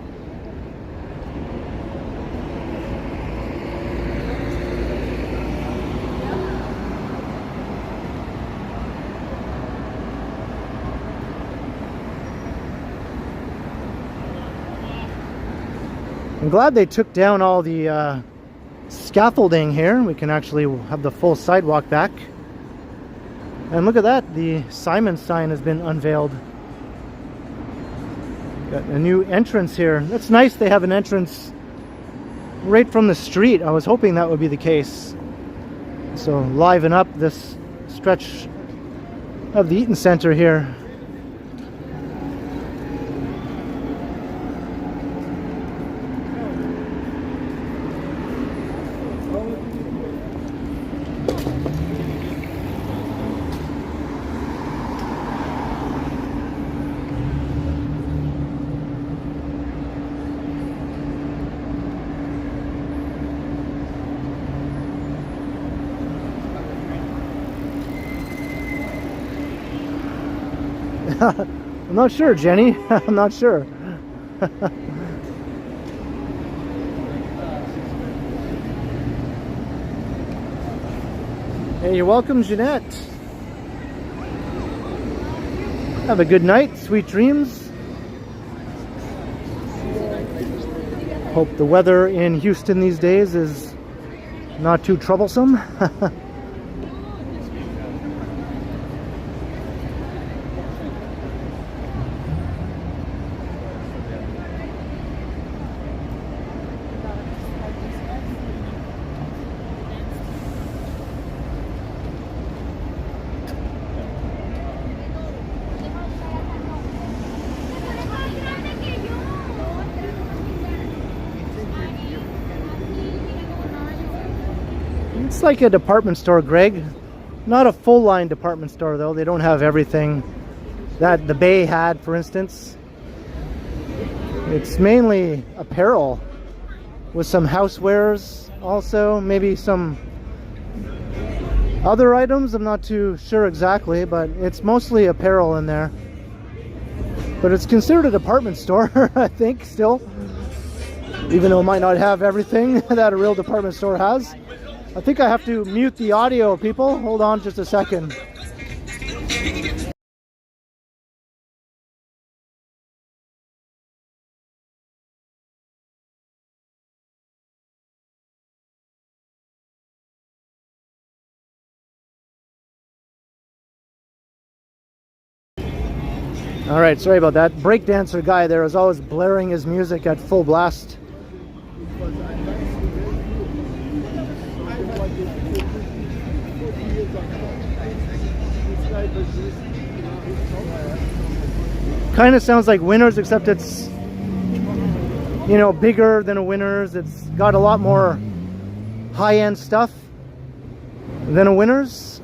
I'm glad they took down all the scaffolding here. We can actually have the full sidewalk back. And look at that, the Simon sign has been unveiled. Got a new entrance here. That's nice, they have an entrance right from the street. I was hoping that would be the case. So liven up this stretch of the Eaton Center here. I'm not sure, Jenny. I'm not sure. Hey, you're welcome, Jeanette. Have a good night, sweet dreams. Hope the weather in Houston these days is not too troublesome. It's like a department store, Greg. Not a full-line department store, though. They don't have everything that the Bay had, for instance. It's mainly apparel with some housewares also, maybe some other items. I'm not too sure exactly, but it's mostly apparel in there. But it's considered a department store, I think, still. Even though it might not have everything that a real department store has. I think I have to mute the audio, people. Hold on just a second. All right, sorry about that. Breakdancer guy there is always blaring his music at full blast. Kind of sounds like Winners, except it's, you know, bigger than a Winners. It's got a lot more high-end stuff than a Winners.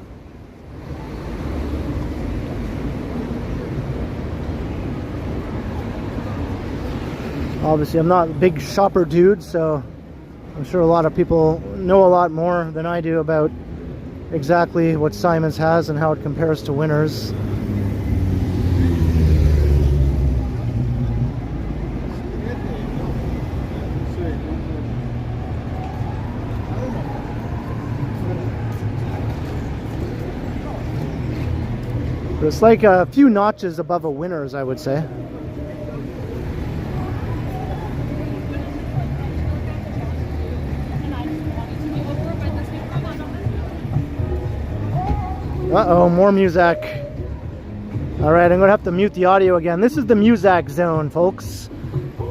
Obviously, I'm not a big shopper dude, so I'm sure a lot of people know a lot more than I do about exactly what Simon's has and how it compares to Winners. But it's like a few notches above a winner's, I would say. Uh-oh, more music. All right, I'm gonna have to mute the audio again. This is the music zone, folks.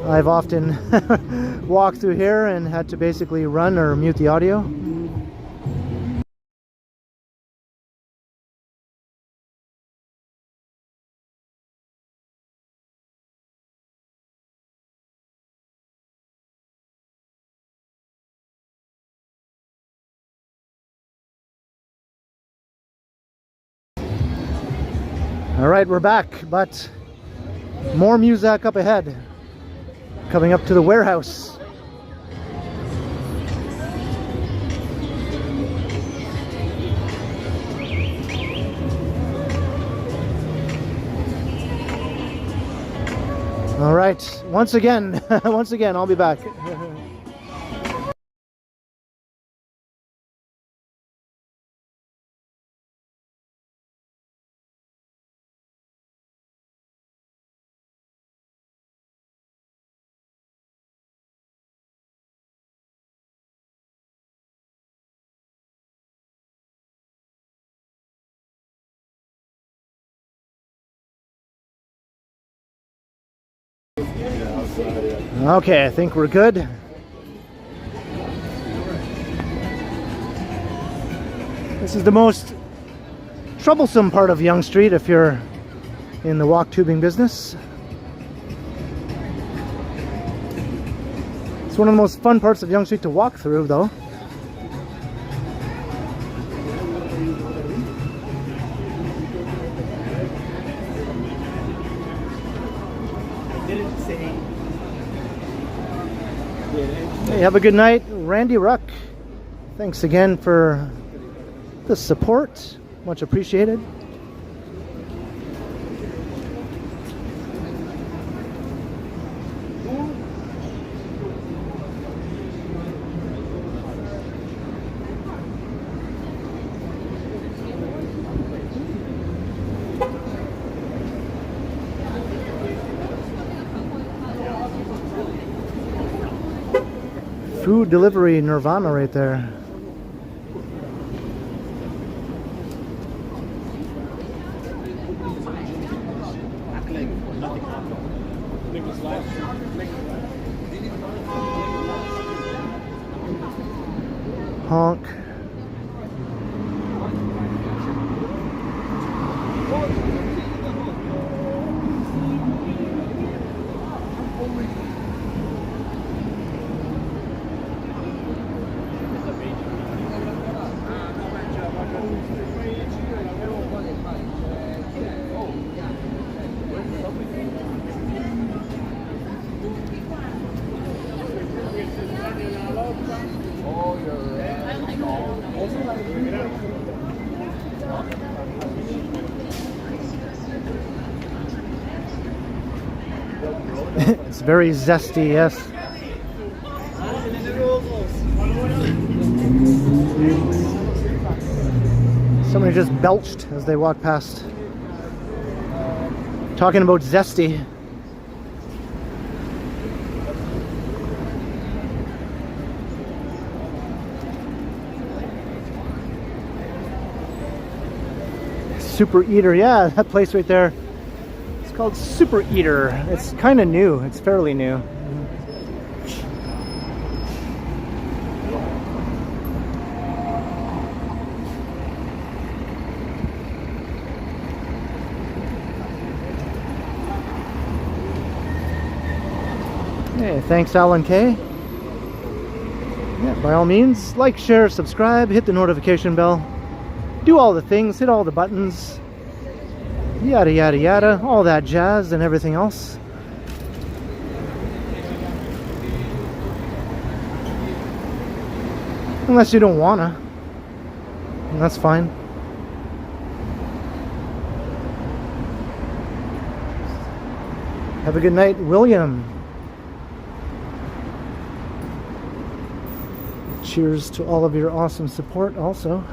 I've often walked through here and had to basically run or mute the audio. All right, we're back, but more music up ahead. Coming up to the warehouse. All right, once again, I'll be back. Okay, I think we're good. This is the most troublesome part of Yonge Street if you're in the walk tubing business. It's one of the most fun parts of Yonge Street to walk through, though. Hey, have a good night, Randy Ruck. Thanks again for the support. Much appreciated. Food delivery nirvana right there. Honk. It's very zesty, yes. Somebody just belched as they walked past. Talking about zesty. Super Eater, yeah, that place right there. It's called Super Eater. It's kind of new. It's fairly new. Hey, thanks Alan K. Yeah, by all means, like, share, subscribe, hit the notification bell. Do all the things, hit all the buttons. Yada yada yada, all that jazz and everything else. Unless you don't wanna, and that's fine. Have a good night, William. Cheers to all of your awesome support also.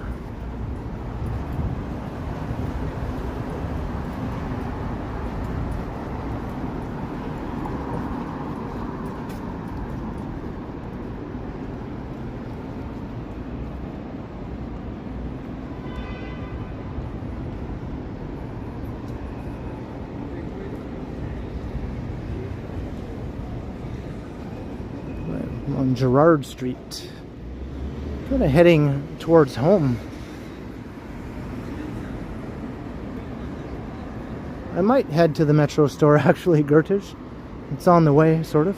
on Gerrard Street. Kind of heading towards home. I might head to the Metro store actually, Gertish. It's on the way, sort of.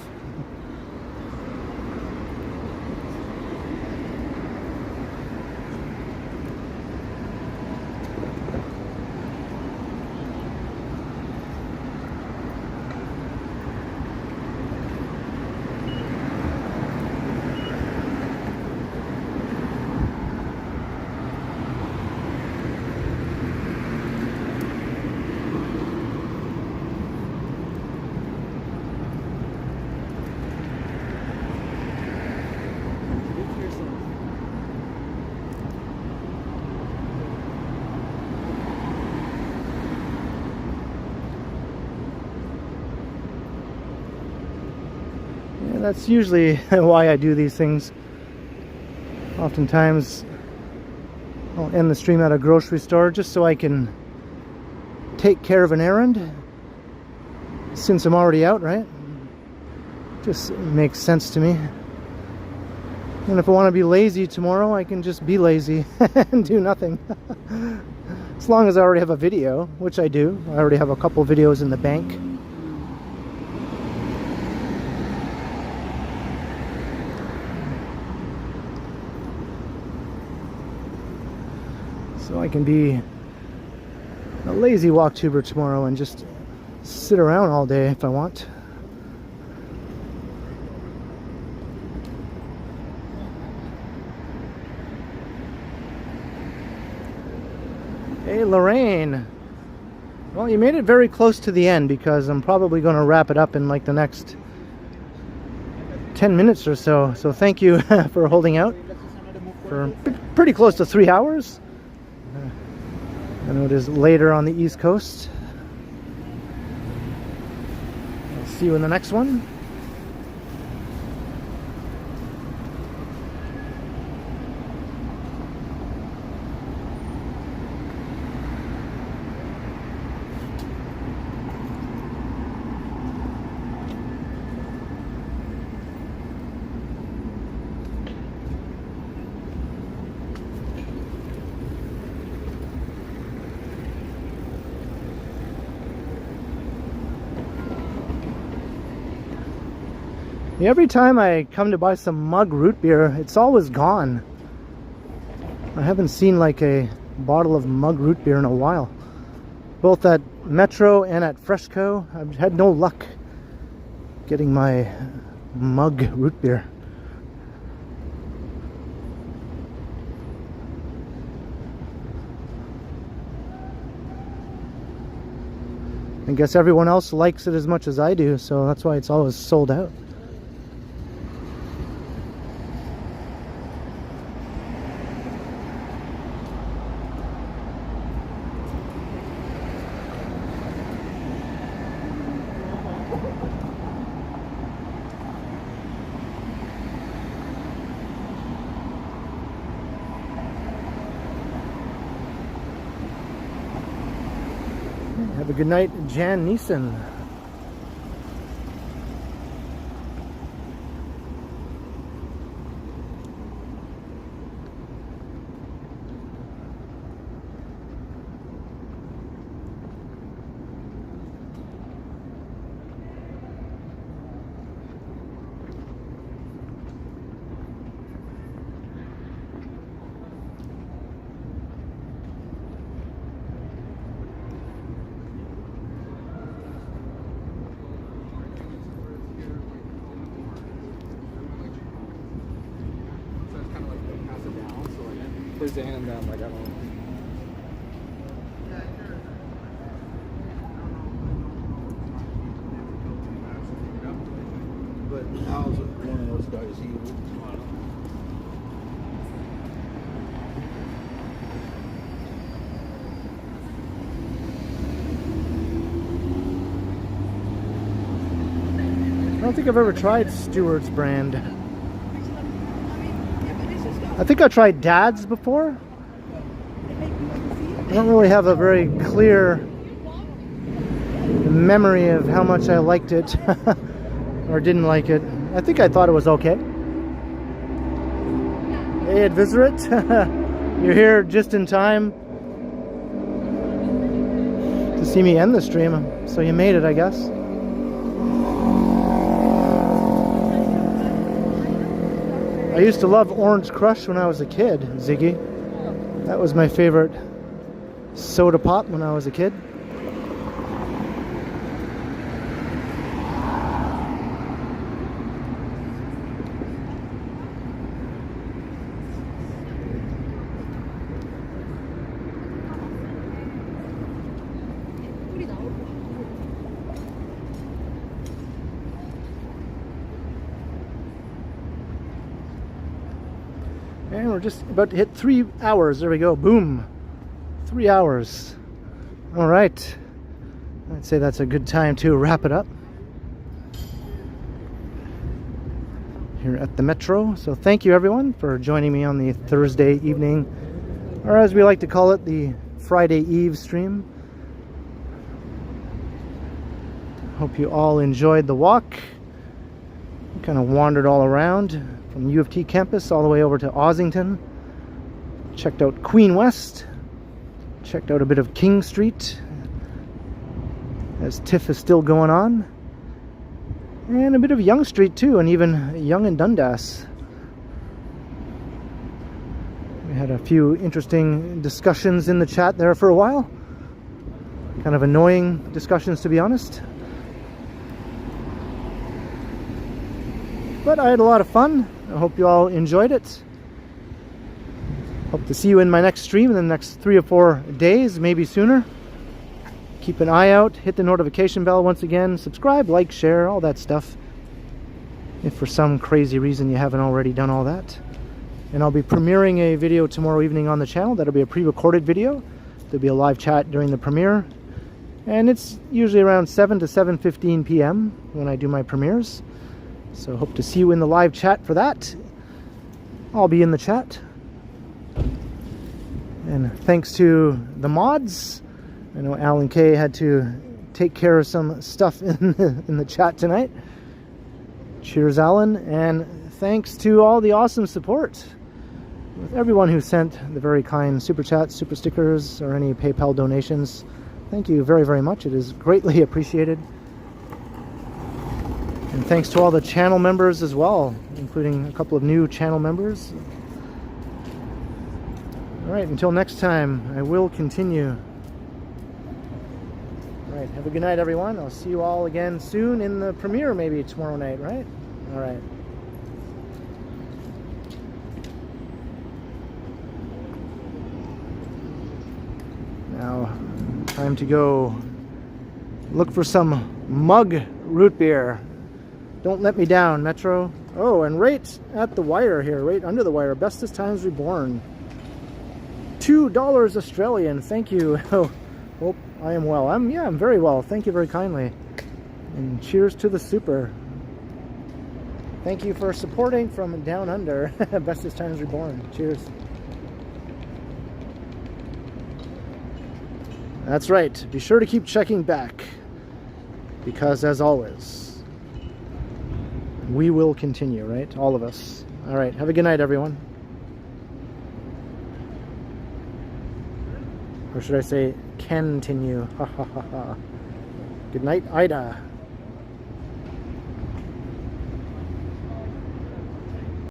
That's usually why I do these things. Oftentimes I'll end the stream at a grocery store just so I can take care of an errand since I'm already out, right? Just makes sense to me. And if I want to be lazy tomorrow, I can just be lazy and do nothing. As long as I already have a video, which I do. I already have a couple videos in the bank. So I can be a lazy walktuber tomorrow and just sit around all day if I want. Hey Lorraine! Well, you made it very close to the end because I'm probably going to wrap it up in like the next 10 minutes or so. So thank you for holding out for pretty close to 3 hours. I know it is later on the East Coast. I'll see you in the next one. Every time I come to buy some mug root beer, it's always gone. I haven't seen like a bottle of mug root beer in a while. Both at Metro and at Fresco, I've had no luck getting my mug root beer. I guess everyone else likes it as much as I do, so that's why it's always sold out. Have a good night, Jan Neeson. And like I don't know. But Al's one of those guys. I don't think I've ever tried Stewart's brand. I think I tried Dad's before. I don't really have a very clear memory of how much I liked it or didn't like it. I think I thought it was okay. I'd visit it. You're here just in time to see me end the stream, so you made it, I guess. I used to love Orange Crush when I was a kid, Ziggy. That was my favorite soda pop when I was a kid. And we're just about to hit 3 hours. There we go. Boom. 3 hours. All right. I'd say that's a good time to wrap it up here at the Metro. So thank you everyone for joining me on the Thursday evening, or as we like to call it, the Friday Eve stream. Hope you all enjoyed the walk. Kind of wandered all around from the U of T campus all the way over to Ossington. Checked out Queen West. Checked out a bit of King Street, as TIFF is still going on. And a bit of Yonge Street too, and even Yonge and Dundas. We had a few interesting discussions in the chat there for a while. Kind of annoying discussions, to be honest. But I had a lot of fun. I hope you all enjoyed it. Hope to see you in my next stream in the next 3 or 4 days, maybe sooner. Keep an eye out, hit the notification bell once again, subscribe, like, share, all that stuff. If for some crazy reason you haven't already done all that. And I'll be premiering a video tomorrow evening on the channel. That'll be a pre-recorded video. There'll be a live chat during the premiere. And it's usually around 7 to 7:15 p.m. when I do my premieres. So hope to see you in the live chat for that. I'll be in the chat. And thanks to the mods. I know Alan K had to take care of some stuff in the chat tonight. Cheers, Alan. And thanks to all the awesome support with everyone who sent the very kind super chats, super stickers, or any PayPal donations. Thank you very, very much. It is greatly appreciated. And thanks to all the channel members as well, including a couple of new channel members. Alright, until next time, I will continue. Alright, have a good night everyone. I'll see you all again soon in the premiere, maybe tomorrow night, right? Alright. Now, time to go look for some mug root beer. Don't let me down, Metro. Oh, and right at the wire here, right under the wire, Bestest Times Reborn. $2 Australian, thank you. Oh, hope I am well. I'm very well. Thank you very kindly. And cheers to the super. Thank you for supporting from down under. Bestest Times Reborn. Cheers. That's right. Be sure to keep checking back. Because as always, we will continue, right? All of us. All right. Have a good night, everyone. Or should I say, Ken Continuum? Ha ha ha ha. Good night, Ida.